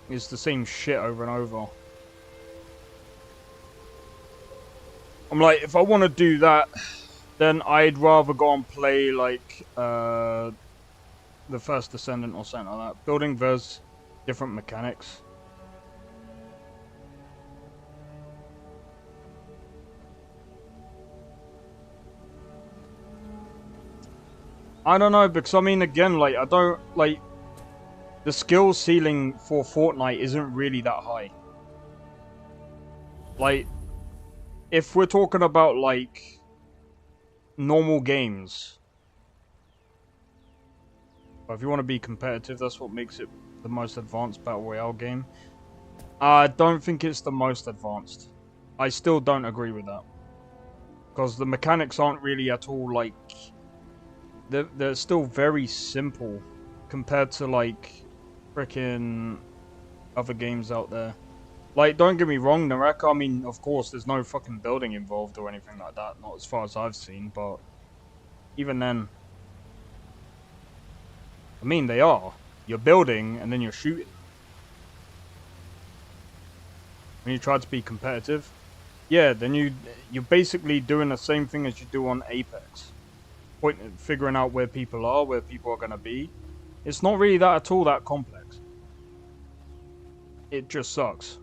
It's the same shit over and over. I'm like, if I want to do that, then I'd rather go and play like the First Descendant or something like that. Building there's different mechanics. I don't know, because I mean, again, like, I don't, like, the skill ceiling for Fortnite isn't really that high. Like, if we're talking about, like, normal games, if you want to be competitive, that's what makes it the most advanced Battle Royale game. I don't think it's the most advanced. I still don't agree with that. Because the mechanics aren't really at all like... They're still very simple compared to like freaking other games out there. Like, don't get me wrong, Naraka, I mean, of course, there's no fucking building involved or anything like that. Not as far as I've seen, but even then... I mean, they are. You're building, and then you're shooting. When you try to be competitive, yeah, then you're basically doing the same thing as you do on Apex. Figuring out where people are going to be. It's not really that at all that complex. It just sucks.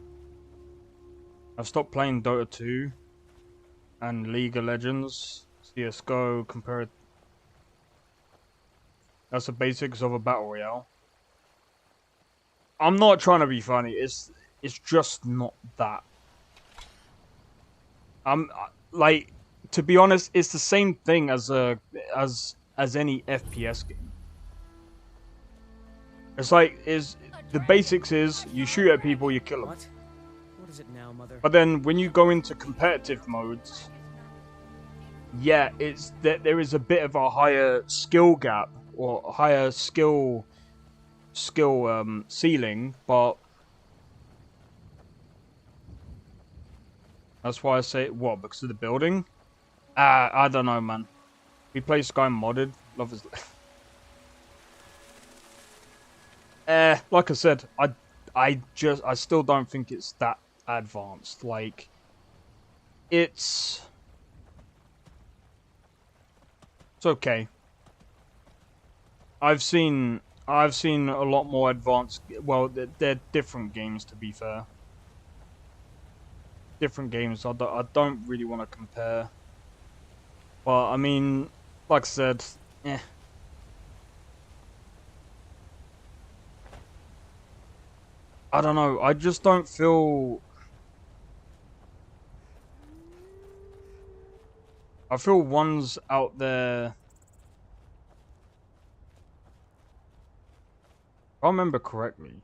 I've stopped playing Dota 2 and League of Legends, CSGO, compared. That's the basics of a battle royale. I'm not trying to be funny. It's just not that. Like, to be honest, it's the same thing as any FPS game. It's like the basics is you shoot at people, you kill them. What is it now, Mother? But then when you go into competitive modes, yeah, it's that there is a bit of a higher skill gap or higher skill ceiling, but that's why I say what, because of the building. I don't know, man. We play Skyrim modded. Love is. Like I said, I still don't think it's that advanced. Like, it's okay. I've seen a lot more advanced. Well, they're different games, to be fair. Different games. I don't really want to compare. But I mean, like I said, I don't know. I just don't feel. I feel one's out there. If I remember correctly.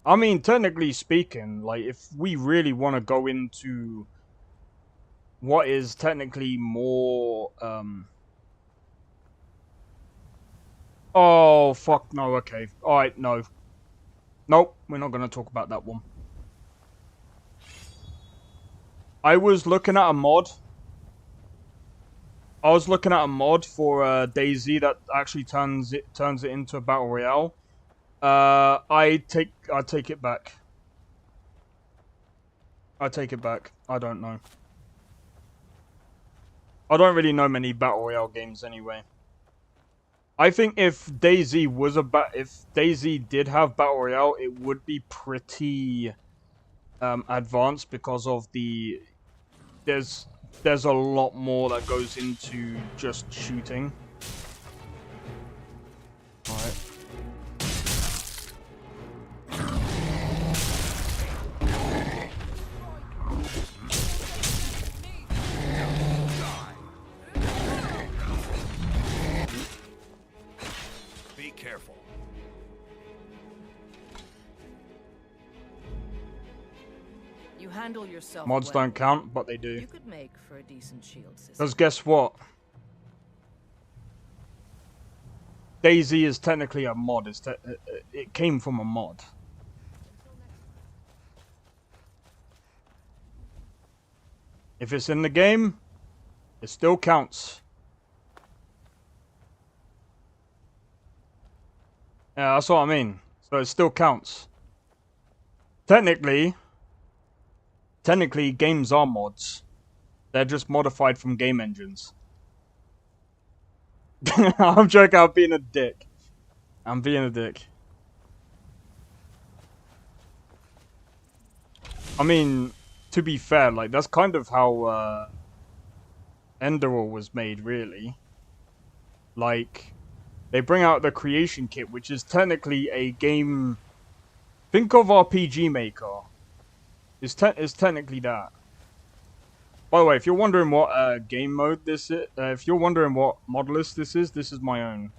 I mean, technically speaking, like, if we really want to go into what is technically more, oh, fuck, no, okay. Alright, no. Nope, we're not going to talk about that one. I was looking at a mod. I was looking at a mod for DayZ that actually turns it into a battle royale. I take it back. I take it back. I don't know. I don't really know many battle royale games anyway. I think if DayZ was if DayZ did have battle royale, it would be pretty advanced because of the there's a lot more that goes into just shooting. All right. Careful. You handle yourself. Mods well. don't count, but they do. You could make for a decent shield system. Because guess what? DayZ is technically a mod. It came from a mod. If it's in the game, it still counts. Yeah, that's what I mean. So it still counts. Technically, games are mods. They're just modified from game engines. I'm joking, I'm being a dick. I'm being a dick. I mean, to be fair, like, that's kind of how Enderall was made, really. Like, they bring out the creation kit, which is technically a game. Think of RPG Maker. It's technically that. By the way, if you're wondering what game mode this is, if you're wondering what mod list this is my own.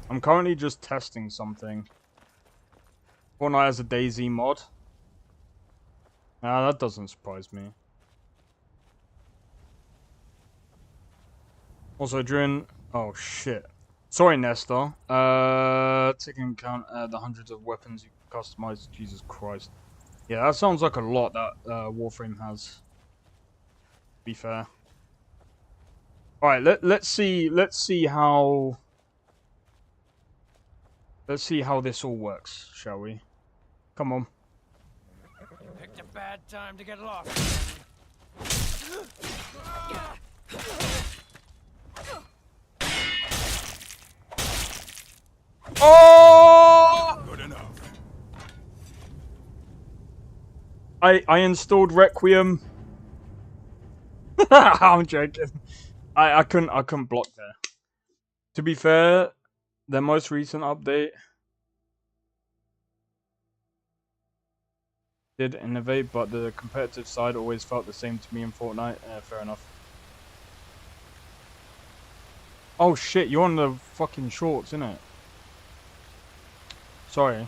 I'm currently just testing something. Fortnite has a DayZ mod. Ah, that doesn't surprise me. Also during... Oh, shit. Sorry, Nestor. Taking account the hundreds of weapons you customize. Jesus Christ. Yeah, that sounds like a lot that Warframe has. To be fair. Alright, let's see how... Let's see how this all works, shall we? Come on. Picked a bad time to get lost. Oh! Good enough. I installed Requiem. I'm joking. I couldn't block there. To be fair, their most recent update did innovate, but the competitive side always felt the same to me in Fortnite. Fair enough. Oh shit, you're on the fucking shorts, innit? Sorry.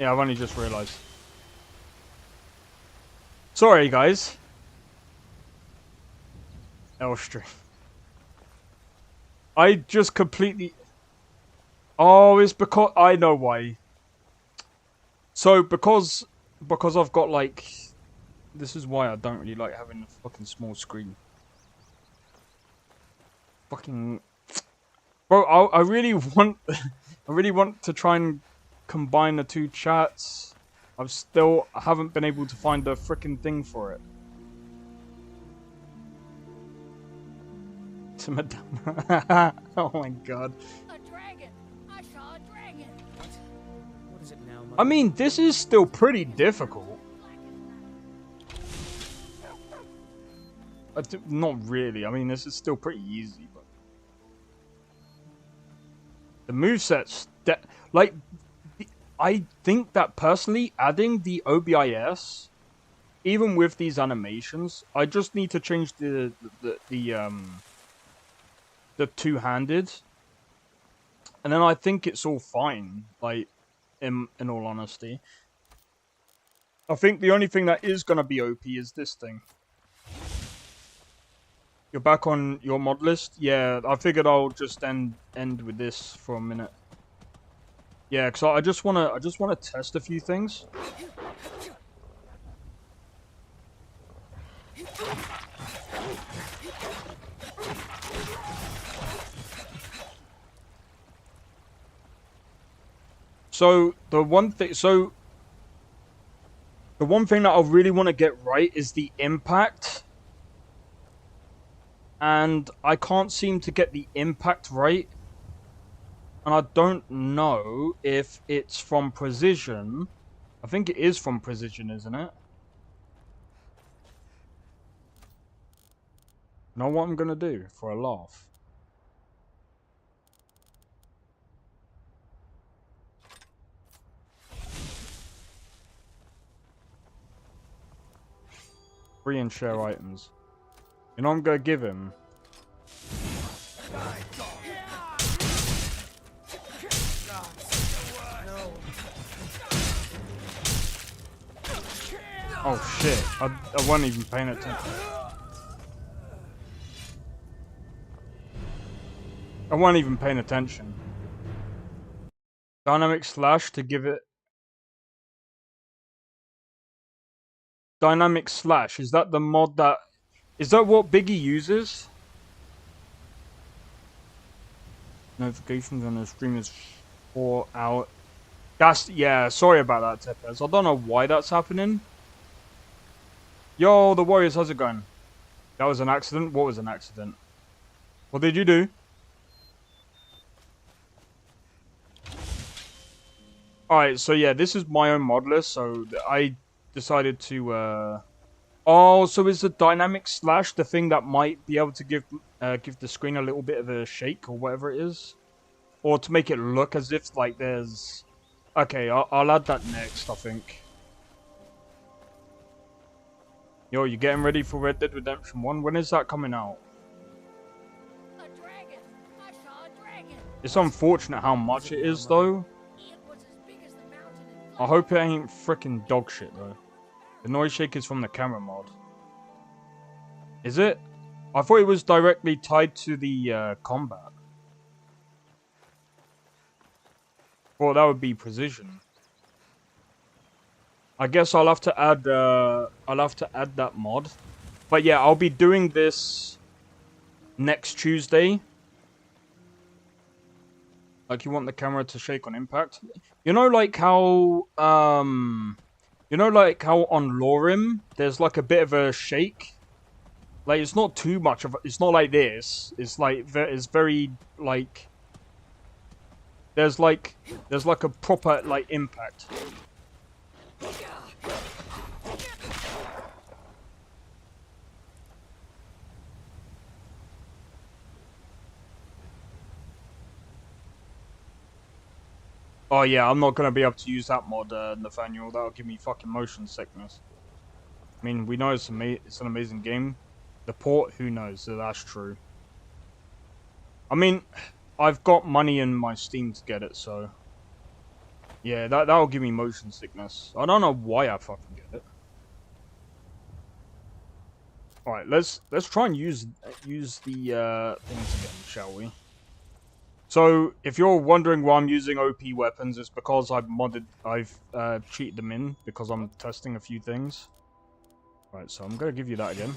Yeah, I've only just realised. Sorry, guys. L-stream. I just completely... Oh, it's because... I know why. So, because I've got, like... This is why I don't really like having a fucking small screen. Fucking... Bro, I really want... I really want to try and combine the two chats. I haven't been able to find a freaking thing for it. To Madonna. Oh my god. A dragon! I saw a dragon! What is it now, Mother? I mean, this is still pretty difficult. Not really. I mean, this is still pretty easy, but the moveset's like. I think that personally, adding the OBIS, even with these animations, I just need to change the two-handed, and then I think it's all fine. Like, in all honesty, I think the only thing that is gonna be OP is this thing. You're back on your mod list? Yeah, I figured I'll just end with this for a minute. Yeah, because I just wanna test a few things. So the one thing that I really want to get right is the impact. And I can't seem to get the impact right. And I don't know if it's from precision. I think it is from precision, isn't it? Know what I'm gonna do for a laugh? Free and share items. You know what I'm gonna give him? Oh shit, I wasn't even paying attention. I wasn't even paying attention. Dynamic slash to give it... Dynamic slash, is that the mod that... Is that what Biggie uses? Notifications on the stream is 4 hours. That's... Yeah, sorry about that, Tepes. I don't know why that's happening. Yo, the Warriors, how's it going? That was an accident? What was an accident? What did you do? Alright, so yeah, this is my own mod list, so I decided to, Oh, so is the dynamic slash the thing that might be able to give the screen a little bit of a shake, or whatever it is? Or to make it look as if, like, there's... Okay, I'll add that next, I think. Yo, you getting ready for Red Dead Redemption 1? When is that coming out? A dragon! I saw a dragon! It's unfortunate how much it is, though. It was as big as the mountain in I hope it ain't frickin' dog shit, though. The noise shake is from the camera mod. Is it? I thought it was directly tied to the combat. Well, that would be precision. I guess I'll have to add that mod. But yeah, I'll be doing this next Tuesday. Like, you want the camera to shake on impact? You know, like how on LoreRim there's like a bit of a shake. Like, it's not too much of. It's not like this. It's like it's very like. There's like a proper like impact. Oh yeah, I'm not gonna be able to use that mod, Nathaniel. That'll give me fucking motion sickness. I mean, we know it's an amazing game. The port, who knows? So that's true. I mean, I've got money in my Steam to get it, so yeah, that'll give me motion sickness. I don't know why I fucking get it. All right, let's try and use the things again, shall we? So, if you're wondering why I'm using OP weapons, it's because I've cheated them in because I'm testing a few things. Right, so I'm gonna give you that again.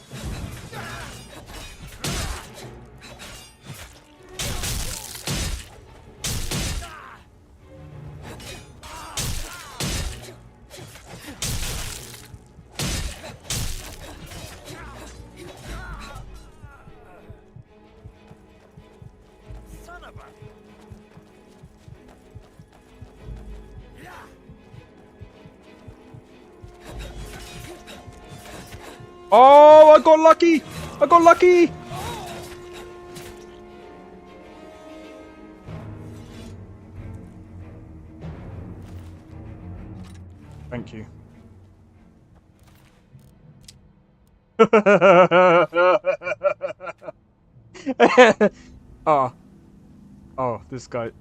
Oh, I got lucky! I got lucky! Thank you. Oh. Oh, this guy.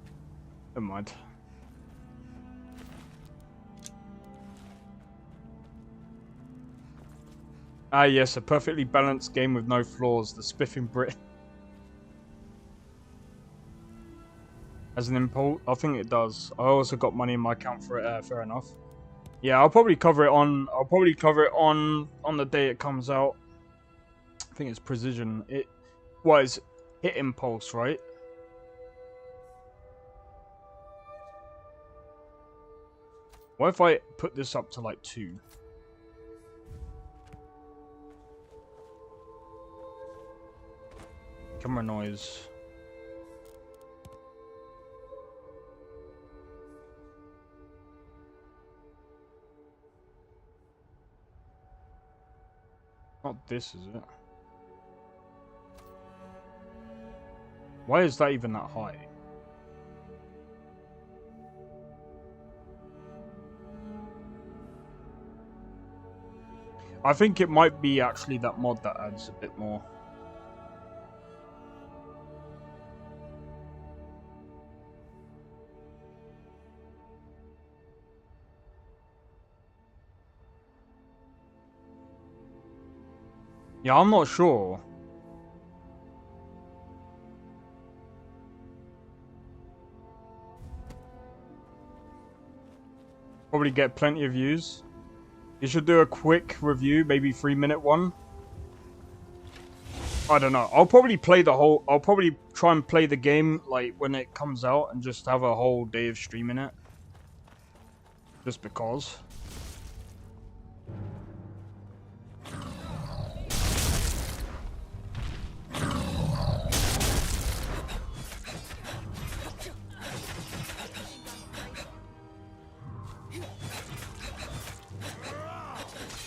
Never mind. Ah yes, a perfectly balanced game with no flaws, the spiffing Brit. As an impulse, I think it does. I also got money in my account for it, fair enough. Yeah, I'll probably cover it on the day it comes out. I think it's precision. It was hit impulse, right? What if I put this up to like 2? Camera noise. Not this, is it? Why is that even that high? I think it might be actually that mod that adds a bit more. Yeah, I'm not sure. Probably get plenty of views. You should do a quick review, maybe 3-minute one. I don't know. I'll probably play the whole... I'll probably try and play the game, like, when it comes out and just have a whole day of streaming it. Just because.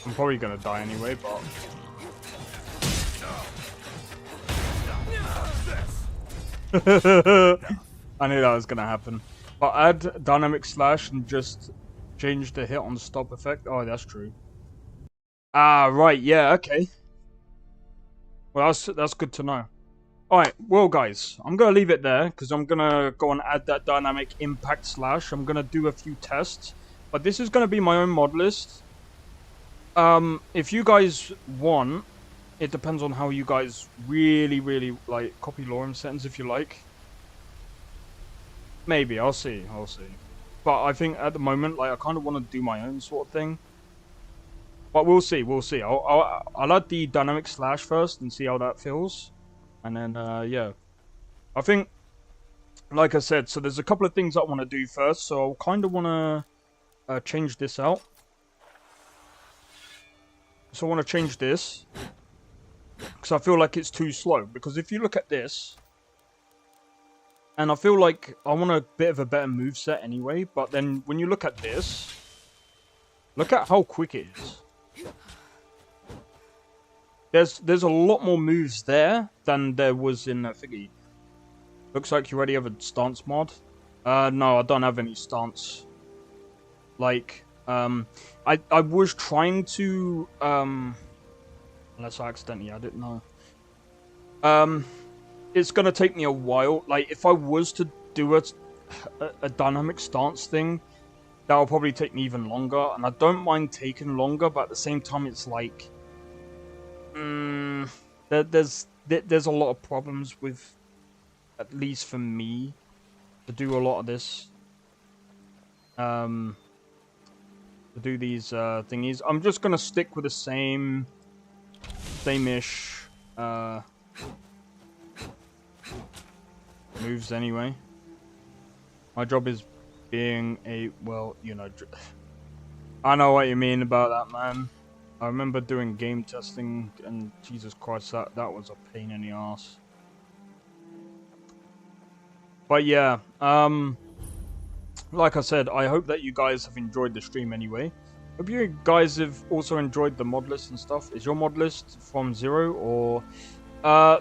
I'm probably gonna die anyway, but... I knew that was gonna happen. But add dynamic slash and just change the hit on stop effect. Oh, that's true. Ah, right, yeah, okay. Well, that's good to know. Alright, well guys, I'm gonna leave it there, because I'm gonna go and add that dynamic impact slash. I'm gonna do a few tests. But this is gonna be my own mod list. If you guys want, it depends on how you guys really like copy LoreRim settings if you like. Maybe, I'll see. But I think at the moment, like, I kind of want to do my own sort of thing. But we'll see. I'll add the dynamic slash first and see how that feels. And then, yeah. I think, like I said, so there's a couple of things I want to do first. So I kind of want to change this out. So I want to change this. Because I feel like it's too slow. Because if you look at this... And I feel like I want a bit of a better moveset anyway. But then when you look at this... Look at how quick it is. There's a lot more moves there than there was in Figgy. Looks like you already have a stance mod. No, I don't have any stance. Like, I was trying to, unless I accidentally added it, no. It's gonna take me a while. Like, if I was to do a dynamic stance thing, that'll probably take me even longer. And I don't mind taking longer, but at the same time, it's like, there's a lot of problems with, at least for me, to do a lot of this. To do these thingies. I'm just gonna stick with the same-ish moves anyway. My job is being a, well, you know, I know what you mean about that, man. I remember doing game testing, and Jesus Christ, that was a pain in the ass. But yeah, like I said, I hope that you guys have enjoyed the stream anyway. Hope you guys have also enjoyed the mod list and stuff. Is your mod list from 0 or...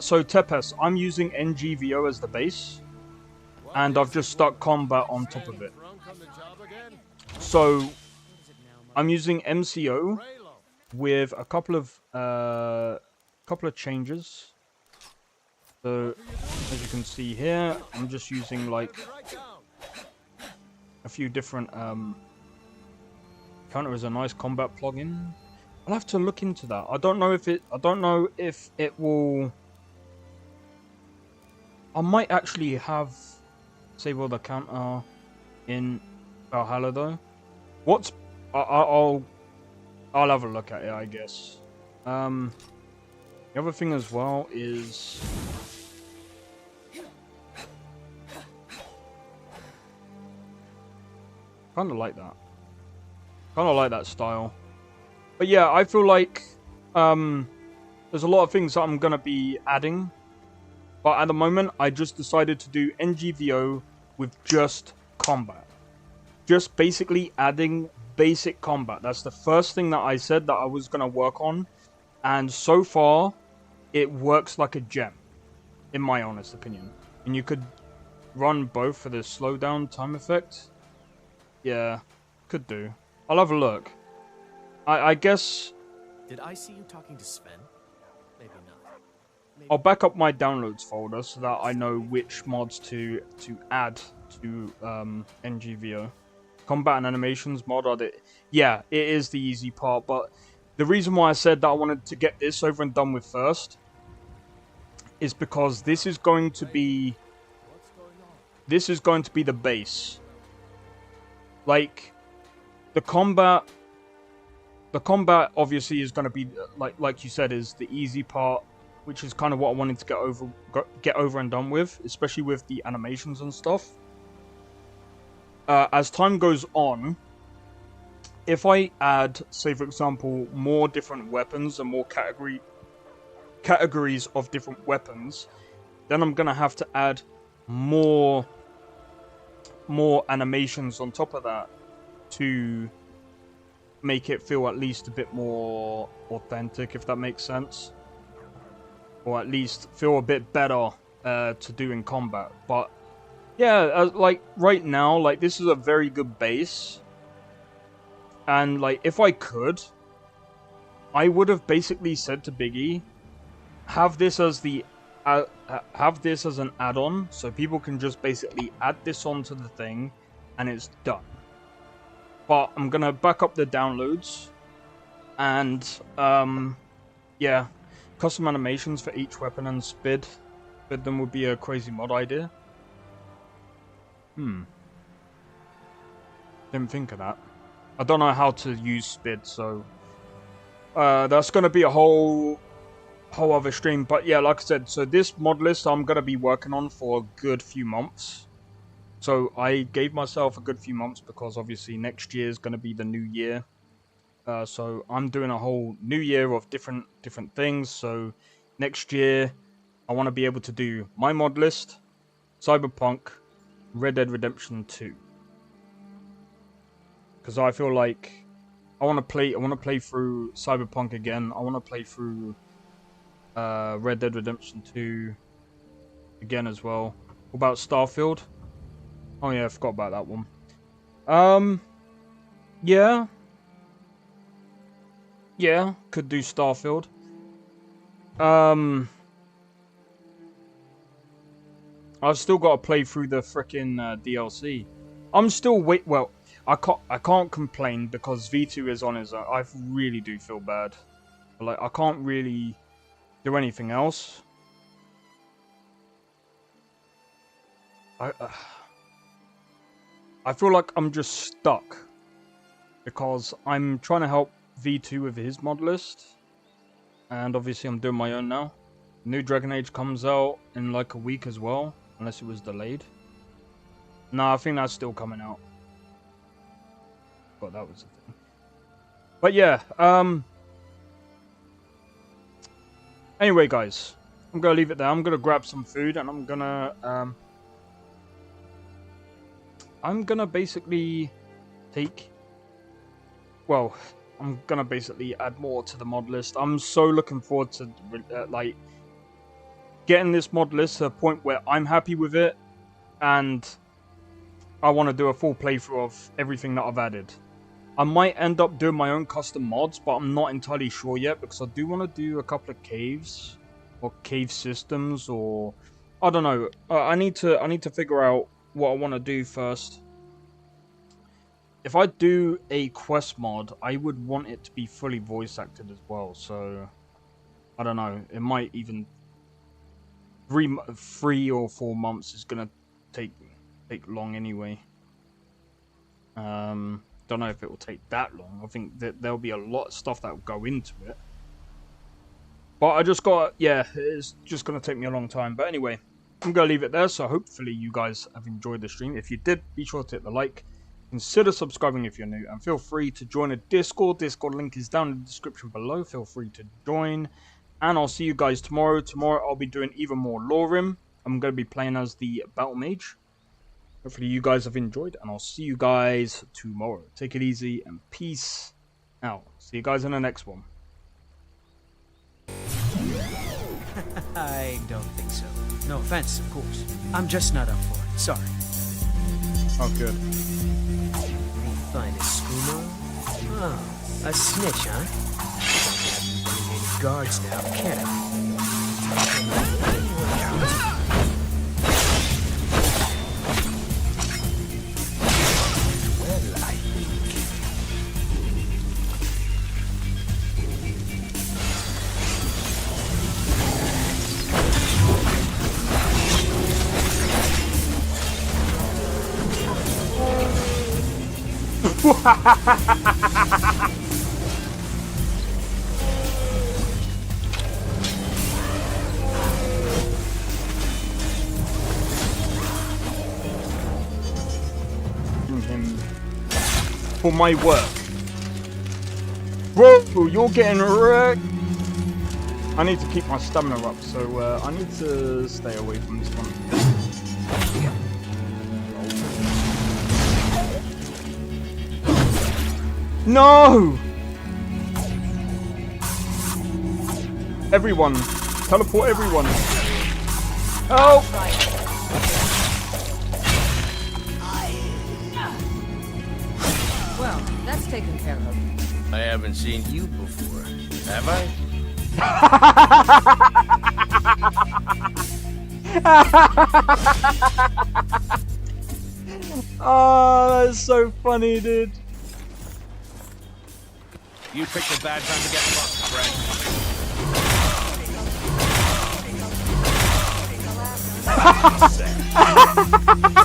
so Tepes, I'm using NGVO as the base. And I've just stuck combat on top of it. So, I'm using MCO with a couple of changes. So, as you can see here, I'm just using like a few different Counter is a nice combat plugin. I'll have to look into that. I don't know if it will. I might actually have Save All the Counter in Valhalla though. I'll have a look at it, I guess. The other thing as well is kind of like that. Kind of like that style. But yeah, I feel like there's a lot of things that I'm going to be adding. But at the moment, I just decided to do NGVO with just combat. Just basically adding basic combat. That's the first thing that I said that I was going to work on. And so far, it works like a gem. In my honest opinion. And you could run both for the slowdown time effect. Yeah, could do. I'll have a look. I guess... Did I see you talking to Sven? Maybe not. I'll back up my downloads folder so that I know which mods to add to NGVO. Combat and animations mod are the... Yeah, it is the easy part, but the reason why I said that I wanted to get this over and done with first is because this is going to be... This is going to be the base. Like, the combat obviously is going to be, like you said, is the easy part, which is kind of what I wanted to get over and done with, especially with the animations and stuff. As time goes on, if I add, say for example, more different weapons and more categories of different weapons, then I'm going to have to add more animations on top of that to make it feel at least a bit more authentic, if that makes sense, or at least feel a bit better to do in combat. But yeah, like right now, like this is a very good base, and like if I could, I would have basically said to Biggie, have this as the have this as an add-on, so people can just basically add this onto the thing, and it's done. But I'm gonna back up the downloads, And yeah, custom animations for each weapon and spid them would be a crazy mod idea. Didn't think of that. I don't know how to use spid, so that's gonna be a whole other stream. But yeah, like I said, so this mod list I'm gonna be working on for a good few months. So I gave myself a good few months because obviously next year is gonna be the new year. So I'm doing a whole new year of different things. So next year I want to be able to do my mod list, Cyberpunk, Red Dead Redemption 2. Because I feel like I want to play through Cyberpunk again. I want to play through Red Dead Redemption 2 again as well. What about Starfield? Oh yeah, I forgot about that one. Yeah, could do Starfield. I've still got to play through the frickin' DLC. I'm still well, I can't complain because V2 is on his own. I really do feel bad. Like, I can't really do anything else. I feel like I'm just stuck because I'm trying to help V2 with his mod list, and obviously I'm doing my own now. New Dragon Age comes out in like a week as well, unless it was delayed. No, I think that's still coming out. But that was the thing. But yeah, anyway guys, I'm gonna leave it there. I'm gonna grab some food and I'm gonna basically I'm gonna basically add more to the mod list. I'm so looking forward to like getting this mod list to a point where I'm happy with it, and I want to do a full playthrough of everything that I've added. I might end up doing my own custom mods, but I'm not entirely sure yet because I do want to do a couple of caves or cave systems, or I don't know. I need to figure out what I want to do first. If I do a quest mod, I would want it to be fully voice acted as well. So I don't know. It might even 3 or 4 months is gonna take long anyway. Don't know if it will take that long. I think that there'll be a lot of stuff that will go into it. But I just got, yeah, it's just gonna take me a long time. But anyway, I'm gonna leave it there. So hopefully you guys have enjoyed the stream. If you did, be sure to hit the like. Consider subscribing if you're new, and feel free to join a Discord. Discord link is down in the description below. Feel free to join, and I'll see you guys tomorrow. Tomorrow I'll be doing even more LoreRim. I'm going to be playing as the Battle Mage. Hopefully you guys have enjoyed, and I'll see you guys tomorrow. Take it easy, and peace out. See you guys in the next one. I don't think so. No offense, of course. I'm just not up for it. Sorry. Oh, good. Find a schooner? Oh, a snitch, huh? Don't have any guards now, can I? Well, I For my work. Bro, you're getting wrecked. I need to keep my stamina up, so I need to stay away from this one. No! Everyone! Teleport everyone! Help! Well, that's taken care of. I haven't seen you before, have I? Oh, that's so funny, dude. You picked a bad time to get fucked, friend.